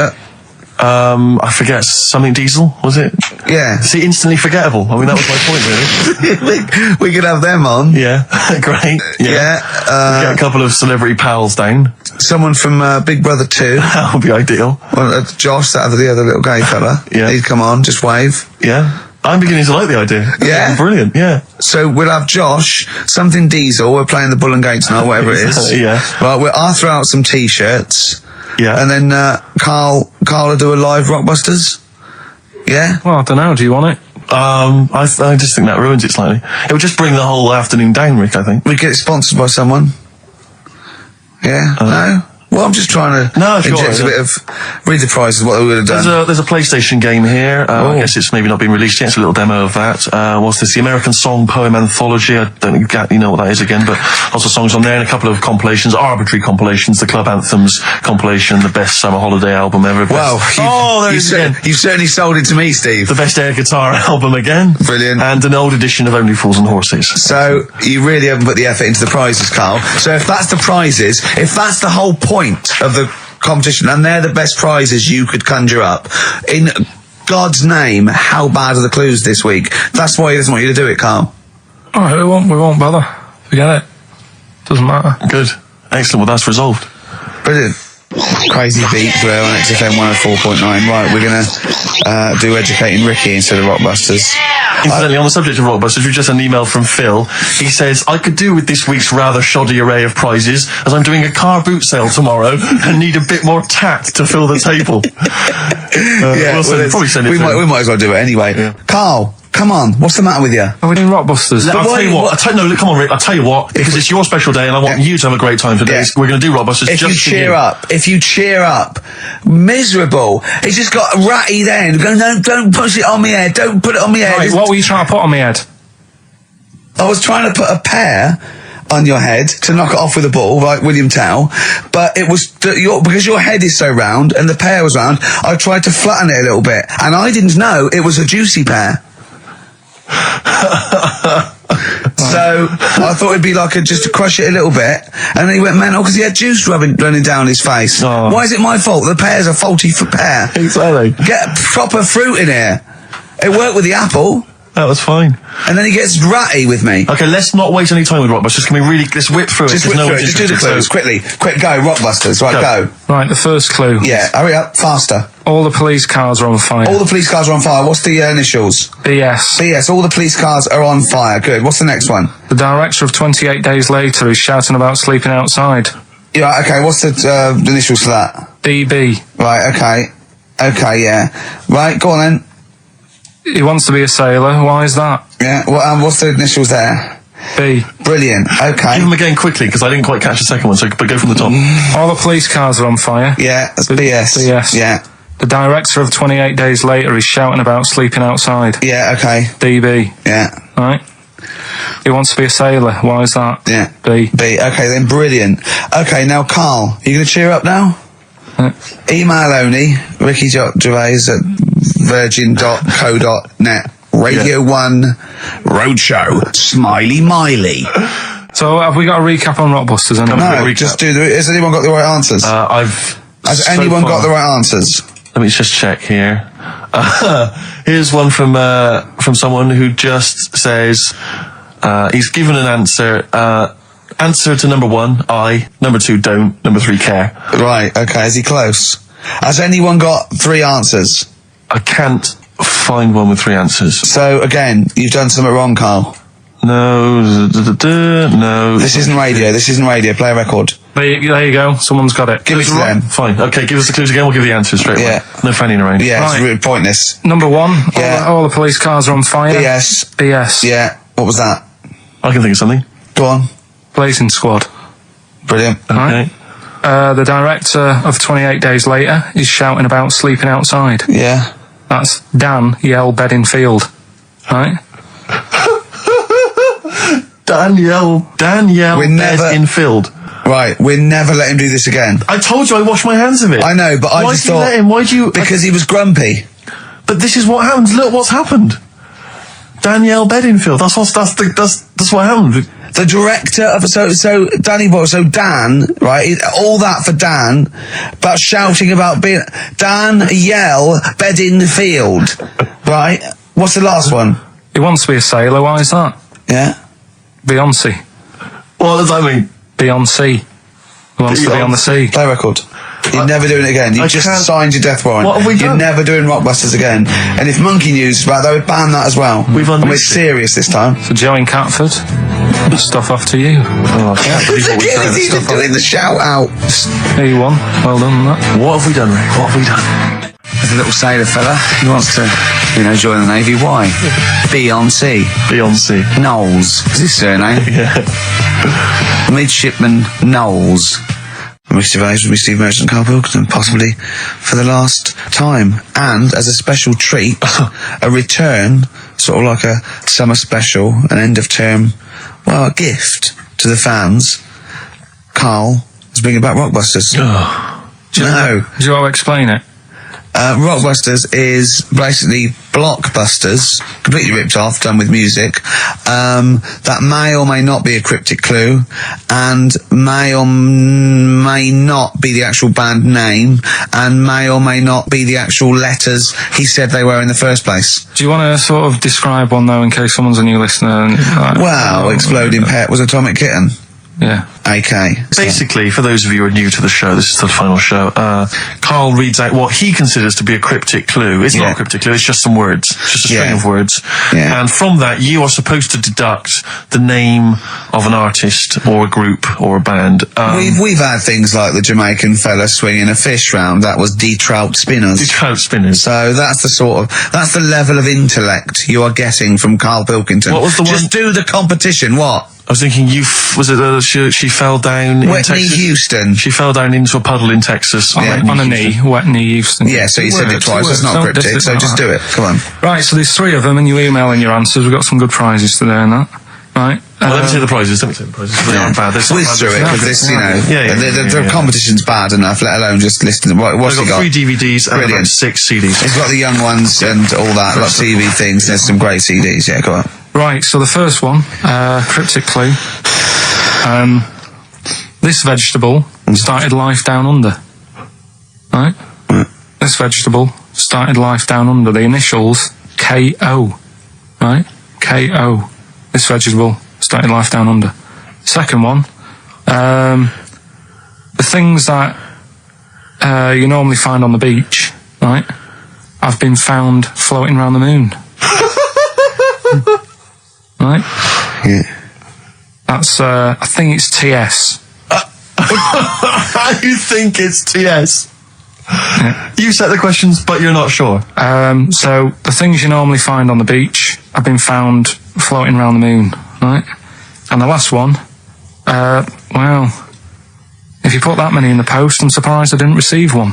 I forget, something Diesel, was it? Yeah. See, instantly forgettable. I mean, that was my point, really. we could have them on. Yeah, great. Yeah. Get a couple of celebrity pals down. Someone from Big Brother 2. That would be ideal. Well, Josh, the other little gay fella. Yeah. He'd come on, just wave. Yeah. I'm beginning to like the idea. Yeah. Brilliant, yeah. So we'll have Josh, something Diesel, we're playing the Bull and Gates tonight, whatever it is. Yeah. Right, I'll throw out some T-shirts. Yeah. And then Karl will do a live Rockbusters. Yeah? Well, I don't know. Do you want it? I just think that ruins it slightly. It would just bring the whole afternoon down, Rick, I think. We get it sponsored by someone. Yeah? No? Well, I'm just trying to inject a bit of... Read the prize is what we would have done. There's a PlayStation game here. I guess it's maybe not been released yet. It's a little demo of that. What's this? The American Song Poem Anthology. I don't exactly know what that is again, but lots of songs on there and a couple of compilations, arbitrary compilations, the Club Anthems compilation, the best summer holiday album ever. Wow. You've certainly sold it to me, Steve. The best air guitar album again. Brilliant. And an old edition of Only Fools and Horses. So, you really haven't put the effort into the prizes, Karl. So if that's the prizes, if that's the whole point of the competition, and they're the best prizes you could conjure up, in God's name, how bad are the clues this week? That's why he doesn't want you to do it, Karl. Alright, we won't bother. Forget it. Doesn't matter. Good. Excellent. Well, that's resolved. Brilliant. Crazy beats there on XFM 104.9. Right, we're going to do Educating Ricky instead of Rockbusters. Incidentally, on the subject of Rockbusters, we just had an email from Phil. He says, I could do with this week's rather shoddy array of prizes, as I'm doing a car boot sale tomorrow and need a bit more tact to fill the table. Probably send it we might as well do it anyway. Yeah. Karl, come on, what's the matter with you? Are we doing Rockbusters? I'll tell you what. Come on, Rick. I'll tell you what. Because it's your special day, and I want you to have a great time today. Yeah. We're going to do Rockbusters. If you cheer up, miserable. It's just got ratty then. Go, don't push it on my head. Don't put it on my head. Right, what were you trying to put on my head? I was trying to put a pear on your head to knock it off with a ball, like William Tell, but it was because your head is so round and the pear was round. I tried to flatten it a little bit, and I didn't know it was a juicy pear. So I thought it'd be like just to crush it a little bit, and then he went mental because he had juice running down his face. Oh. Why is it my fault? The pear's a faulty pear. Exactly. Get proper fruit in here. It worked with the apple. That was fine. And then he gets ratty with me. Okay, let's not waste any time with Rockbusters. let's whip through it. Just do the clues, quickly. Quick, go, Rockbusters. Right, go. Right, the first clue. Yeah, hurry up, faster. All the police cars are on fire. All the police cars are on fire. What's the initials? BS. BS. All the police cars are on fire. Good. What's the next one? The director of 28 Days Later is shouting about sleeping outside. Yeah, okay. What's the initials for that? DB. Right, okay. Okay, yeah. Right, go on then. He wants to be a sailor. Why is that? Yeah, well, what's the initials there? B. Brilliant, okay. Give them again quickly, because I didn't quite catch the second one, so but go from the top. All the police cars are on fire. Yeah, that's BS. BS. Yeah. The director of 28 Days Later is shouting about sleeping outside. Yeah, okay. DB. Yeah. Right? He wants to be a sailor. Why is that? Yeah. B. B, okay then, brilliant. Okay, now Karl, you going to cheer up now? Email only, Ricky Gervais at virgin.co.net. Radio 1 Roadshow. Smiley Miley. So have we got a recap on Rockbusters? No, just do the... Has anyone got the right answers? Has anyone got the right answers? Let me just check here. Here's one from someone who just says he's given an answer. Answer to number 1, I. Number 2, don't. Number 3, care. Right, okay. Is he close? Has anyone got 3 answers? I can't find one with 3 answers. So, again, you've done something wrong, Karl. No. No. This isn't radio. This isn't radio. Play a record. There you go. Someone's got it. Give it to them. Fine. Okay, give us the clues again. We'll give you the answers straight away. No fanning around. Yeah, Right. it's really pointless. Number 1. Yeah. All the police cars are on fire. BS. BS. Yeah. What was that? I can think of something. Go on. Blazing Squad. Brilliant. Okay. The director of 28 Days Later is shouting about sleeping outside. Yeah. That's Danielle Bedingfield. Right? Danielle Bedingfield. Right, we'll never let him do this again. I told you I washed my hands of it. I know, but I Why just did you thought... let him? Why do you... Because he was grumpy. But this is what happens. Look what's happened. Danielle Bedingfield. That's what happened. The director of Dan, right? All that for Dan, about shouting about being Danielle Bedingfield, right? What's the last one? He wants to be a sailor. Why is that? Yeah. Beyonce. What does that mean? Beyonce. He wants to be on the sea. Play record. You're never doing it again. You just signed your death warrant. What have we done? You're never doing Rockbusters again. And if Monkey News is back, they would ban that as well. And we're serious this time. So Joe in Catford, stuff off to you. Oh, I can't believe what we've done. He's doing the shout out. There you won. Well done on that. What have we done, Rick? What have we done? There's a little sailor fella. He wants to, join the Navy. Why? Beyonce. Knowles is his surname. Yeah. Midshipman Knowles. Mr. Gervais with me, Steve Merchant and Karl Pilkington, possibly for the last time. And as a special treat, a return, sort of like a summer special, an end of term, a gift to the fans. Karl is bringing back Rockbusters. Do you want to explain it? Rockbusters is basically Blockbusters, completely ripped off, done with music, that may or may not be a cryptic clue, and may or may not be the actual band name, and may or may not be the actual letters he said they were in the first place. Do you want to sort of describe one, though, in case someone's a new listener? Exploding Pet was Atomic Kitten. Yeah. AK. Basically, for those of you who are new to the show, this is the final show, Karl reads out what he considers to be a cryptic clue. It's not a cryptic clue, it's just some words. Just a string of words. Yeah. And from that, you are supposed to deduct the name of an artist or a group or a band. We've had things like the Jamaican fella swinging a fish round. That was D-Trout Spinners. D-Trout Spinners. So that's the level of intellect you are getting from Karl Pilkington. What was the one? Just do the competition, what? I was thinking, she fell down in Texas? Whitney Houston. She fell down into a puddle in Texas. On a knee, Whitney Houston. Yeah, so you said it twice, it's not cryptic, so just do it, come on. Right, so there's 3 of them, and you email in your answers. We've got some good prizes today and that. Right. Well, let me take the prizes. They aren't bad. Whiz through it, because this, the competition's bad enough, let alone just listen. What's he got? 3 DVDs and about 6 CDs. He's got the young ones and all that, like TV things. There's some great CDs, yeah, go on. Right, so the first one, cryptic clue. This vegetable started life down under. Right? This vegetable started life down under. The initials K-O. Right? K-O. This vegetable started life down under. Second one, the things that you normally find on the beach, right, I've been found floating around the moon. Right? Yeah. That's, I think it's TS. You think it's TS? Yeah. You set the questions, but you're not sure. So the things you normally find on the beach have been found floating around the moon, right? And the last one, well, if you put that many in the post, I'm surprised I didn't receive one.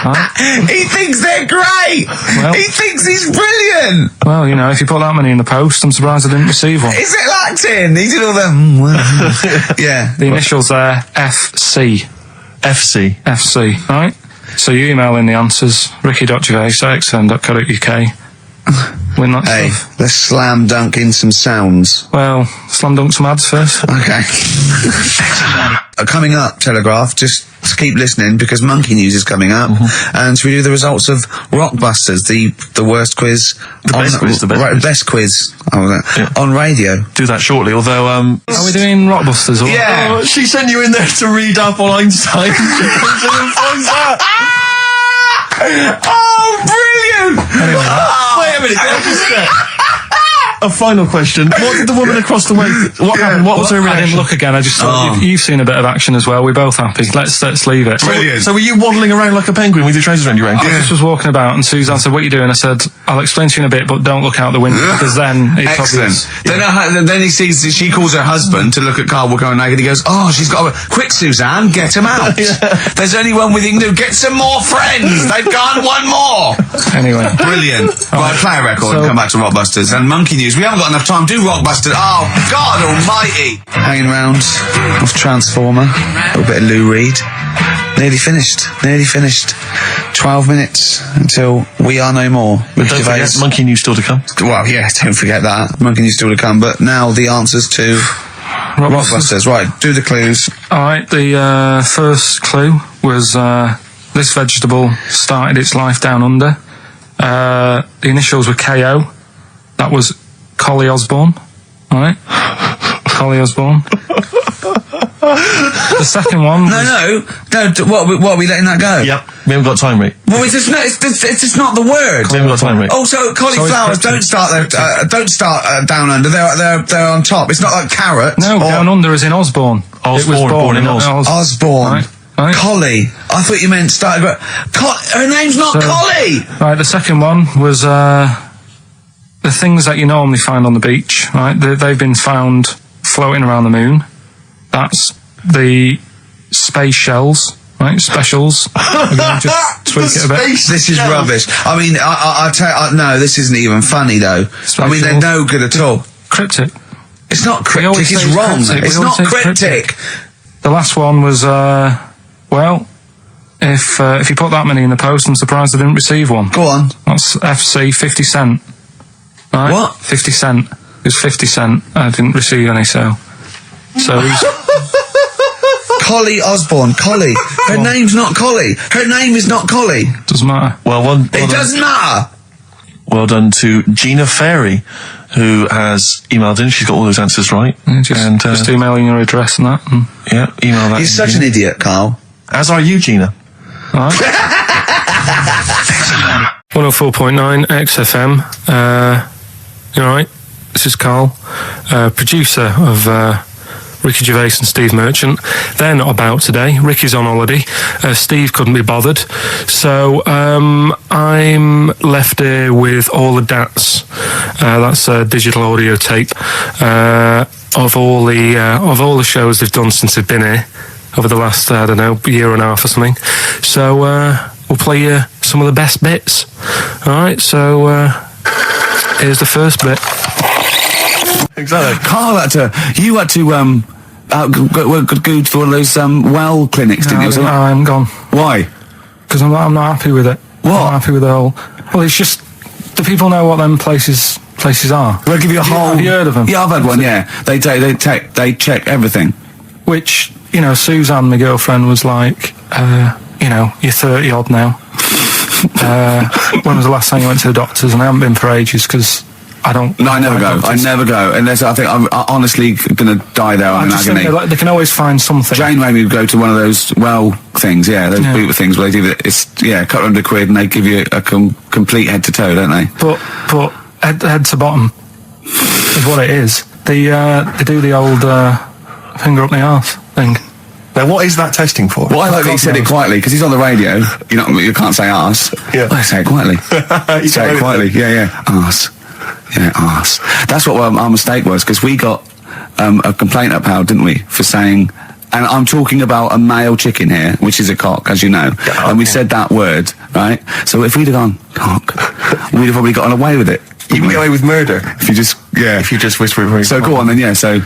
Right? He thinks they're great! Well, he thinks he's brilliant! Well, you know, if you put that many in the post, I'm surprised I didn't receive one. Is it acting? He did all the... yeah. The initials there, FC. FC, right? So you email in the answers, ricky.gervais@xfm.co.uk. Win that Hey, stuff. let's slam dunk in some sounds. Well, slam dunk some ads first. Okay. Coming up, Telegraph, just keep listening because Monkey News is coming up. And should we do the results of Rockbusters, the worst quiz? The best quiz. Best quiz on radio. Do that shortly, although, Are we doing Rockbusters? Or Yeah. Oh, she sent you in there to read up on Einstein. She comes in and finds that. Oh, brilliant! Anyway, Wait a minute, can I just a final question. What did the woman across the way... What happened? What was her I reaction? didn't look again. I just thought you've seen a bit of action as well. We're both happy. Let's leave it. Brilliant. So were you waddling around like a penguin with your trousers around your ankles? I just was walking about and Suzanne said, "What are you doing?" I said, "I'll explain to you in a bit, but don't look out the window because then it's Excellent. obvious." Then he sees, she calls her husband to look at Karl going naked. He goes, "Oh, she's got a... Quick, Suzanne, get him out. There's only one we can do. Get some more friends. They've gone one more." Anyway. Brilliant. Right, play a record and come back to Rockbusters. And Monkey News. We haven't got enough time. Do Rockbusters. Oh, God almighty. Hanging round off Transformer. A little bit of Lou Reed. Nearly finished. 12 minutes until We Are No More. But don't forget, Monkey News still to come. Well, yeah, don't forget that. Monkey News still to come. But now the answers to Rockbusters. Right, do the clues. Alright, the first clue was this vegetable started its life down under. The initials were KO. That was Collie Osborne. Alright? Collie Osborne. The second one was... No, what are we letting that go? Yep, we haven't got time, mate. Well, it's just not the word. We haven't got time, mate. Also, cauliflowers don't start down under. They're on top. It's not like carrots. No, down under is in Osborne. It was born in Oz. Osborne. Right. Collie. I thought you meant started. Her name's not Collie. Right, the second one was the things that you normally find on the beach. Right, they've been found floating around the moon. That's the space shells. Right, specials. We're going to just tweak it a bit. This is rubbish. I mean, I tell you, no, this isn't even funny though. I mean, they're no good at all. Cryptic. It's not cryptic. It's wrong. It's not cryptic. The last one was well, if you put that many in the post, I'm surprised I didn't receive one. Go on. That's FC 50 cent. Right? What? 50 cent. It was 50 cent. I didn't receive any, so Collie Osborne. Collie. Her name's not Collie. Her name is not Collie. Doesn't matter. It doesn't matter. Well done to Gina Ferry, who has emailed in. She's got all those answers right. Yeah, just emailing your address and that. And yeah, email that. You're such an idiot, Karl. As are you, Gina. All right. 104.9 XFM. You all right? This is Karl, producer of Ricky Gervais and Steve Merchant. They're not about today. Ricky's on holiday. Steve couldn't be bothered. So I'm left here with all the DATs. That's a digital audio tape of all the shows they've done since they've been here over the last, I don't know, year and a half or something. So we'll play you some of the best bits. All right, so here's the first bit. Exactly. Karl you had to go to one of those well clinics, didn't you? No, I'm gone. Why? Because I'm not happy with it. What? I'm not happy with the whole... Well, it's just... Do people know what them places are? They'll give you a whole... Have you heard of them? Yeah, I've had one, yeah. They check everything. Which, you know, Suzanne, my girlfriend, was like, you know, you're 30 odd now. When was the last time you went to the doctors? And I haven't been for ages because I don't. No, I never go. I never go unless I think I'm honestly gonna die there in agony. Think they can always find something. Jane made me go to one of those things, those boot things where they do it's couple £100 and they give you a complete head to toe, don't they? But head to bottom is what it is. They do the old finger up the arse thing. Now, what is that testing for? Well, I like that he said it quietly, because he's on the radio. You can't say arse. Yeah. I say it quietly. Say it quietly. Yeah. Arse. Yeah, arse. That's what our mistake was, because we got a complaint upheld, didn't we, for saying... And I'm talking about a male chicken here, which is a cock, as you know. Yeah, and we said that word, right? So if we'd have gone, cock, we'd have probably gotten away with it. You can get away with murder. If you just... Yeah. If you just whisper it very So go on then, yeah, so...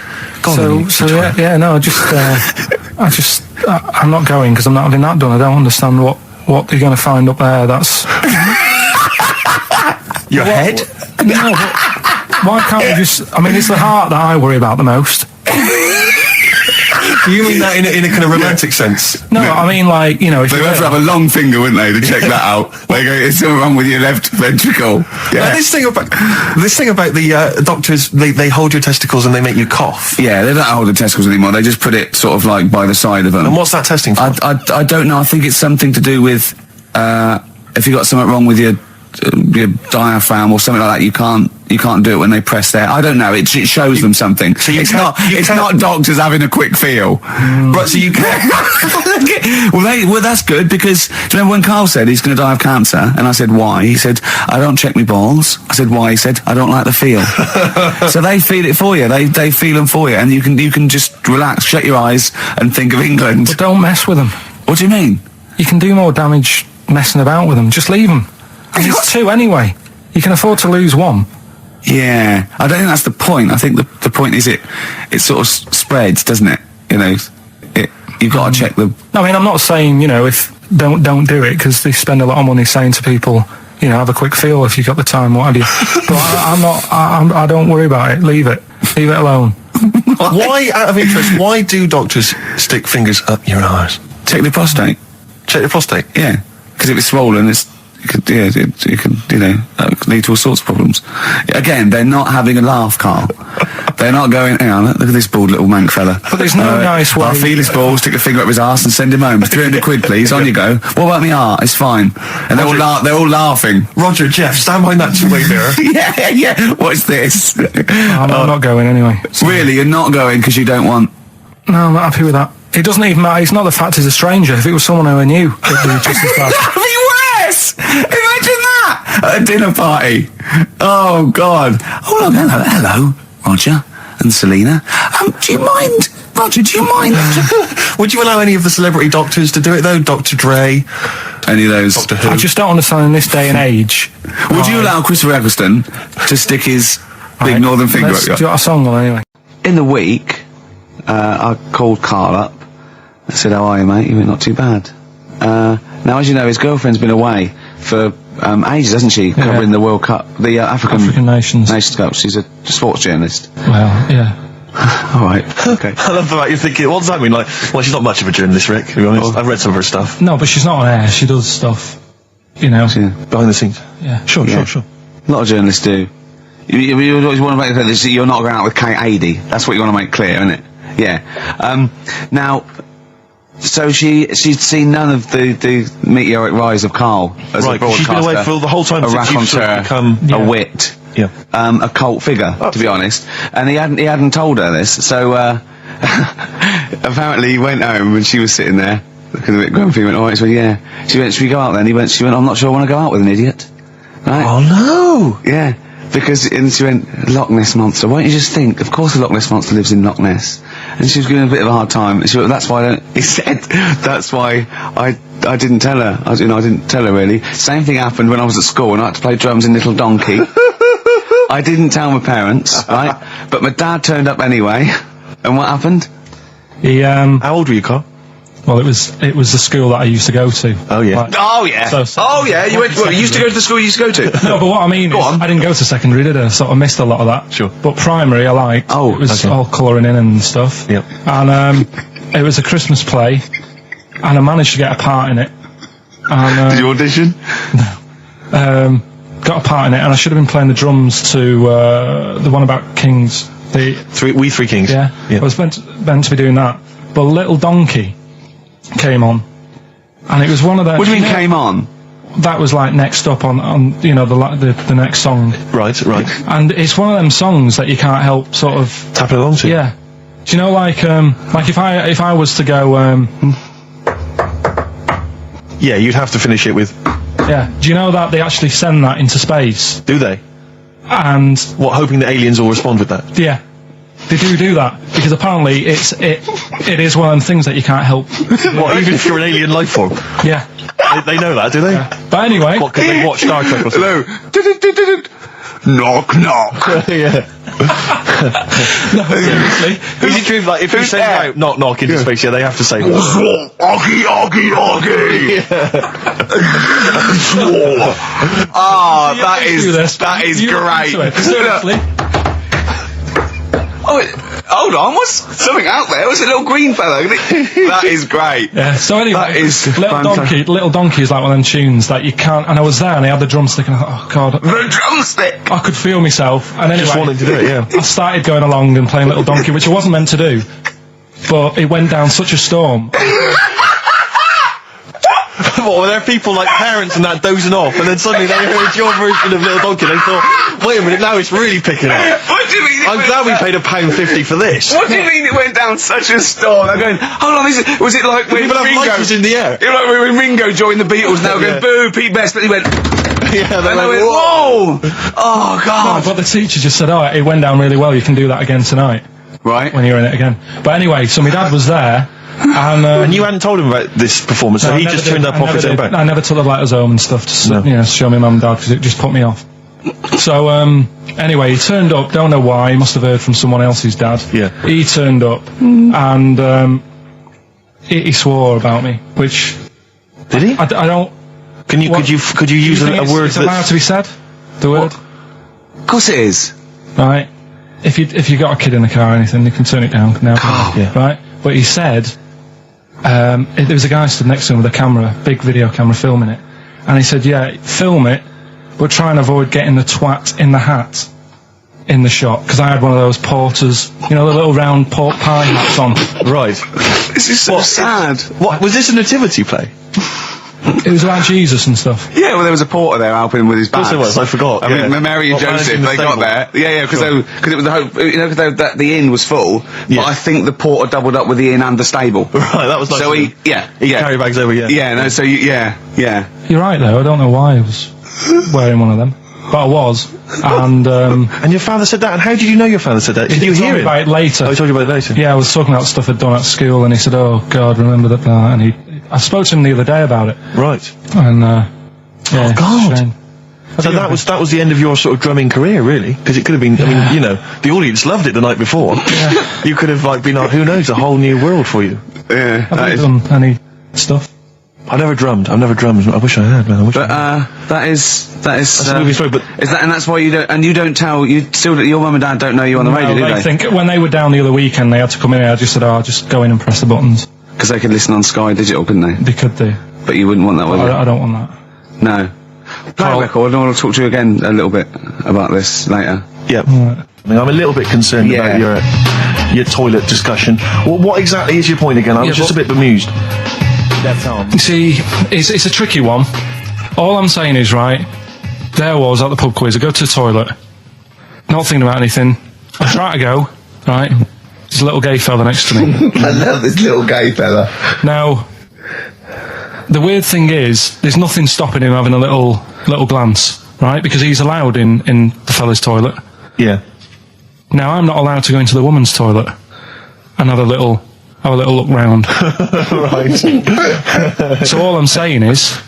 I'm not going because I'm not having that done. I don't understand what you're going to find up there. That's your head. No, but why can't we just? I mean, it's the heart that I worry about the most. Do you mean that in a kind of romantic sense? No, I mean if they'd have to have a long finger, wouldn't they, to check that out? They go, "It's something wrong with your left ventricle." Yeah. Now, this thing about the doctors, they hold your testicles and they make you cough. Yeah, they don't hold the testicles anymore. They just put it sort of like by the side of them. And what's that testing for? I don't know. I think it's something to do with if you got something wrong with your diaphragm or something like that. You can't do it when they press there. I don't know. It shows them something. So it's not doctors having a quick feel. Right, so you can't. well, that's good, because do you remember when Karl said he's going to die of cancer? And I said, why? He said, I don't check my balls. I said, why? He said, I don't like the feel. So they feel it for you. They feel them for you, and you can just relax, shut your eyes, and think of England. But don't mess with them. What do you mean? You can do more damage messing about with them. Just leave them. It's two anyway. You can afford to lose one. Yeah, I don't think that's the point. I think the point is it sort of spreads, doesn't it? You've got to check the... No, I mean, I'm not saying, if don't do it, because they spend a lot of money saying to people, have a quick feel if you've got the time, what have you. But I don't worry about it. Leave it alone. Why, out of interest, why do doctors stick fingers up your arse? Check the prostate. Check the prostate? Yeah, because if it's swollen, it could lead to all sorts of problems. Again, they're not having a laugh, Karl. They're not going, hang on, look at this bald little mank fella. But there's no nice way. I'll feel his balls, stick a finger up his arse and send him home. 300 quid, please, on you go. What about me art? It's fine. And they're all laughing. Roger, Jeff, stand behind that two-way mirror. yeah, what's this? I'm not going anyway. So. Really, you're not going because you don't want... No, I'm not happy with that. It doesn't even matter. It's not the fact he's a stranger. If it was someone who I knew, it'd be just as bad. Imagine that at a dinner party. Oh God. Oh look, hello, Roger and Selena. Do you mind, Roger? Do you mind? Would you allow any of the celebrity doctors to do it though? Dr. Dre, any of those? Doctor Who? I just don't understand in this day and age. Would you allow Christopher Eccleston to stick his big northern finger up your... Do you got a song on anyway? In the week, I called Karl up. I said, "How are you, mate?" He went, "Not too bad." Now, as you know, his girlfriend's been away for ages, hasn't she? Covering the World Cup, the African Nations Cup. She's a sports journalist. Well, yeah. All right. Okay. I love the fact you're thinking, what does that mean? Like, well, she's not much of a journalist, Rick, to be honest. I've read some of her stuff. No, but she's not on air. She does stuff, behind the scenes. Yeah. Sure. A lot of journalists do. You always want to make clear that you're not going out with Kate Adie. That's what you want to make clear, isn't it? Yeah. Now... So she'd seen none of the meteoric rise of Karl as a broadcaster. She's been away for the whole time since you've sort of become a wit, a cult figure, to be honest. And he hadn't told her this. So apparently he went home and she was sitting there looking a bit grumpy. He went, "All right." She went, "Yeah." She went, "Should we go out then?" She went, "I'm not sure I want to go out with an idiot." Right? Oh no! Yeah. And she went, "Loch Ness Monster. Why don't you just think? Of course the Loch Ness Monster lives in Loch Ness." And she was giving a bit of a hard time. And she went, "That's why he said, "That's why I didn't tell her. I didn't tell her really." Same thing happened when I was at school and I had to play drums in Little Donkey. I didn't tell my parents, right? But my dad turned up anyway. And what happened? How old were you, Karl? Well, it was the school that I used to go to. Oh yeah. You went. You used to go to the school you used to go to. No, but what I mean is, I didn't go to secondary, did I? So I missed a lot of that. Sure. But primary, I liked. Oh, it was all colouring in and stuff. Yep. And it was a Christmas play, and I managed to get a part in it. And, did you audition? No. Got got a part in it, and I should have been playing the drums to the one about Kings. We Three Kings. Yeah. I was meant to be doing that, but Little Donkey came on, and it was one of those. What do you mean came on? That was like next up on the next song. Right. And it's one of them songs that you can't help sort of tapping along to. Yeah. Do you know, like if I was to go yeah, you'd have to finish it with. Yeah. Do you know that they actually send that into space? Do they? And what, hoping that aliens will respond with that? Yeah. They do that because apparently it is one of them things that you can't help. What, even if you're an alien life form? Yeah. They know that, do they? Yeah. But anyway, what, because they watch Star Trek or something? Hello. Knock knock. Yeah. No, seriously. Is it true? Like if you send out knock knock into space, they have to say Oggy. Ah, that is great. Seriously. Oh, hold on, what's something out there? What's a little green fellow? That is great. Yeah, so anyway, that is Little Donkey is like one of them tunes that you can't, and I was there and I had the drumstick and I thought, oh god. The drumstick! I could feel myself, and anyway, just wanted to do it, yeah. I started going along and playing Little Donkey, which I wasn't meant to do, but it went down such a storm. What, were there people like parents and that dozing off, and then suddenly they heard your version of Little Donkey, and they thought, wait a minute, now it's really picking up. What do you mean? I'm glad we paid £1.50 for this. What do you mean it went down such a storm? I'm going, hold on, was it like when People have Ringo lighters in the air. It was like when Ringo joined the Beatles, now going, boo, Pete Best, but he went, yeah, and I went, whoa! Oh, God. No, but the teacher just said, oh, it went down really well, you can do that again tonight. Right. When you're in it again. But anyway, so my dad was there, and you hadn't told him about this performance, so he just turned up off his own back. I never took the letters home and stuff to show my mum and dad, because it just put me off. So, anyway, he turned up, don't know why, he must have heard from someone else's dad. Yeah. He turned up, and he swore about me, which... Did he? I don't... Could you use a word that's allowed to be said? The word? Of course it is. Right. If you got a kid in the car or anything, you can turn it down now. Yeah. Right? But he said... there was a guy stood next to him with a camera, big video camera, filming it. And he said, yeah, film it, but try and avoid getting the twat in the hat in the shot. Because I had one of those porters, you know, the little round pork pie hats on. Right. This is so sad. What, was this a nativity play? It was about Jesus and stuff. Yeah, well, there was a porter there helping him with his bags. Of course there was, I forgot. I mean, Mary and Joseph, they got there. Yeah, because it was the hope, you know, because the inn was full. But I think the porter doubled up with the inn and the stable. Right, that was nice. So he carry bags over, Yeah, no, so yeah. You're right though. I don't know why I was wearing one of them, but I was. And your father said that. And how did you know your father said that? Did you hear it? About it later. Oh, he told you about it later. Yeah, I was talking about stuff I'd done at school, and he said, "Oh God, remember that?" And I spoke to him the other day about it. Right. And oh God. Shame. So that was the end of your sort of drumming career, really, because it could have been. I mean, you know, the audience loved it the night before. Yeah. You could have like been, who knows, a whole new world for you. Yeah. Have you done any stuff? I've never drummed. I wish I had, man. That is that's a movie story, but is that, and that's why you don't tell, your mum and dad don't know you on the radio, do they? I think when they were down the other weekend, they had to come in. I just said, I'll just go in and press the buttons. Because they could listen on Sky Digital, couldn't they? They could do. But you wouldn't want that, would you? I don't want that. No. Play a record, and I want to talk to you again a little bit about this later. Yeah. Right. I mean, I'm a little bit concerned about your toilet discussion. Well, what exactly is your point again? I was just a bit bemused. That's all. You see, it's a tricky one. All I'm saying is, right, there was at the pub quiz, I go to the toilet, not thinking about anything, I try to go, right, there's a little gay fella next to me. I love this little gay fella. Now, the weird thing is, there's nothing stopping him having a little glance, right, because he's allowed in the fella's toilet. Yeah. Now, I'm not allowed to go into the woman's toilet and have a little look round. Right. So all I'm saying is,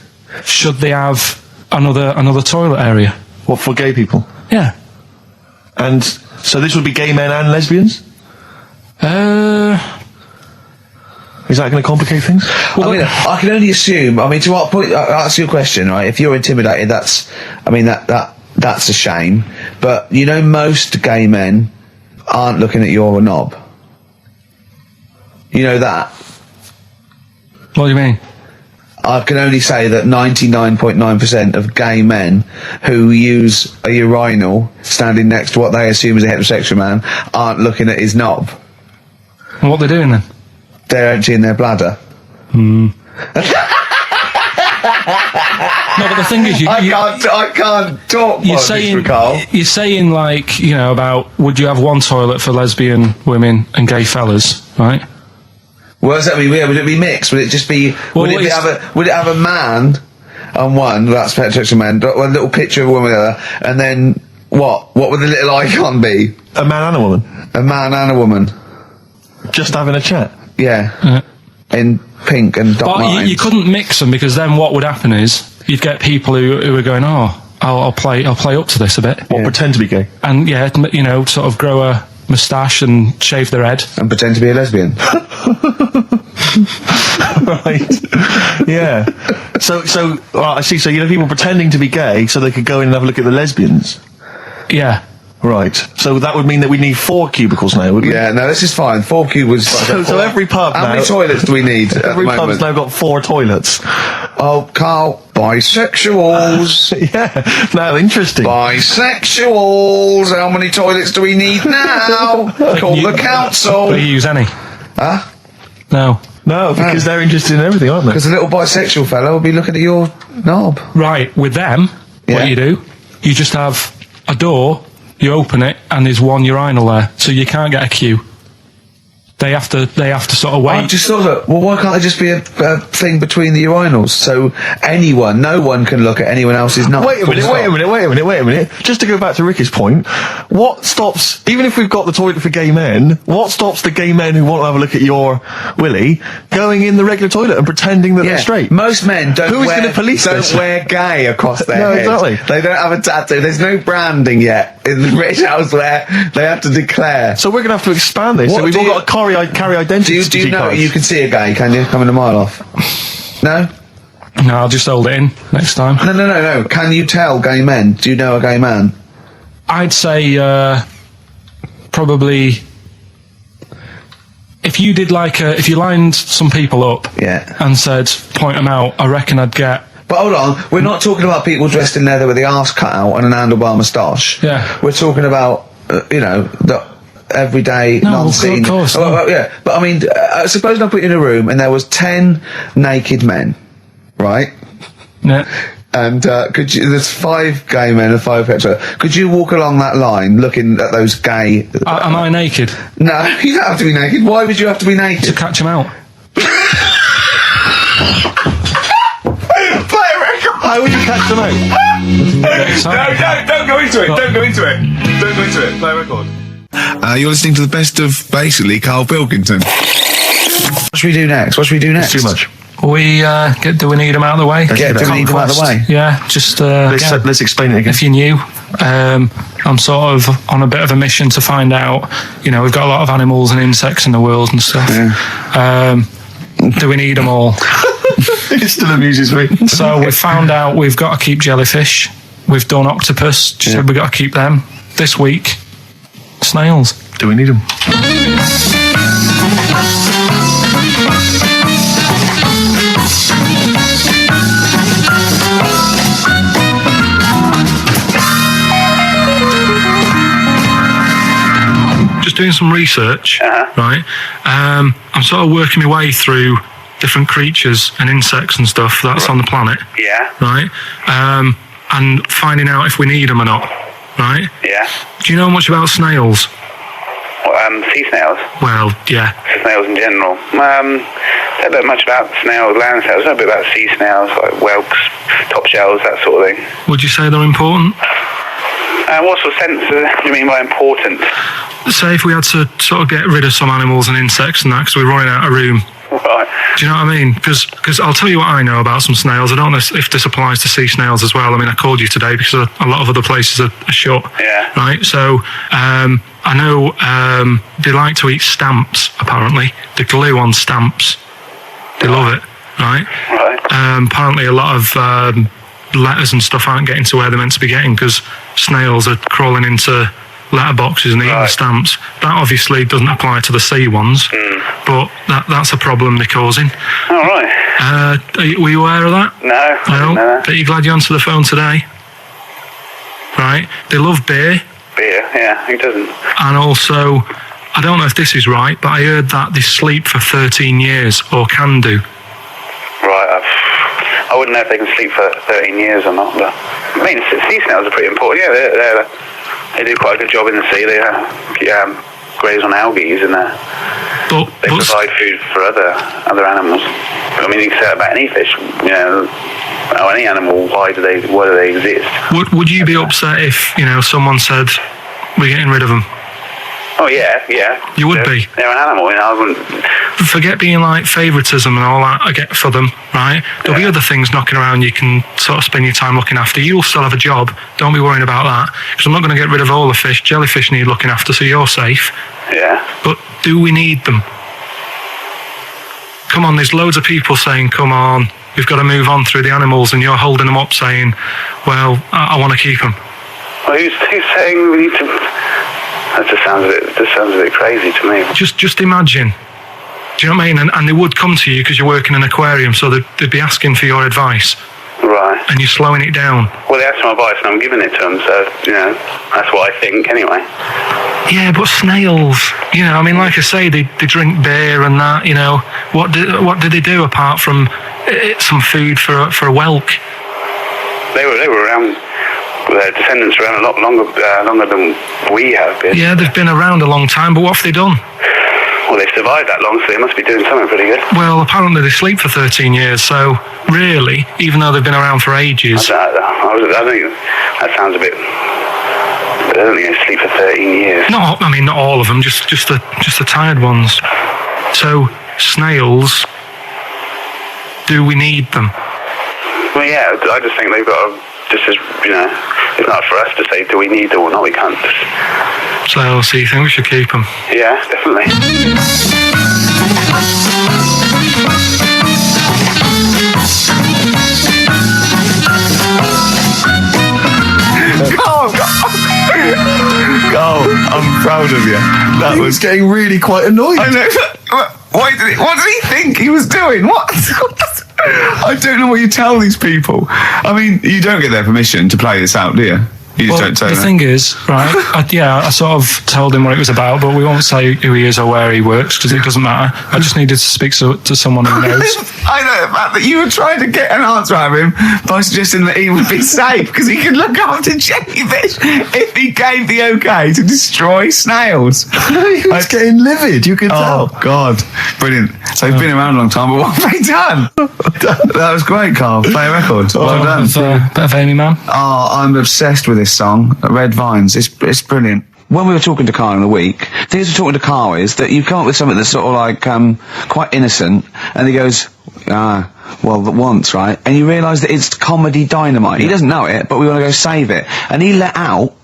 should they have another toilet area? What, for gay people? Yeah. And so this would be gay men and lesbians? Is that going to complicate things? Well, I mean, I can only assume. I mean, to what point? I'll ask you a question, right? If you're intimidated, that's a shame. But you know, most gay men aren't looking at your knob. You know that. What do you mean? I can only say that 99.9% of gay men who use a urinal standing next to what they assume is a heterosexual man aren't looking at his knob. And what they're doing then? They're emptying their bladder. No, but the thing is, I can't talk. You're saying like, you know, about would you have one toilet for lesbian women and gay fellas, right? What does that mean? Would it be mixed? Would it just be? Would it have a man on one? That's heterosexual man. A little picture of a woman, and then what? What would the little icon be? A man and a woman. A man and a woman. Just having a chat. Yeah. In pink and dot lines. But you couldn't mix them, because then what would happen is you'd get people who are going, oh, I'll play up to this a bit. Or pretend to be gay. And yeah, you know, sort of grow a moustache and shave their head. And pretend to be a lesbian. Right. Yeah. So I see. So you know, people pretending to be gay so they could go in and have a look at the lesbians. Yeah. Right. So that would mean that we need 4 cubicles now, would we? Yeah, no, this is fine. 4 cubicles. So every pub now... How many toilets do we need at the Every moment? pub's now got 4 toilets. Oh, Karl, bisexuals. Yeah. Now, interesting. Bisexuals. How many toilets do we need now? Call the council. Do you use any? Huh? No. No, because they're interested in everything, aren't they? Because a little bisexual fellow will be looking at your knob. Right, with them, what you do, you just have a door, you open it, and there's one urinal there, so you can't get a queue. They have to sort of wait. I just thought that, well, why can't there just be a thing between the urinals, so no one can look at anyone else's knob? Wait a minute. Just to go back to Ricky's point, what stops, even if we've got the toilet for gay men, what stops the gay men who want to have a look at your willy going in the regular toilet and pretending that they're straight? Most men don't wear gay across their head. Exactly. They don't have a tattoo. There's no branding yet in the British house where they have to declare. So we're going to have to expand this. So we've all got to carry identity. Do you know you can see a gay, can you? Coming a mile off. No? No, I'll just hold it in next time. No. Can you tell gay men? Do you know a gay man? I'd say probably if you did if you lined some people up and said point them out, I reckon I'd get. But hold on, we're not talking about people dressed in leather with the arse cut out and an handlebar moustache. Yeah. We're talking about the everyday, non-seen. Of course. Yeah, but I mean, suppose I put you in a room and there was 10 naked men, right? Yeah. And there's 5 gay men and 5 hetero. Could you walk along that line looking at those gay... Am I naked? No, you don't have to be naked. Why would you have to be naked? To catch them out. Play a record! How would you catch them out? Don't go into it. Don't go into it. Play a record. You're listening to the best of, basically, Karl Pilkington. What should we do next? It's too much. Do we need them out of the way? Do we need them out of the way? Yeah, just... let's explain it again. If you're new, I'm sort of on a bit of a mission to find out, we've got a lot of animals and insects in the world and stuff. Yeah. Do we need them all? It still amuses me. So we found out we've got to keep jellyfish. We've done octopus. So we've got to keep them. This week, snails. Do we need them? Just doing some research, right? I'm sort of working my way through different creatures and insects and stuff that's on the planet. Yeah. Right? And finding out if we need them or not. Right? Yeah. Do you know much about snails? Sea snails? Well, yeah. Snails in general. Don't know much about snails, land snails. I know a bit about sea snails, like whelks, top shells, that sort of thing. Would you say they're important? What sort of sense do you mean by important? Say if we had to sort of get rid of some animals and insects and that because we're running out of room. Right. Do you know what I mean? Because I'll tell you what I know about some snails. I don't know if this applies to sea snails as well. I mean, I called you today because a lot of other places are shut. Yeah. Right? So, I know they like to eat stamps, apparently. The glue on stamps. They love it. Right? Right. Apparently a lot of letters and stuff aren't getting to where they're meant to be getting because snails are crawling into letterboxes and eating the stamps. That obviously doesn't apply to the sea ones, but that's a problem they're causing. All right. Were you aware of that? No, I didn't know that. Are you glad you answered the phone today? Right. They love beer. Beer, yeah, who doesn't? And also, I don't know if this is right, but I heard that they sleep for 13 years, or can do. Right, I wouldn't know if they can sleep for 13 years or not, but I mean, sea snails are pretty important. Yeah, they do quite a good job in the sea. They graze on algae and they provide food for other animals. I mean, you can say that about any fish, or any animal. Why do they exist? Would you be upset if someone said we're getting rid of them? Oh yeah. You would be. They're an animal, I wouldn't. Forget being like favouritism and all that I get for them, right? There'll be other things knocking around you can sort of spend your time looking after. You'll still have a job. Don't be worrying about that. Because I'm not going to get rid of all the fish. Jellyfish need looking after, so you're safe. Yeah. But do we need them? Come on, there's loads of people saying, come on, we've got to move on through the animals, and you're holding them up saying, well, I want to keep them. Well, who's saying we need to... That just sounds a bit crazy to me. Just imagine. Do you know what I mean? And they would come to you because you work in an aquarium, so they'd be asking for your advice. Right. And you're slowing it down. Well, they asked my advice and I'm giving it to them, so, that's what I think anyway. Yeah, but snails, I mean, like I say, they drink beer and that, What did they do apart from some food for a whelk? They were around... Their descendants around a lot longer than we have been. Yeah, they've been around a long time, but what have they done? Well, they've survived that long, so they must be doing something pretty good. Well, apparently they sleep for 13 years, so really, even though they've been around for ages... I think that sounds a bit... But I don't think they sleep for 13 years. Not all of them, just the tired ones. So, snails, do we need them? Well, yeah, I just think they've got to... Just as, it's not for us to say, do we need them or not, we can't. So you think we should keep them? Yeah, definitely. Carl, I'm proud of you. That was getting really quite annoyed. I know. What did he think he was doing? What? I don't know what you tell these people. I mean, you don't get their permission to play this out, do you? You just don't say the that. thing is, right, I sort of told him what it was about, but we won't say who he is or where he works, because it doesn't matter. I just needed to speak to someone who knows. I know the fact that you were trying to get an answer out of him by suggesting that he would be safe, because he could look after jellyfish if he gave the okay to destroy snails. He was getting livid, you can tell. Oh, God. Brilliant. So they've been around a long time, but what have they done? That was great, Carl. Play a record. Well done. Bit of Amy Man. Oh, I'm obsessed with this song, Red Vines. It's brilliant. When we were talking to Carl in the week, the thing we're talking to Carl is that you come up with something that's sort of like quite innocent, and he goes, once, right? And you realise that it's comedy dynamite. He doesn't know it, but we want to go save it. And he let out,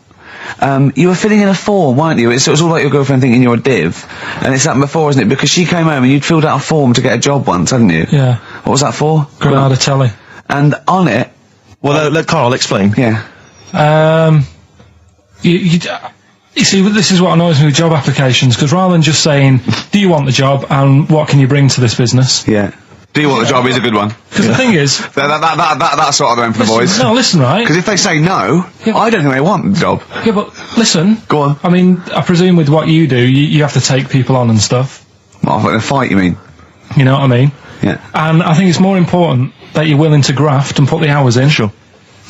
you were filling in a form, weren't you? It was all like your girlfriend thinking you're a div. And it's happened before, isn't it? Because she came home and you'd filled out a form to get a job once, hadn't you? Yeah. What was that for? Granada Telly. And on it... Well, let Carl explain. Yeah. You see, this is what annoys me with job applications, because rather than just saying, do you want the job and what can you bring to this business? Yeah. Do you want the job is a good one. Because the thing is... That's sort of going for the boys. No, listen, right? Because if they say no, I don't think they want the job. Yeah, but listen. Go on. I mean, I presume with what you do, you have to take people on and stuff. What, in a fight, you mean? You know what I mean? Yeah. And I think it's more important that you're willing to graft and put the hours in. Sure.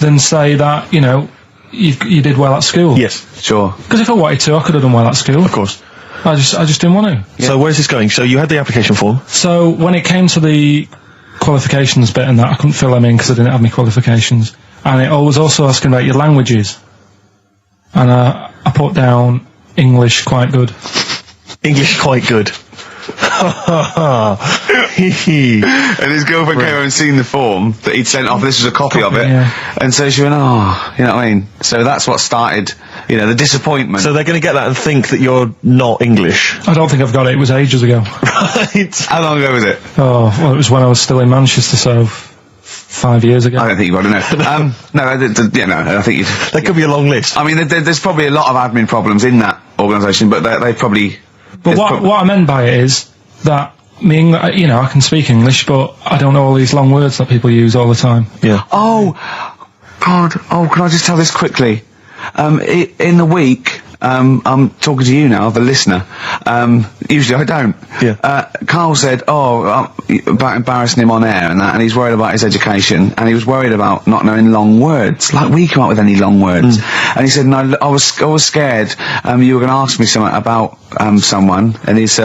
Than say that, you did well at school. Yes. Sure. Because if I wanted to, I could have done well at school. Of course. I just didn't want to. Yeah. So where's this going? So you had the application form. So when it came to the qualifications bit and that, I couldn't fill them in because I didn't have my qualifications. And it was also asking about your languages. And I put down English quite good. English quite good. And his girlfriend came over and seen the form that he'd sent off. This was a copy of it. Yeah. And so she went, oh, you know what I mean? So that's what started, the disappointment. So they're going to get that and think that you're not English. I don't think I've got it. It was ages ago. Right. How long ago was it? Oh, well, it was when I was still in Manchester, so 5 years ago. I don't think you've got to know. I think you'd... That could be a long list. I mean, there's probably a lot of admin problems in that organisation, but they probably... But what I meant by it is that I can speak English, but I don't know all these long words that people use all the time. Yeah. Oh, God. Oh, can I just tell this quickly? In the week, I'm talking to you now, the listener. Usually I don't. Yeah. Karl said, about embarrassing him on air and that, and he's worried about his education, and he was worried about not knowing long words. Like, we come up with any long words. And he said, no, I was scared, you were going to ask me something about, someone, and he's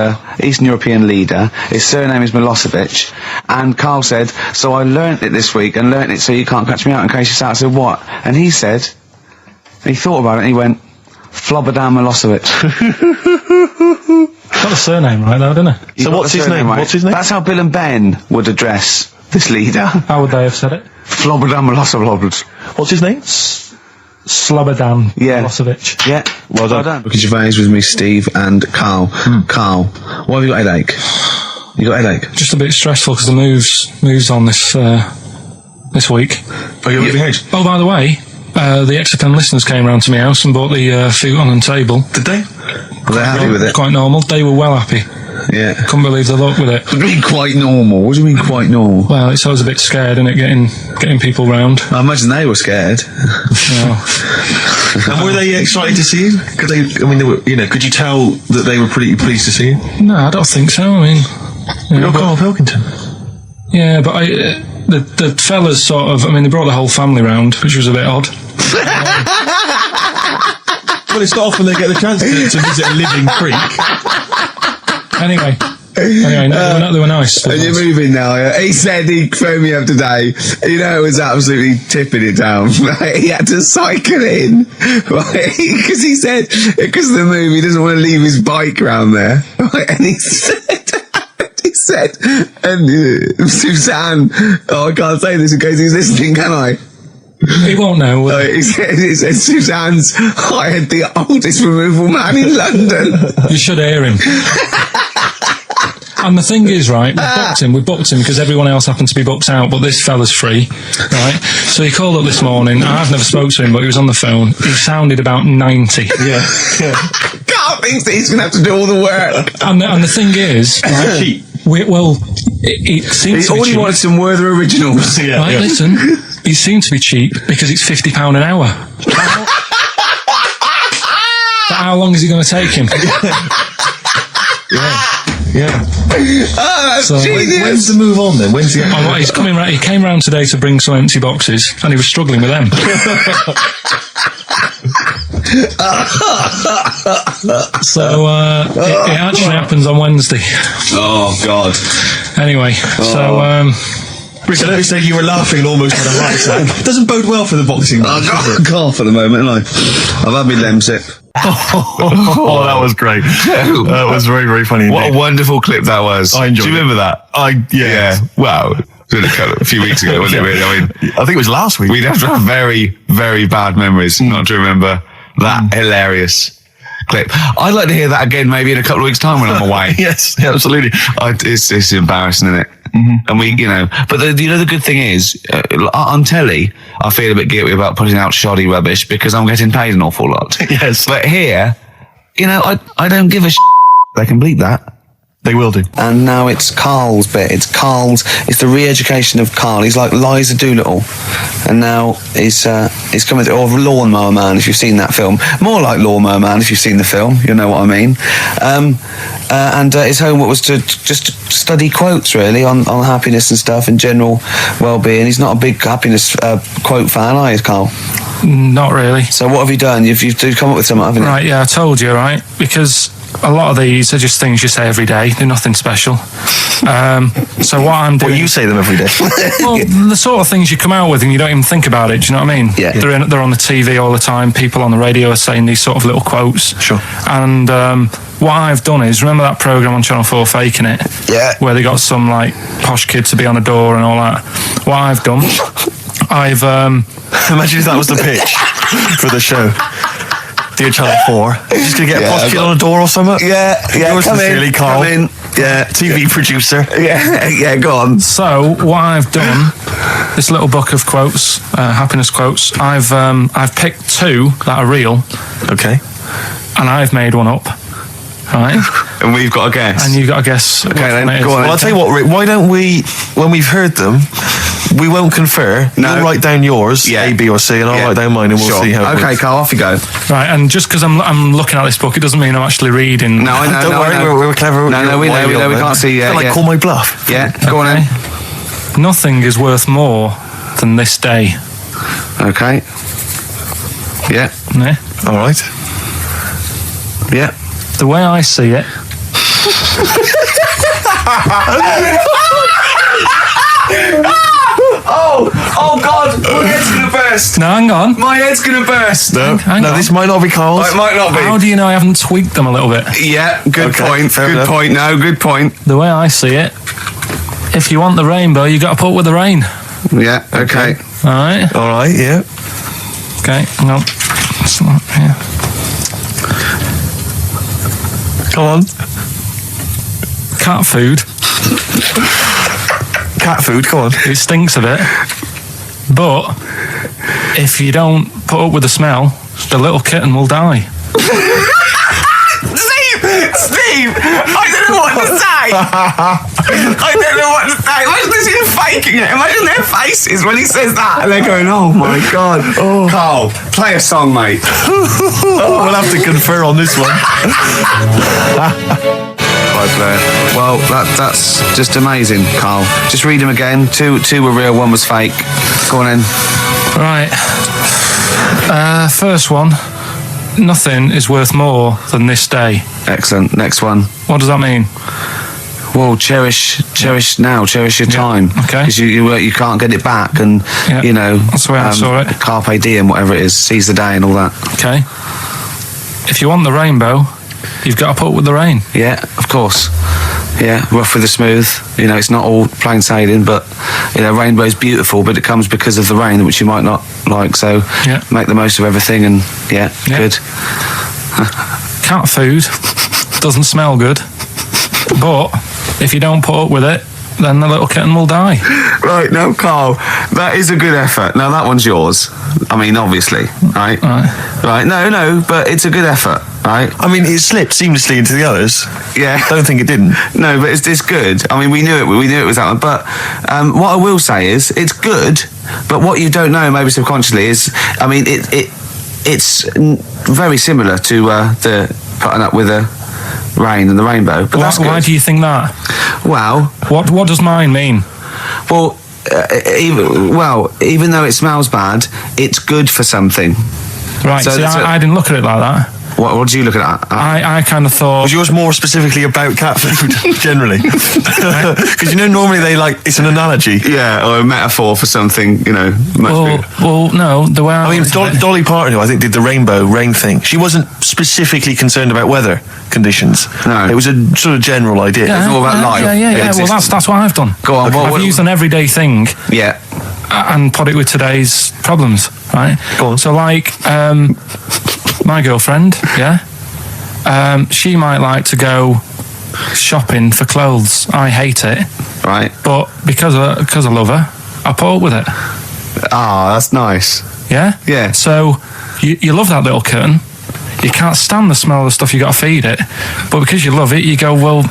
Eastern European leader. His surname is Milosevic. And Karl said, so I learnt it this week, and learnt it so you can't catch me out in case you start. I said, what? And he said, he thought about it, and he went, Flobodan Milosevic. Got the surname right though, didn't it? So what's his name? Right? What's his name? That's how Bill and Ben would address this leader. How would they have said it? Flobodan Milosevic. What's his name? Slobodan Milosevic. Yeah. Well done. Ricky Gervais with me, Steve, and Karl. Karl, why have you got a headache? You got a headache? Just a bit stressful because the moves on this week. Are you leaving house? Oh, by the way, the XFM listeners came round to my house and bought the futon and table. Did they? Were they happy with it? Quite normal. They were well happy. Yeah. Couldn't believe the luck with it. What do you mean quite normal? What do you mean quite normal? Well, it's always a bit scared, isn't it, getting people round. I imagine they were scared. And were they excited to see you? Could they? I mean, they were, could you tell that they were pretty pleased to see you? No, I don't think so. I mean, You're Karl Pilkington. Yeah, but the fellas sort of, they brought the whole family round, which was a bit odd. Well, it's not often they get the chance to visit a living creek. Anyway, they were nice. And you're moving now, yeah? He said he phoned me up today. It was absolutely tipping it down. Right? He had to cycle in, right? Because he said, because of the move, he doesn't want to leave his bike round there. Right? And he said, and Suzanne, I can't say this in case he's listening, can I? He won't know. He said Suzanne's hired the oldest removal man in London. You should hear him. And the thing is, right, we booked him because everyone else happened to be booked out, but this fella's free, right? So he called up this morning. I've never spoke to him, but he was on the phone. He sounded about 90. Yeah. Carl thinks that he's going to have to do all the work. And the thing is, right, it seems he only wanted some Werther originals. Listen, it seems to be cheap because it's £50 an hour. But how long is it going to take him? Yeah. So genius. When's the move on then? When's he? He's coming round. He came round today to bring some empty boxes, and he was struggling with them. So it actually happens on Wednesday. Oh God. Anyway, so. Richard, let me say you were laughing and almost had a heart attack. Doesn't bode well for the boxing match. I can't for the moment, I've had my Lemsip. Oh, that was great. That was very, very funny. What a wonderful clip that was. I enjoyed it. Do you remember that? Yeah. Wow. It was a few weeks ago, wasn't it, really? I think it was last week. We'd have to have very, very bad memories not to remember that hilarious clip. I'd like to hear that again maybe in a couple of weeks' time when I'm away. Yes, absolutely. It's embarrassing, isn't it? And but the good thing is, on telly, I feel a bit guilty about putting out shoddy rubbish because I'm getting paid an awful lot. Yes. But here, I don't give a They can bleep that. They will do. And now it's Karl's bit. It's the re-education of Karl. He's like Liza Doolittle. And now he's coming to, or Lawnmower Man, if you've seen that film. More like Lawnmower Man, if you've seen the film. You know what I mean. And his homework was to just study quotes, really, on happiness and stuff and general well-being. He's not a big happiness quote fan, are you, Karl? Not really. So what have you done? You've come up with something, haven't you? Right, yeah, I told you, right? Because a lot of these are just things you say every day. They're nothing special. So what I'm doing... Well, you say them every day. Well, the sort of things you come out with and you don't even think about it, do you know what I mean? Yeah. They're on the TV all the time. People on the radio are saying these sort of little quotes. Sure. And what I've done is, remember that programme on Channel 4, Faking It? Yeah. Where they got some, posh kid to be on a door and all that. What I've done, I've... Imagine if that was the pitch for the show. Dear Channel 4, just gonna get a posh kid on a door or something? Yeah, Yours sincerely, Karl. Come in. Yeah. TV producer. Yeah, go on. So what I've done, this little book of quotes, happiness quotes, I've picked two that are real. Okay. And I've made one up, right? And we've got to guess. And you've got to guess. Okay, then, it is. go on. Well, I'll tell you what, Rick, why don't we, when we've heard them, we won't confer. No. You'll write down yours, A, B, or C, and I'll write down mine, and we'll see how it Okay, works. Carl, off you go. Right, and just because I'm looking at this book, it doesn't mean I'm actually reading. No, I know. Don't worry, I know. we're clever. No, we know. We can't see. Feel like call my bluff. Yeah, go on then. Nothing is worth more than this day. Okay. Yeah. Yeah? All right. Yeah. The way I see it. Oh God! My head's gonna burst. No, hang on. My head's gonna burst. No, Hang on. this might not be Carl's. Oh, it might not be. How do you know I haven't tweaked them a little bit? Yeah. Good Okay, point. fair Good enough. point. No, good point. The way I see it, if you want the rainbow, you got to put up with the rain. Yeah. Okay. All right. All right, yeah. Okay. Hang on. It's not here. Come on. Cat food. Cat food, come on. It stinks a bit, but if you don't put up with the smell, the little kitten will die. Steve! I don't know what to say! I don't know what to say. Imagine this is faking it. Imagine their faces when he says that. And they're going, oh my God. Oh. Carl, play a song, mate. We'll have to confer on this one. Well, that's just amazing, Carl. Just read them again. Two were real, one was fake. Go on in. Right. First one. Nothing is worth more than this day. Excellent. Next one. What does that mean? Well, cherish now, cherish your time. Okay. Because you can't get it back, and you know that's the way I saw it. Carpe diem, whatever it is, seize the day and all that. Okay. If you want the rainbow, you've got to put up with the rain. Yeah, of course. Yeah, rough with the smooth. You know, it's not all plain sailing, but you know, rainbow's beautiful, but it comes because of the rain, which you might not like. So make the most of everything, and good. Cat food doesn't smell good, but if you don't put up with it, then the little kitten will die. Right, no, Carl, that is a good effort. Now, that one's yours. I mean, obviously, right? Right, no, but it's a good effort, right? I mean, it slipped seamlessly into the others. Yeah. Don't think it didn't. No, but it's good. I mean, we knew it was that one. But what I will say is, it's good, but what you don't know, maybe subconsciously, is, I mean, it's very similar to the putting up with the rain and the rainbow. But that's good. Why do you think that? Well, what does mine mean? Well, even though it smells bad, it's good for something. Right. So I didn't look at it like that. What do you look at? I kind of thought... Was yours more specifically about cat food, generally? Because, you know, normally it's an analogy. Yeah, or a metaphor for something, you know. Well, no, the way I mean, Dolly Parton, who I think did the rainbow rain thing, she wasn't specifically concerned about weather conditions. No. It was a sort of general idea. It's all about life. Yeah. Well, that's what I've done. Go on. I've used an everyday thing. Yeah. And put it with today's problems, right? Go on. So, like, my girlfriend, she might like to go shopping for clothes. I hate it. Right. But because I love her, I put up with it. Ah, that's nice. Yeah? Yeah. So, you love that little kitten. You can't stand the smell of the stuff you got to feed it. But because you love it, you go, well,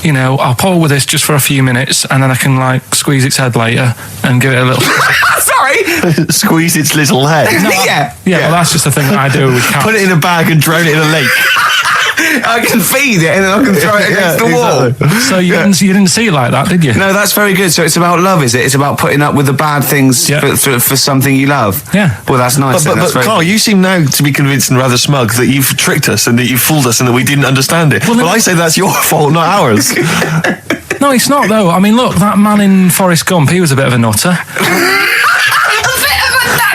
you know, I'll pull with this just for a few minutes, and then I can, like, squeeze its head later and give it a little... Sorry! Squeeze its little head. Yeah, well, that's just the thing that I do with cats. Put it in a bag and drown it in a lake. I can feed it and then I can throw it against the wall. So you didn't see it like that, did you? No, that's very good. So it's about love, is it? It's about putting up with the bad things for something you love. Yeah. Well, that's nice. But Carl, you seem now to be convinced and rather smug that you've tricked us and that you've fooled us and that we didn't understand it. Well, I say that's your fault, not ours. No, it's not, though. I mean, look, that man in Forrest Gump, he was a bit of a nutter.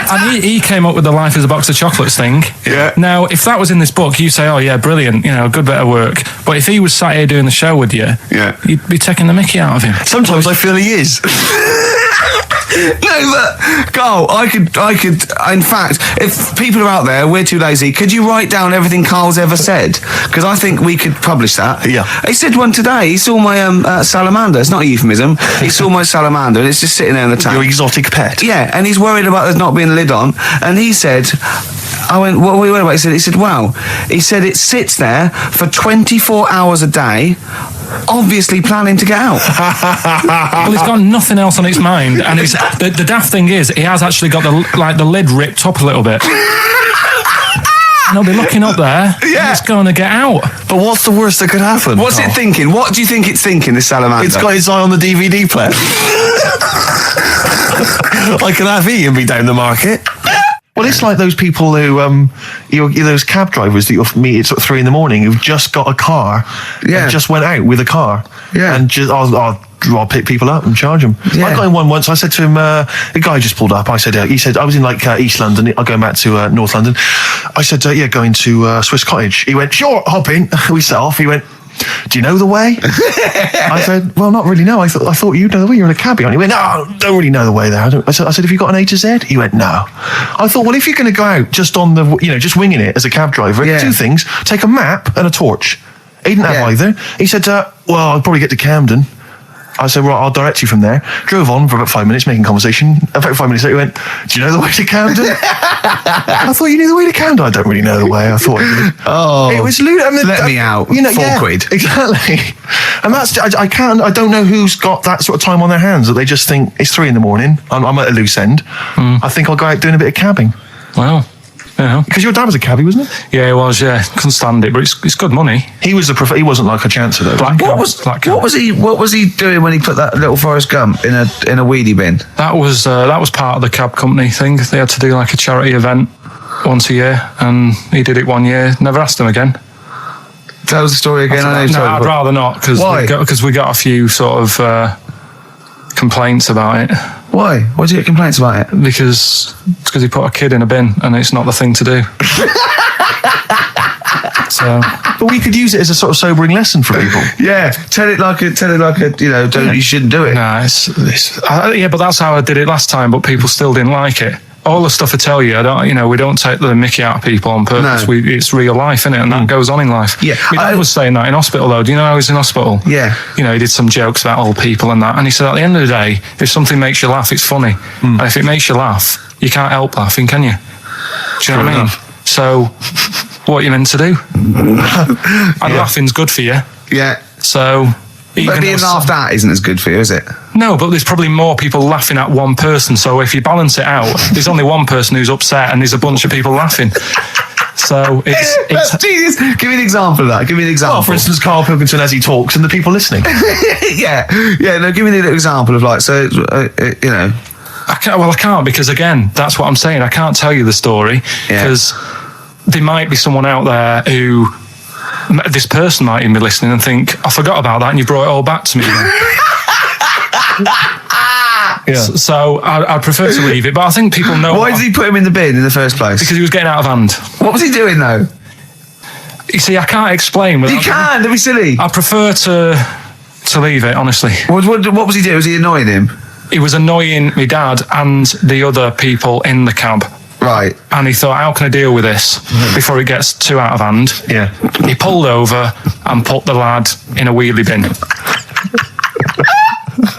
And he came up with the life is a box of chocolates thing. Yeah. Now, if that was in this book, you say, oh, yeah, brilliant, you know, good bit of work. But if he was sat here doing the show with you, you'd be taking the mickey out of him. Sometimes I feel he is. No, but Carl, I could. In fact, if people are out there, we're too lazy. Could you write down everything Carl's ever said? Because I think we could publish that. Yeah. He said one today. He saw my salamander. It's not a euphemism. He saw my salamander, and it's just sitting there in the tank. Your exotic pet. Yeah, and he's worried about there not being a lid on. And he said, I went, what were you about? He said, well, he said it sits there for 24 hours a day, obviously planning to get out. Well, it's got nothing else on its mind, and it's the daft thing is, he has actually got the lid ripped up a little bit. And I'll be looking up there, and it's going to get out. But what's the worst that could happen? What's it thinking? What do you think it's thinking, this salamander? It's got its eye on the DVD player. I can have Ian be down the market. Well, it's like those people who, those cab drivers that you'll meet at sort of 3 a.m. who've just got a car, and just went out with a car, and just I'll pick people up and charge them. I got in one once. I said to him, the guy just pulled up. He said I was in like East London. I'm going back to North London. I said, going to Swiss Cottage. He went, sure, hop in. We set off. He went, do you know the way? I said, well, not really, no. I thought you'd know the way. You're in a cabbie. He went, no, don't really know the way there. I said, have you got an A to Z? He went, no. I thought, well, if you're going to go out just on the, just winging it as a cab driver, two things, take a map and a torch. He didn't have either. He said, well, I'll probably get to Camden. I said, right, I'll direct you from there. Drove on for about 5 minutes, making conversation. About 5 minutes later, he went, do you know the way to Camden? I thought you knew the way to Camden. I don't really know the way. I thought you did. Oh, it was lewd. Let me out. 4 quid. Exactly. And that's, I don't know who's got that sort of time on their hands that they just think it's 3 a.m. I'm at a loose end. I think I'll go out doing a bit of cabbing. Wow. Yeah. Because your dad was a cabbie, wasn't it? Yeah, he was. Yeah, couldn't stand it, but it's good money. He was he wasn't like a chancer though. What was he doing when he put that little Forrest Gump in a weedy bin? That was part of the cab company thing. They had to do like a charity event once a year, and he did it 1 year. Never asked him again. Tell the story again. I'd rather not, because we got a few sort of complaints about it. Why? Why did you get complaints about it? Because he put a kid in a bin, and it's not the thing to do. So, but we could use it as a sort of sobering lesson for people. Yeah, tell it like a you shouldn't do it. Nah, but that's how I did it last time. But people still didn't like it. All the stuff I tell you, we don't take the mickey out of people on purpose. No. It's real life, innit? And that goes on in life. Yeah. My dad was saying that in hospital, though. Do you know I was in hospital? Yeah. He did some jokes about old people and that. And he said, at the end of the day, if something makes you laugh, it's funny. And if it makes you laugh, you can't help laughing, can you? Do you know what I mean? So, what are you meant to do? And laughing's good for you. Yeah. So... But being laughed at isn't as good for you, is it? No, but there's probably more people laughing at one person. So if you balance it out, there's only one person who's upset and there's a bunch of people laughing. So it's genius. Give me an example of that. Give me an example. Oh, for instance, Karl Pilkington as he talks and the people listening. Yeah. No, give me an example of I can't, because again, that's what I'm saying. I can't tell you the story because there might be someone out there who... This person might even be listening and think, I forgot about that and you brought it all back to me. So I'd prefer to leave it, but I think people know... Why did he put him in the bin in the first place? Because he was getting out of hand. What was he doing, though? You see, I can't explain. You can, don't be silly. I prefer to leave it, honestly. What was he doing? Was he annoying him? He was annoying my dad and the other people in the cab. Right. And he thought, how can I deal with this before it gets too out of hand? Yeah. He pulled over and put the lad in a wheelie bin.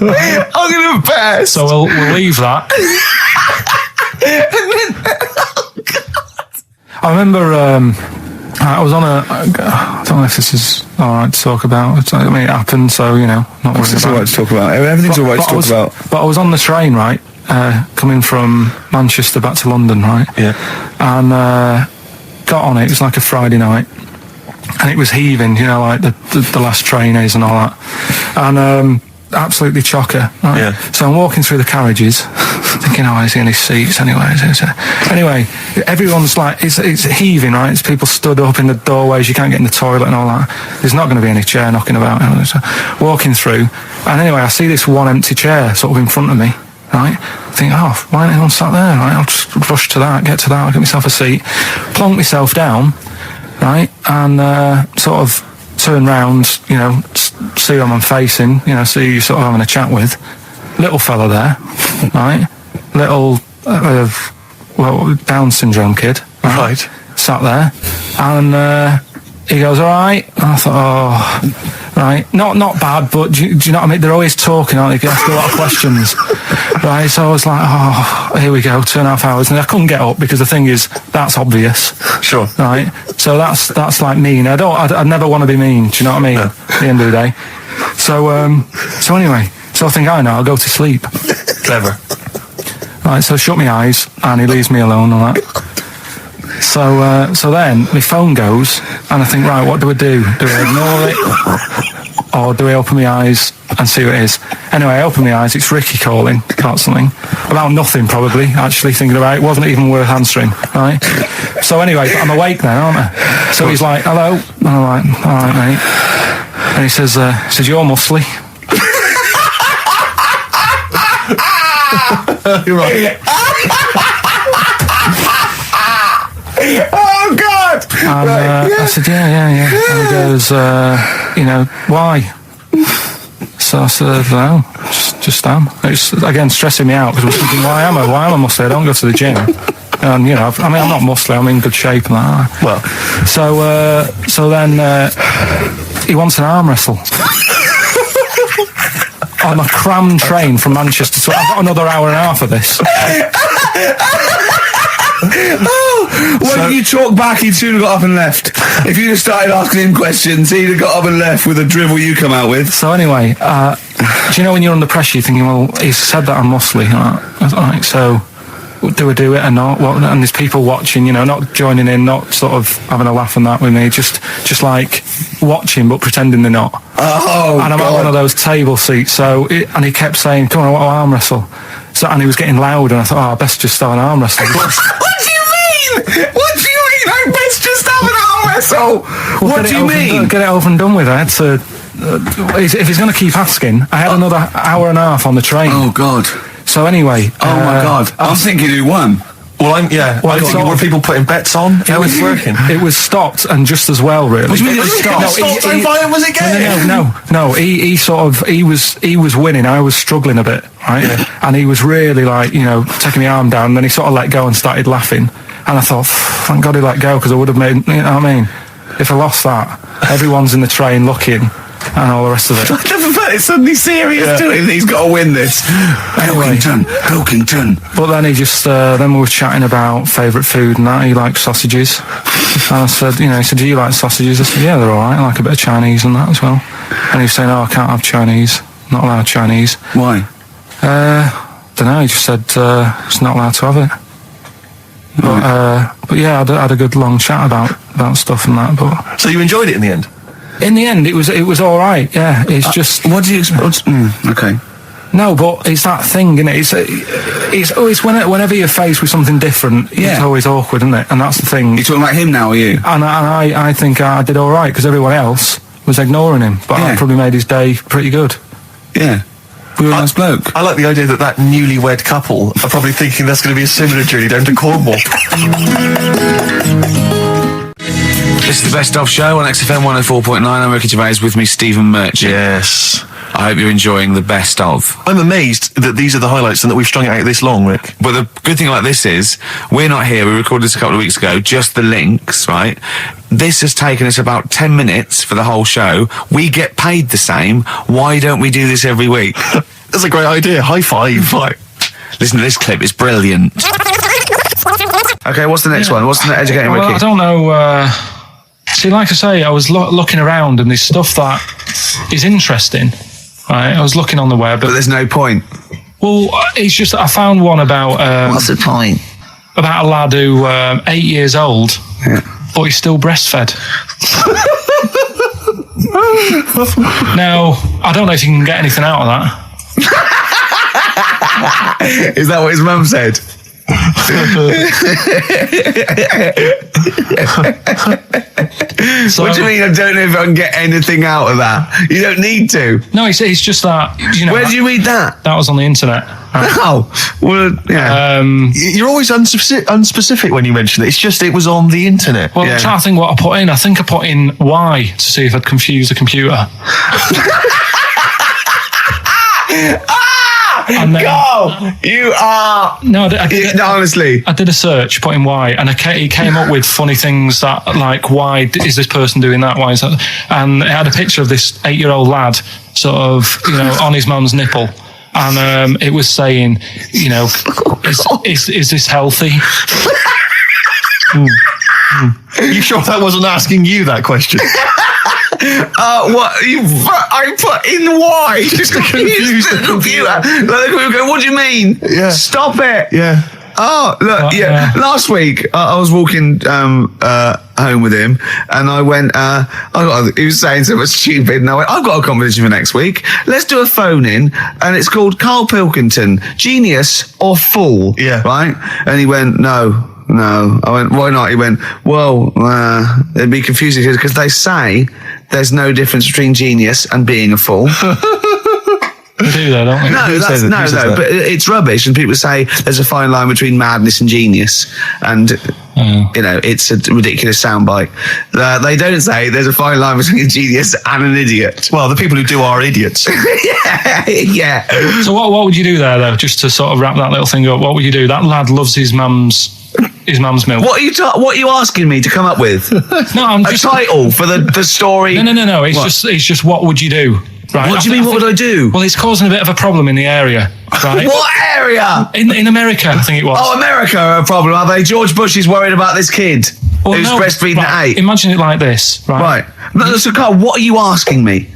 I'm going to embarrass. So we'll leave that. I remember I was on I don't know if this is all right to talk about. I mean, it happened, so, not worried about it. All right to talk about. Everything's all right to talk about. But I was on the train, right? Coming from Manchester back to London, right? Yeah. And got on it. It was like a Friday night, and it was heaving, like the last train is and all that. And absolutely chocker. Right? Yeah. So I'm walking through the carriages, thinking, is he in his seats anyway? Anyway, everyone's like, it's heaving, right? It's people stood up in the doorways. You can't get in the toilet and all that. There's not going to be any chair knocking about. So walking through, and anyway, I see this one empty chair sort of in front of me. Right, I think, why ain't anyone sat there? Right, I'll just rush to that, get to that, I'll get myself a seat, plonk myself down, right, and sort of turn round, see who I'm facing, see who you're sort of having a chat with. Little fella there, right, little Down syndrome kid, right, sat there, and he goes, all right. And I thought, oh, right. Not bad, but do you know what I mean? They're always talking, aren't they? They ask a lot of questions. Right, so I was like, oh, here we go, 2.5 hours. And I couldn't get up because the thing is, that's obvious. Sure. Right, so that's like mean. I never want to be mean, do you know what I mean? No. At the end of the day. So anyway, so I think, I know, I'll go to sleep. Clever. Right, so I shut my eyes and he leaves me alone and that. So then my phone goes and I think, right, what do I do? Do I ignore it? Or do I open my eyes and see what it is? Anyway, I open my eyes, it's Ricky calling about something. About nothing, probably, actually, thinking about it. It wasn't even worth answering, right? So anyway, I'm awake now, aren't I? So he's like, hello? And I'm like, all right, mate. And he says, you're muscly. You're right. Oh God! And I said, yeah. And he goes, why? So I said, no, just am. It's again stressing me out because I was thinking, why am I muscly? I don't go to the gym. And I'm not muscly. I'm in good shape and that. Well, so then he wants an arm wrestle. On a crammed train from Manchester, so I've got another hour and a half of this. When you talk back, he'd soon have got up and left. If you just started asking him questions, he'd have got up and left with a drivel you come out with. So anyway, do you know when you're under pressure, you're thinking, well, he's said that I'm muscly. Right, so do I do it or not? And there's people watching, not joining in, not sort of having a laugh and that with me, just like watching but pretending they're not. Oh, and I'm God. at one of those table seats, and he kept saying, come on, I want to arm wrestle. So, and he was getting loud, and I thought, I best just start an arm wrestle. What do you mean? What do you mean? I best just have an arm wrestle. What do you mean? Get it over and done with. I had to. If he's going to keep asking, I had another hour and a half on the train. Oh God. So anyway. Oh my God. I'm thinking who won. Well, were people putting bets on? How was it working? It was stopped, and just as well, really. What do you mean it was stopped? Was it game? No. He was winning. I was struggling a bit, right? Yeah. And he was really taking my arm down. And then he sort of let go and started laughing. And I thought, thank God he let go because I would have made. You know what I mean? If I lost that, everyone's in the train looking. And all the rest of it. I never felt it's suddenly serious to him that he's got to win this. Anyway, Pilkington. But then he just, then we were chatting about favourite food and that. He likes sausages. And I said, he said, do you like sausages? I said, yeah, they're alright. I like a bit of Chinese and that as well. And he was saying, I can't have Chinese. Not allowed Chinese. Why? Don't know. He just said, it's not allowed to have it. But yeah, I had a good long chat about stuff and that. But so you enjoyed it in the end? In the end, it was all right. Yeah, it's just. What do you expect? Okay. No, but it's that thing, isn't it? It's always whenever you're faced with something different, it's always awkward, isn't it? And that's the thing. You're talking about him now, are you? And I think I did all right because everyone else was ignoring him, but I probably made his day pretty good. Yeah. We were a nice bloke. I like the idea that newlywed couple are probably thinking that's going to be a similar journey down to Cornwall. This is the Best Of Show on XFM 104.9. I'm Ricky Gervais, with me Stephen Merchant. Yes. I hope you're enjoying the Best Of. I'm amazed that these are the highlights and that we've strung it out this long, Rick. But the good thing about this is, we're not here, we recorded this a couple of weeks ago, just the links, right? This has taken us about 10 minutes for the whole show. We get paid the same. Why don't we do this every week? That's a great idea. High five. Listen to this clip, it's brilliant. Okay, what's the next one? What's the educating Ricky? I don't know. See, like I say, I was looking around and there's stuff that is interesting. Right, I was looking on the web. But there's no point. Well, it's just that I found one about... What's the point? About a lad who 8 years old, but he's still breastfed. Now, I don't know if you can get anything out of that. Is that what his mum said? So, what do you mean? I don't know if I can get anything out of that. You don't need to. No, it's just that. Where did you read that? That was on the internet. Oh, well, yeah. You're always unspecific when you mention it. It's just it was on the internet. Well, I'm trying to think what I put in. I think I put in Y to see if I'd confuse the computer. And then, Carl, you are... No, honestly. I did a search, put in why, and it came up with funny things that, like, why is this person doing that? Why is that? And it had a picture of this 8-year-old lad, sort of, on his mum's nipple. And it was saying, is this healthy? You sure that wasn't asking you that question? What? I put in why? Just confused the computer. What do you mean? Yeah. Stop it. Yeah. Oh, look, yeah. Last week, I was walking home with him, and I went, he was saying something stupid, and I went, I've got a competition for next week. Let's do a phone-in, and it's called Karl Pilkington, Genius or Fool. Yeah. Right? And he went, No. I went, why not? He went, well, it'd be confusing because they say there's no difference between genius and being a fool. They do that, don't they? No, but it's rubbish. And people say there's a fine line between madness and genius. And, it's a ridiculous soundbite. They don't say there's a fine line between a genius and an idiot. Well, the people who do are idiots. Yeah. So what would you do there, though, just to sort of wrap that little thing up? What would you do? That lad loves his mum's milk. What are you asking me to come up with? No, I'm just... A title for the story? No. It's just what would you do? Right. What do you mean, what would I do? Well, it's causing a bit of a problem in the area, right? What area? In America, I think it was. Oh, America are a problem, are they? George Bush is worried about this kid who's breastfeeding at 8. Imagine it like this, right? No, so Carl, what are you asking me?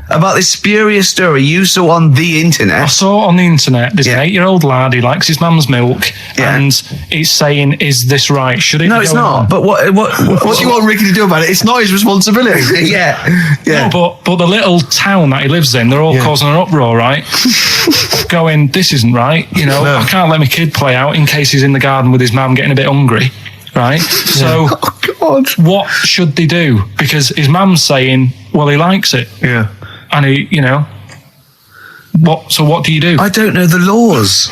About this spurious story you saw on the internet? I saw it on the internet. There's an 8-year-old lad, he likes his mum's milk, and it's saying, is this right? Should it No, it's not. But what do you want Ricky to do about it? It's not his responsibility. Yeah. No, but the little town that he lives in, they're all causing an uproar, right? Going, this isn't right. I can't let my kid play out in case he's in the garden with his mum getting a bit hungry, right? So, what should they do? Because his mum's saying, well, he likes it. Yeah. And what do you do? I don't know the laws.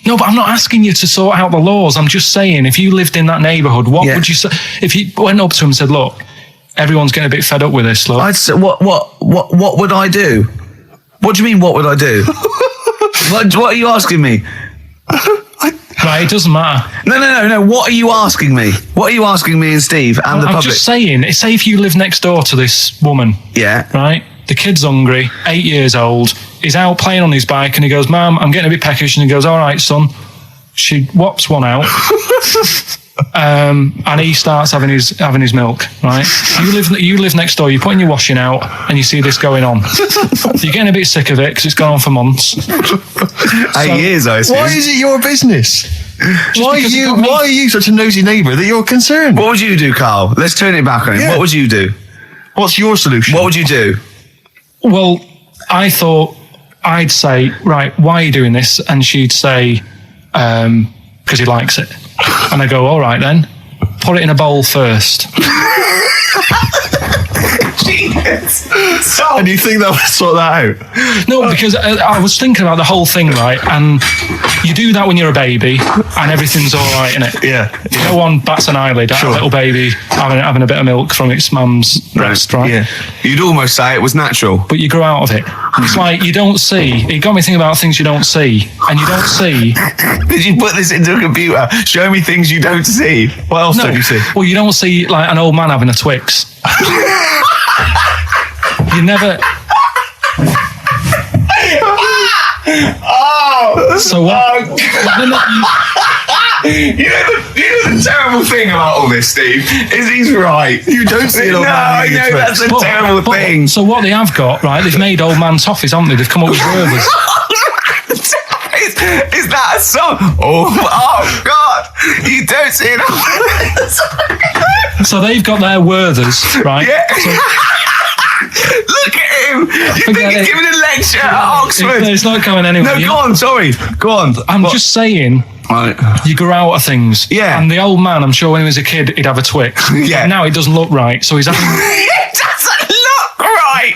No, but I'm not asking you to sort out the laws. I'm just saying, if you lived in that neighbourhood, what would you say? If you went up to him and said, look, everyone's getting a bit fed up with this, look. I'd say, what would I do? What do you mean, what would I do? What are you asking me? Right, it doesn't matter. No. What are you asking me? What are you asking me and Steve and the public? I'm just saying, say if you live next door to this woman. Yeah. Right? The kid's hungry, 8 years old. He's out playing on his bike and he goes, Mum, I'm getting a bit peckish. And he goes, all right, son. She whops one out. And he starts having his milk, right? You live next door, you're putting your washing out and you see this going on. You're getting a bit sick of it because it's gone on for months. 8 years, I assume. Why is it your business? Why are you such a nosy neighbour that you're concerned? What would you do, Carl? Let's turn it back on him. Yeah. What would you do? What's your solution? What would you do? Well, I thought I'd say, right, why are you doing this? And she'd say, because he likes it. And I go, all right then, put it in a bowl first. And you think that would sort that out? No, because I was thinking about the whole thing, right? And you do that when you're a baby and everything's all right, innit? Yeah. No one bats an eyelid at a little baby having a bit of milk from its mum's breast, right? Yeah. You'd almost say it was natural. But you grow out of it. It's like you don't see. It got me thinking about things you don't see. And you don't see. Did you put this into a computer? Show me things you don't see. What else don't you see? Well, you don't see like an old man having a Twix. You never. So what? You know the terrible thing about all this, Steve, is he's right. You don't see an old man. I know that's a terrible thing. So what they have got, right? They've made old man toffees, haven't they? They've come up with Werther's. Is that a song? Oh God! You don't see it. So they've got their Werther's, right? Yeah. Look at him! You think he's giving a lecture at Oxford? It's not going anywhere. No, go on, sorry. Go on. I'm just saying, you grow out of things. Yeah. And the old man, I'm sure when he was a kid, he'd have a Twix. Yeah. Now it doesn't look right, so he's having... It doesn't look right!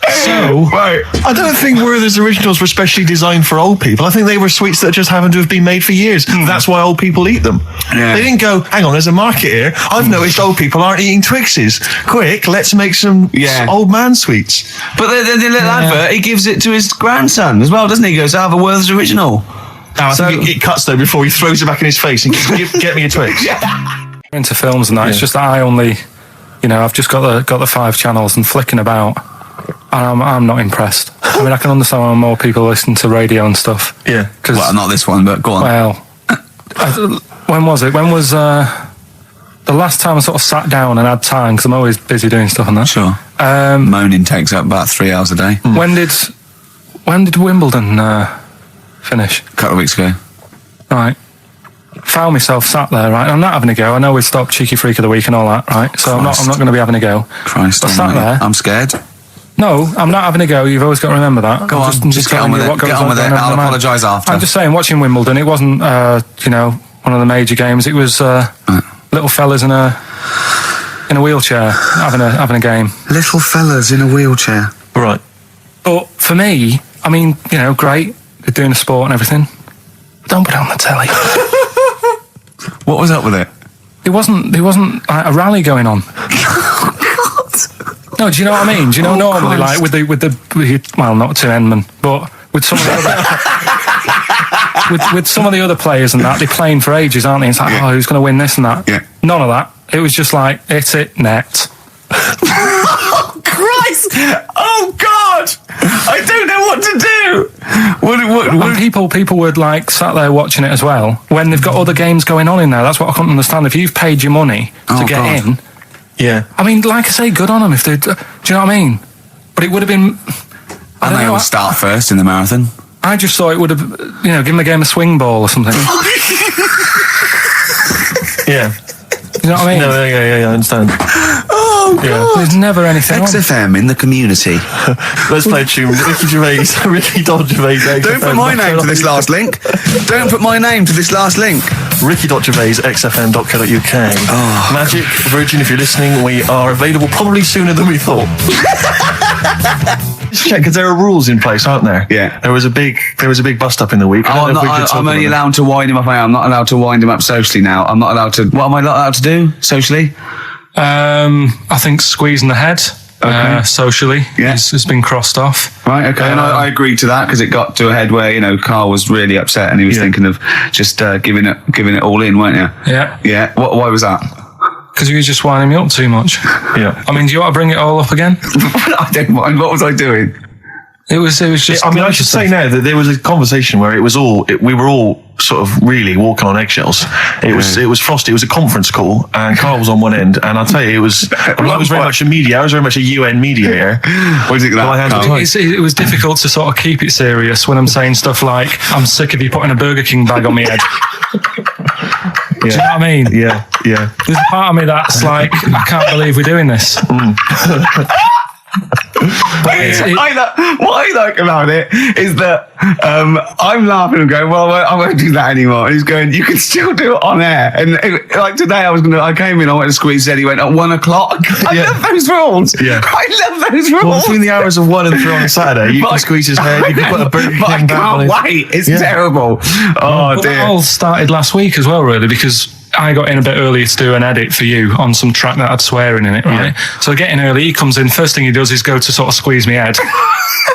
So, right. I don't think Werther's originals were specially designed for old people. I think they were sweets that just happened to have been made for years. That's why old people eat them. Yeah. They didn't go, hang on, there's a market here. I've noticed old people aren't eating Twixes. Quick, let's make some old man sweets. But the little advert, he gives it to his grandson as well, doesn't he? He goes, I have a Werther's original. I think it cuts though before he throws it back in his face and get me a Twix. into films and that, it's just that I only, I've just got the 5 channels and flicking about, and I'm not impressed. I mean, I can understand why more people listen to radio and stuff. Yeah. Well, not this one, but go on. Well, when was it? When was the last time I sort of sat down and had time, because I'm always busy doing stuff and that. Sure. Moaning takes up about 3 hours a day. When did Wimbledon finish? A couple of weeks ago. Right. Found myself sat there, right? I'm not having a go. I know we stopped Cheeky Freak of the Week and all that, right? So I'm not going to be having a go. Christ, I sat there. I'm scared. No, I'm not having a go. You've always got to remember that. Go on, just get on with it. Get on with it. I'll apologise after. I'm just saying, watching Wimbledon, it wasn't, one of the major games. It was little fellas in a wheelchair having a game. Little fellas in a wheelchair. Right. But for me, I mean, great. They're doing a sport and everything. But don't put it on the telly. What was up with it? There wasn't like a rally going on. No, do you know what I mean? Do you know normally, Christ. like with the well, not Tim Henman, but with some of the other with some of the other players and that, they're playing for ages, aren't they? It's like, who's going to win this and that? Yeah. None of that. It was just like, hit it, net. Oh, Christ! Oh, God! I don't know what to do! And people would like sat there watching it as well when they've got other games going on in there. That's what I couldn't understand. If you've paid your money to get in, yeah. I mean, like I say, good on them if they. Do you know what I mean? But it would have been. And they always start first in the marathon. I just thought it would have, given the game a swing ball or something. Yeah. You know what I mean? No, yeah, I understand. Oh, God. Yeah. There's never anything on. XFM in the community. Let's play a tune. Ricky Gervais, Gervais. Don't put my name to this last link. Don't put my name to this last link. Ricky.Gervais, xfm.co.uk. Oh. Magic, Virgin, if you're listening, we are available probably sooner than we thought. Just check, because there are rules in place, aren't there? Yeah. There was a big bust up in the week. I'm only allowed to wind him up. I'm not allowed to wind him up socially now. I'm not allowed to. What am I not allowed to do socially? I think squeezing the head socially has been crossed off. Right, okay, and I agreed to that because it got to a head where Karl was really upset and he was thinking of just giving it all in, weren't you? Yeah. Yeah. Why was that? Because you were just winding me up too much. Yeah. I mean, do you want to bring it all up again? I don't mind. What was I doing? It was just. I mean, I should say now that there was a conversation where we were all sort of really walking on eggshells. It was frosty. It was a conference call, and Karl was on one end. And I'll tell you, I was very much a media. I was very much a UN mediator. What do you think of that? It was difficult to sort of keep it serious when I'm saying stuff like, "I'm sick of you putting a Burger King bag on my head." Do you know what I mean? Yeah. There's a part of me that's like, I can't believe we're doing this. What I like about it is that I'm laughing and going, well, I won't do that anymore. And he's going, you can still do it on air. And like today, I came in, I went to squeeze it. He went at 1 o'clock. I love those rules. Yeah. I love those rules. Well, between the hours of 1 and 3 on a Saturday, you can squeeze his head. You can put a Burger King back on it. I can't wait. It's terrible. Oh But dear. that all started last week as well, really, because I got in a bit earlier to do an edit for you on some track that had swearing in it, right? Yeah. So I get in early, he comes in, first thing he does is go to sort of squeeze me head.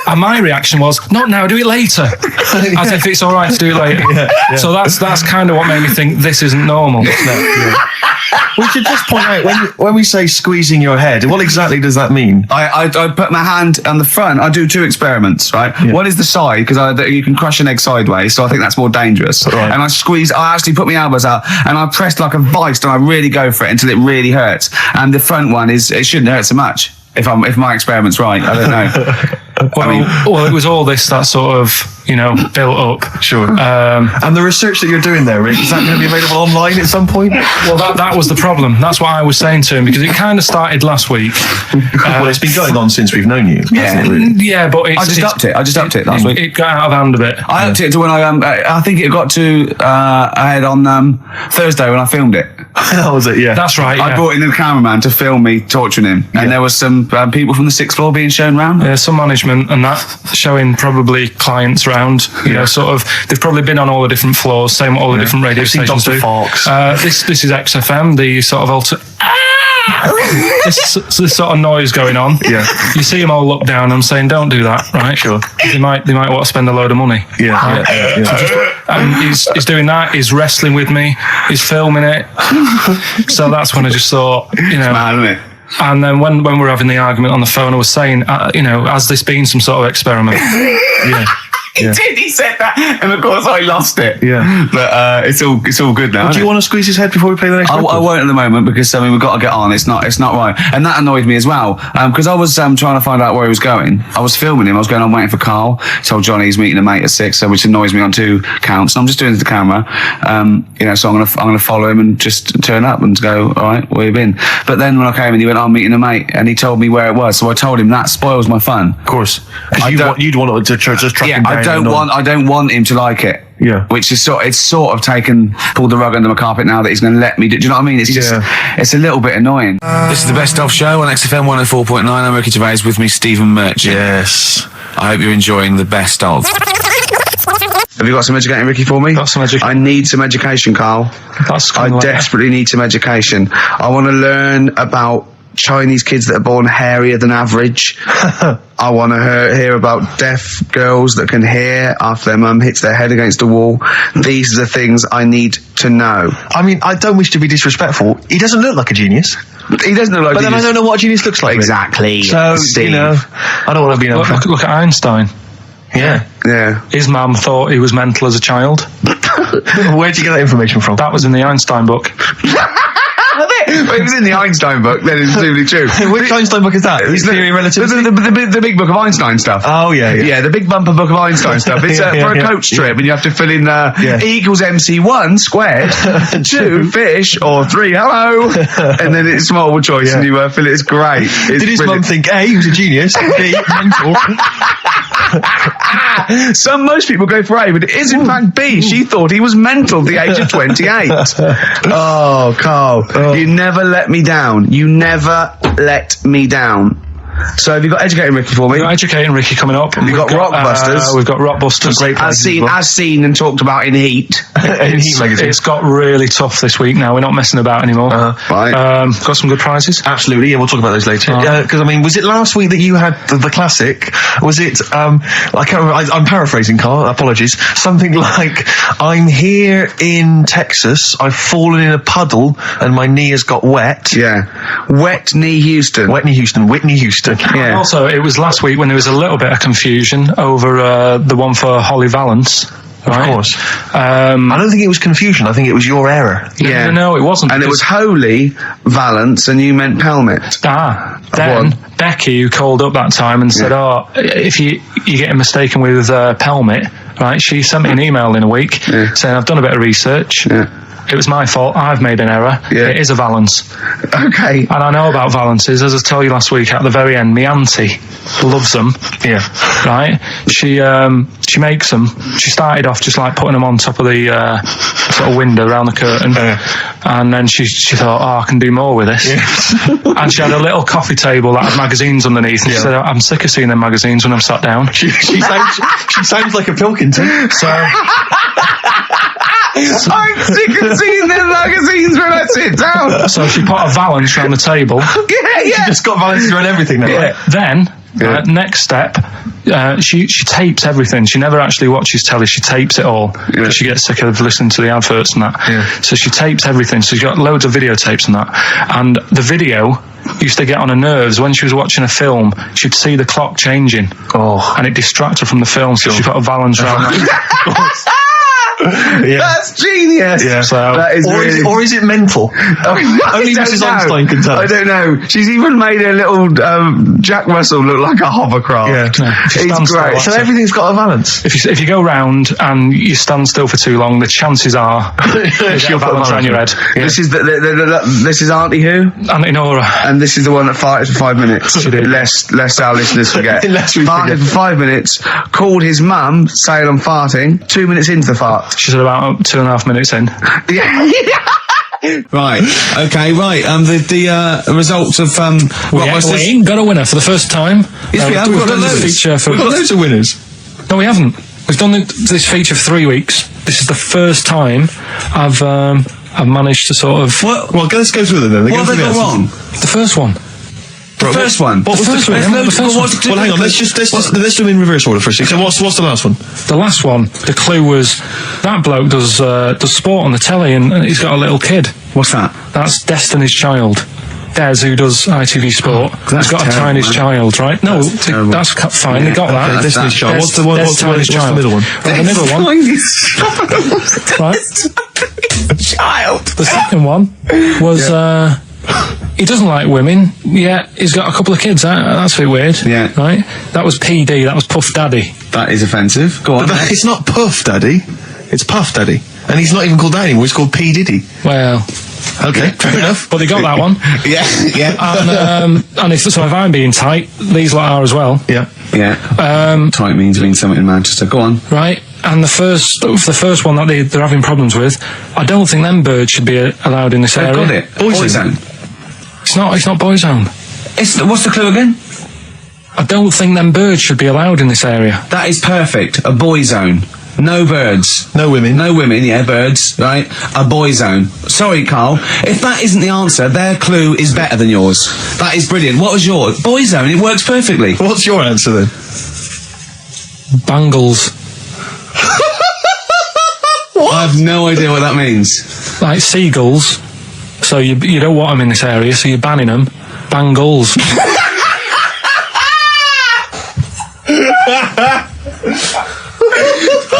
And my reaction was, not now, do it later. As if it's all right to do it later. Yeah. So that's kind of what made me think this isn't normal. We should just point out, when we say squeezing your head, what exactly does that mean? I put my hand on the front. I do 2 experiments, right? Yeah. One is the side, because you can crush an egg sideways, so I think that's more dangerous. Right. And I actually put my elbows out, and I pressed like a vice, and I really go for it until it really hurts. And the front one it shouldn't hurt so much, if my experiment's right. I don't know. Well, it was all this, that sort of built up. Sure. And the research that you're doing there, Rick, is that going to be available online at some point? Well, that was the problem. That's what I was saying to him, because it kind of started last week. Well, it's been going on since we've known you. Yeah, but I just upped it last week. It got out of hand a bit. I upped it to when I think it got to ahead on Thursday when I filmed it. That was it, yeah. That's right. I brought in the cameraman to film me torturing him, and there was some people from the 6th floor being shown round. Yeah, some management and that, showing probably clients round. Sort of. They've probably been on all the different floors, same what all the different radio stations do. This is XFM, the sort of this sort of noise going on. Yeah. You see them all look down and saying, "Don't do that," right? Sure. They might want to spend a load of money. Yeah. And he's doing that. He's wrestling with me. He's filming it. So that's when I just thought, It's mad, isn't it? And then when we were having the argument on the phone, I was saying, has this been some sort of experiment? He did. He said that, and of course I lost it. Yeah, but it's all good now. Do you want to squeeze his head before we play the next record? I won't at the moment, because we've got to get on. It's not right, and that annoyed me as well, because I was trying to find out where he was going. I was filming him. I was going on waiting for Karl. Told Johnny he's meeting a mate at 6, which annoys me on 2 counts. And I'm just doing it to the camera, so I'm gonna follow him and just turn up and go, all right, where you been? But then when I came in, he went, I'm meeting a mate, and he told me where it was. So I told him that spoils my fun. Of course, you'd want to just track him down. I don't want him to like it. Yeah. Which is pulled the rug under my carpet now that he's going to let me do you know what I mean? It's just, it's a little bit annoying. This is the Best Of Show on XFM 104.9. I'm Ricky Gervais, with me Stephen Merchant. Yes. I hope you're enjoying the Best Of. Have you got some educating, Ricky, for me? Got some education. I need some education, Karl. I desperately need some education. I want to learn about Chinese kids that are born hairier than average. I want to hear about deaf girls that can hear after their mum hits their head against a wall. These are the things I need to know. I mean, I don't wish to be disrespectful. He doesn't look like a genius. He doesn't look like a genius. But then I don't know what a genius looks like. Exactly. So, Steve. I don't want to be an look at Einstein. Yeah. His mum thought he was mental as a child. Where'd you get that information from? That was in the Einstein book. Well, it was in the Einstein book, then it's really true. Which Einstein book is that? Theory of Relativity? The big book of Einstein stuff. Oh, yeah. Yeah, the big bumper book of Einstein stuff. It's for a coach trip, and you have to fill in E equals MC1 squared, 2 fish, or 3 hello, and then it's multiple choice, and you fill it. It's great. Did his mum think A, he was a genius, B, mental? Most people go for A, but it is in fact B. She thought he was mental at the age of 28. Oh, Karl, you never let me down. You never let me down. So have you got Educating Ricky for me? We've got Educating Ricky coming up. We've got Rockbusters. We've got Rockbusters. Great as seen and talked about in Heat. In Heat magazine. It's got really tough this week now. We're not messing about anymore. Right. Got some good prizes. Absolutely, and we'll talk about those later. Because, was it last week that you had the classic? Was it, I can't remember, I'm paraphrasing, Karl, apologies. Something like, I'm here in Texas, I've fallen in a puddle, and my knee has got wet. Yeah. Wet Knee Houston. Whitney Houston. Yeah. And also, it was last week when there was a little bit of confusion over the one for Holly Valance. Right? Of course. I don't think it was confusion. I think it was your error. Yeah. No, it wasn't. And it was Holy Valance, and you meant Pelmet. Then Becky, who called up that time and said, if you're getting mistaken with Pelmet, right, she sent me an email in a week saying, I've done a bit of research. Yeah. It was my fault. I've made an error. Yeah. It is a Valance. Okay. And I know about Valances. As I told you last week, at the very end, my auntie loves them. Yeah. Right? She makes them. She started off just like putting them on top of the sort of window around the curtain. And then she thought, I can do more with this. Yeah. And she had a little coffee table that had magazines underneath. And she said, I'm sick of seeing them magazines when I'm sat down. She sounds like a Pilkington. So... I'm sick of seeing them magazines when I sit down. So she put a Valance around the table. She just got Valances around everything now. Yeah. Then, next step, she tapes everything. She never actually watches telly. She tapes it all. Yeah. She gets sick of listening to the adverts and that. Yeah. So she tapes everything. So she's got loads of videotapes and that. And the video used to get on her nerves. When she was watching a film, she'd see the clock changing. And it distracted her from the film. So she put a Valance around that. That's genius. Yeah. So, That is Or is it mental? Only Mrs. Einstein can tell. I don't know. She's even made a little Jack Russell look like a hovercraft. Yeah. He's great. So everything's got a balance. If you go round and you stand still for too long, the chances are you'll balance around your head. Yeah. This is this is Auntie who? Auntie Nora. And this is the one that farted for 5 minutes. She did. Lest our listeners forget. Lest we farted for 5 minutes, called his mum, saying I'm farting, 2 minutes into the fart. She's at about 2.5 minutes in. Yeah. Right. Okay. Right. The results of what was We this? ain't got a winner for the first time. Yes, we have. We've We've done got this loads. feature for. We've got loads of winners. No, we haven't. We've done this feature for 3 weeks. This is the first time I've managed to sort of. What? Well, let's go through them then. What have they got wrong? The first one. The first one. What was the first one? first The first one. Well, hang on. Let's do them in reverse order for a second. So what's the last one? The last one. The clue was that bloke does sport on the telly and he's got a little kid. What's that? That's Destiny's Child. Des, who does ITV Sport, that's has got terrible, a tiniest man. child, right? No, terrible. that's fine. They got that. Okay, Destiny's Child. What's the Tiniest the Child. middle one? Right, the middle one. Right. Child. The second one was he doesn't like women. Yeah, he's got a couple of kids. That's a bit weird. Yeah. Right. That was PD. That was Puff Daddy. That is offensive. Go on. But it's not Puff Daddy. It's Puff Daddy. And he's not even called that anymore. He's called P. Diddy. Well, Okay, fair enough. but they got that one. Yeah. And if I'm being tight, these lot are as well. Yeah. Yeah. Tight means something in Manchester. Go on. Right. And the first one that they're having problems with, I don't think them birds should be allowed in this They've area. got it. Boyzone. It's not Boyzone. What's the clue again? I don't think them birds should be allowed in this area. That is perfect. A boy zone. No birds. No women. No women, yeah, birds, right? A boy zone. Sorry, Carl. If that isn't the answer, their clue is better than yours. That is brilliant. What was yours? Boy zone. It works perfectly. What's your answer then? Bangles. I have no idea what that means. Like seagulls. So you don't want them in this area, so you're banning them. Bangles.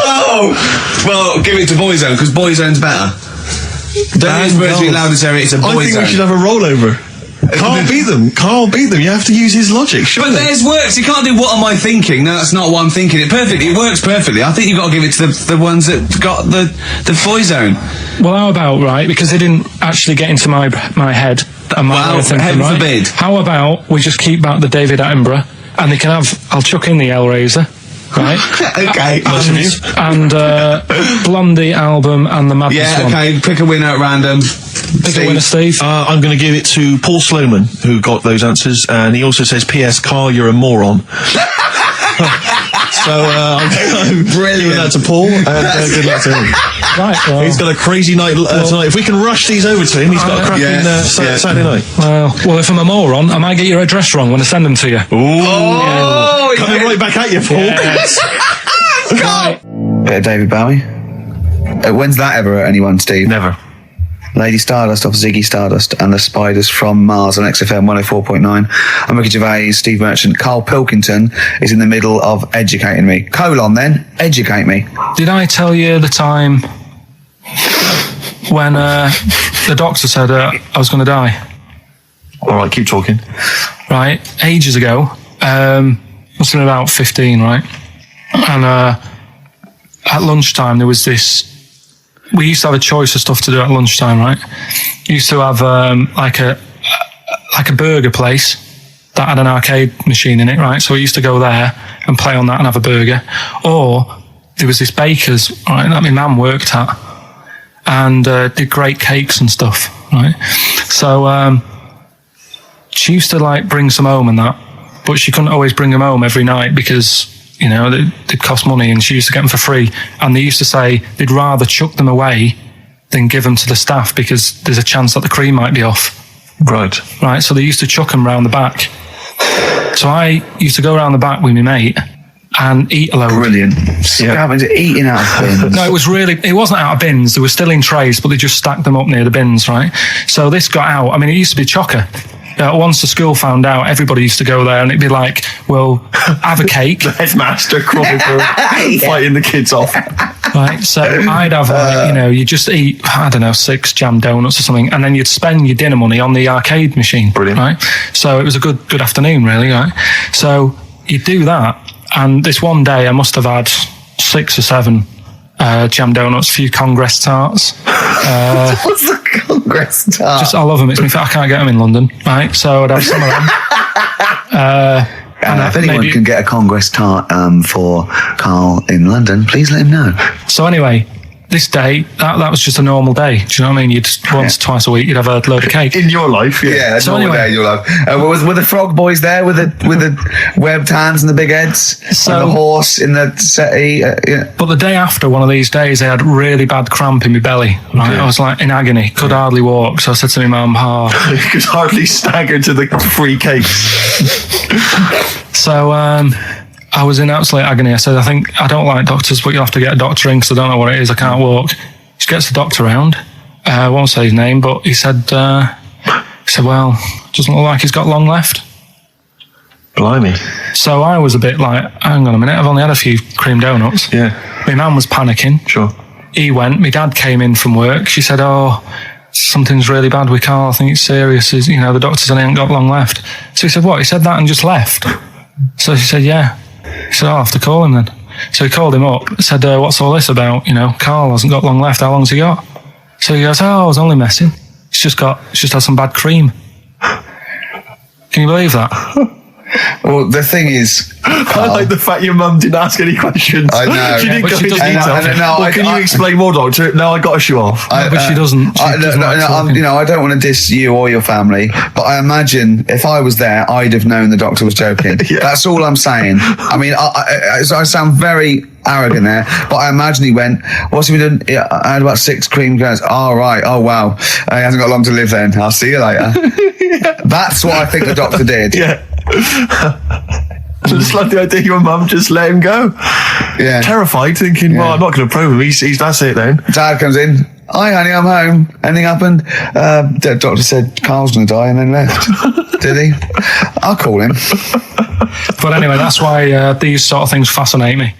Oh! Well, give it to boy zone, because boy zone's better. Don't use birds being allowed in this area, it's a boy I think zone. we should have a rollover. Carl beat them. Carl beat them. You have to use his logic. But theirs works. You can't do what am I thinking. No, that's not what I'm thinking. It perfectly. It works perfectly. I think you've got to give it to the ones that got the boy zone. Well, how about, right, because they didn't actually get into my head and my way Well, of thinking, heaven right? forbid. How about we just keep back the David Attenborough and they can have, I'll chuck in the Hellraiser, right? Okay. And Blondie album and the Madness Yeah, one. okay. Pick a winner at random. Pick a winner, Steve. I'm going to give it to Paul Sloman, who got those answers, and he also says, P.S. Carl, you're a moron. So I'm giving that to Paul, and good luck to him. Right, well, He's got a crazy night tonight. If we can rush these over to him, he's got a cracking Saturday night. well, if I'm a moron, I might get your address wrong when I send them to you. Oh, Coming right back at you, Paul. Yes. Bit of David Bowie. When's that ever at anyone, Steve? Never. Lady Stardust off Ziggy Stardust and the Spiders from Mars on XFM 104.9. I'm Ricky Gervais, Steve Merchant. Karl Pilkington is in the middle of educating me. Then, educate me. Did I tell you the time when the doctor said I was going to die? All right, keep talking. Right, ages ago. Must have been about 15, right? And at lunchtime there was this. We used to have a choice of stuff to do at lunchtime, right? We used to have like a burger place that had an arcade machine in it, right? So we used to go there and play on that and have a burger. Or there was this baker's, right, that my mum worked at, and did great cakes and stuff, right? So she used to like bring some home and that, but she couldn't always bring them home every night because, you know, they'd cost money, and she used to get them for free. And they used to say they'd rather chuck them away than give them to the staff because there's a chance that the cream might be off. Right. Right, so they used to chuck them round the back. So I used to go around the back with my mate and eat a load. Brilliant. Scavenging, eating out of bins. No, it wasn't out of bins. They were still in trays, but they just stacked them up near the bins, right? So this got out. I mean, it used to be chocker. Once the school found out, everybody used to go there, and it'd be like, well, have a cake. The headmaster crawling through, fighting the kids off. Right, so I'd have, you just eat, I don't know, 6 jam donuts or something, and then you'd spend your dinner money on the arcade machine. Brilliant. Right? So it was a good afternoon, really, right? So you do that, and this one day I must have had 6 or 7 jam donuts, a few Congress tarts. What's the Congress tart? I love them. I can't get them in London, right? So I'd have some of them. And if anyone can get a Congress tart for Karl in London, please let him know. So anyway, this day, that was just a normal day. Do you know what I mean? You'd twice a week, you'd have a load of cake. In your life, Yeah, So normal anyway- day in your life. Were the frog boys there with the webbed hands and the big heads? So- and the horse in the settee? But the day after one of these days, I had really bad cramp in my belly. Right? Okay. I was like in agony, could hardly walk. So I said to my mum, You could hardly stagger to the free cakes. So I was in absolute agony. I said, I don't like doctors, but you'll have to get a doctor in because I don't know what it is. I can't walk. She gets the doctor round. I won't say his name, but he said, well, doesn't look like he's got long left. Blimey. So I was a bit like, hang on a minute, I've only had a few cream donuts. Yeah. My mum was panicking. Sure. He went. My dad came in from work. She said, something's really bad with Karl. I think it's serious. The doctor said he ain't got long left. So he said, what? He said that and just left. So she said, yeah. He said, I'll have to call him then. So he called him up, said, what's all this about? Karl hasn't got long left. How long's he got? So he goes, I was only messing. It's just had some bad cream. Can you believe that? Well, the thing is, I like the fact your mum didn't ask any questions. I know. She didn't But go she into doesn't. detail. Can you explain more, doctor? No, I got to show off. But she doesn't. I don't want to diss you or your family, but I imagine if I was there, I'd have known the doctor was joking. Yeah. That's all I'm saying. I mean, I sound very arrogant there, but I imagine he went, what's he been doing? I had about 6 cream cones. Oh, right. Oh, wow. He hasn't got long to live then. I'll see you later. That's what I think the doctor did. Yeah. I just like the idea your mum just let him go. Yeah. Terrified, thinking, well, I'm not going to probe him. He's that's it then. Dad comes in. Hi, honey, I'm home. Anything happened? The doctor said Karl's going to die and then left. Did he? I'll call him. But anyway, that's why these sort of things fascinate me.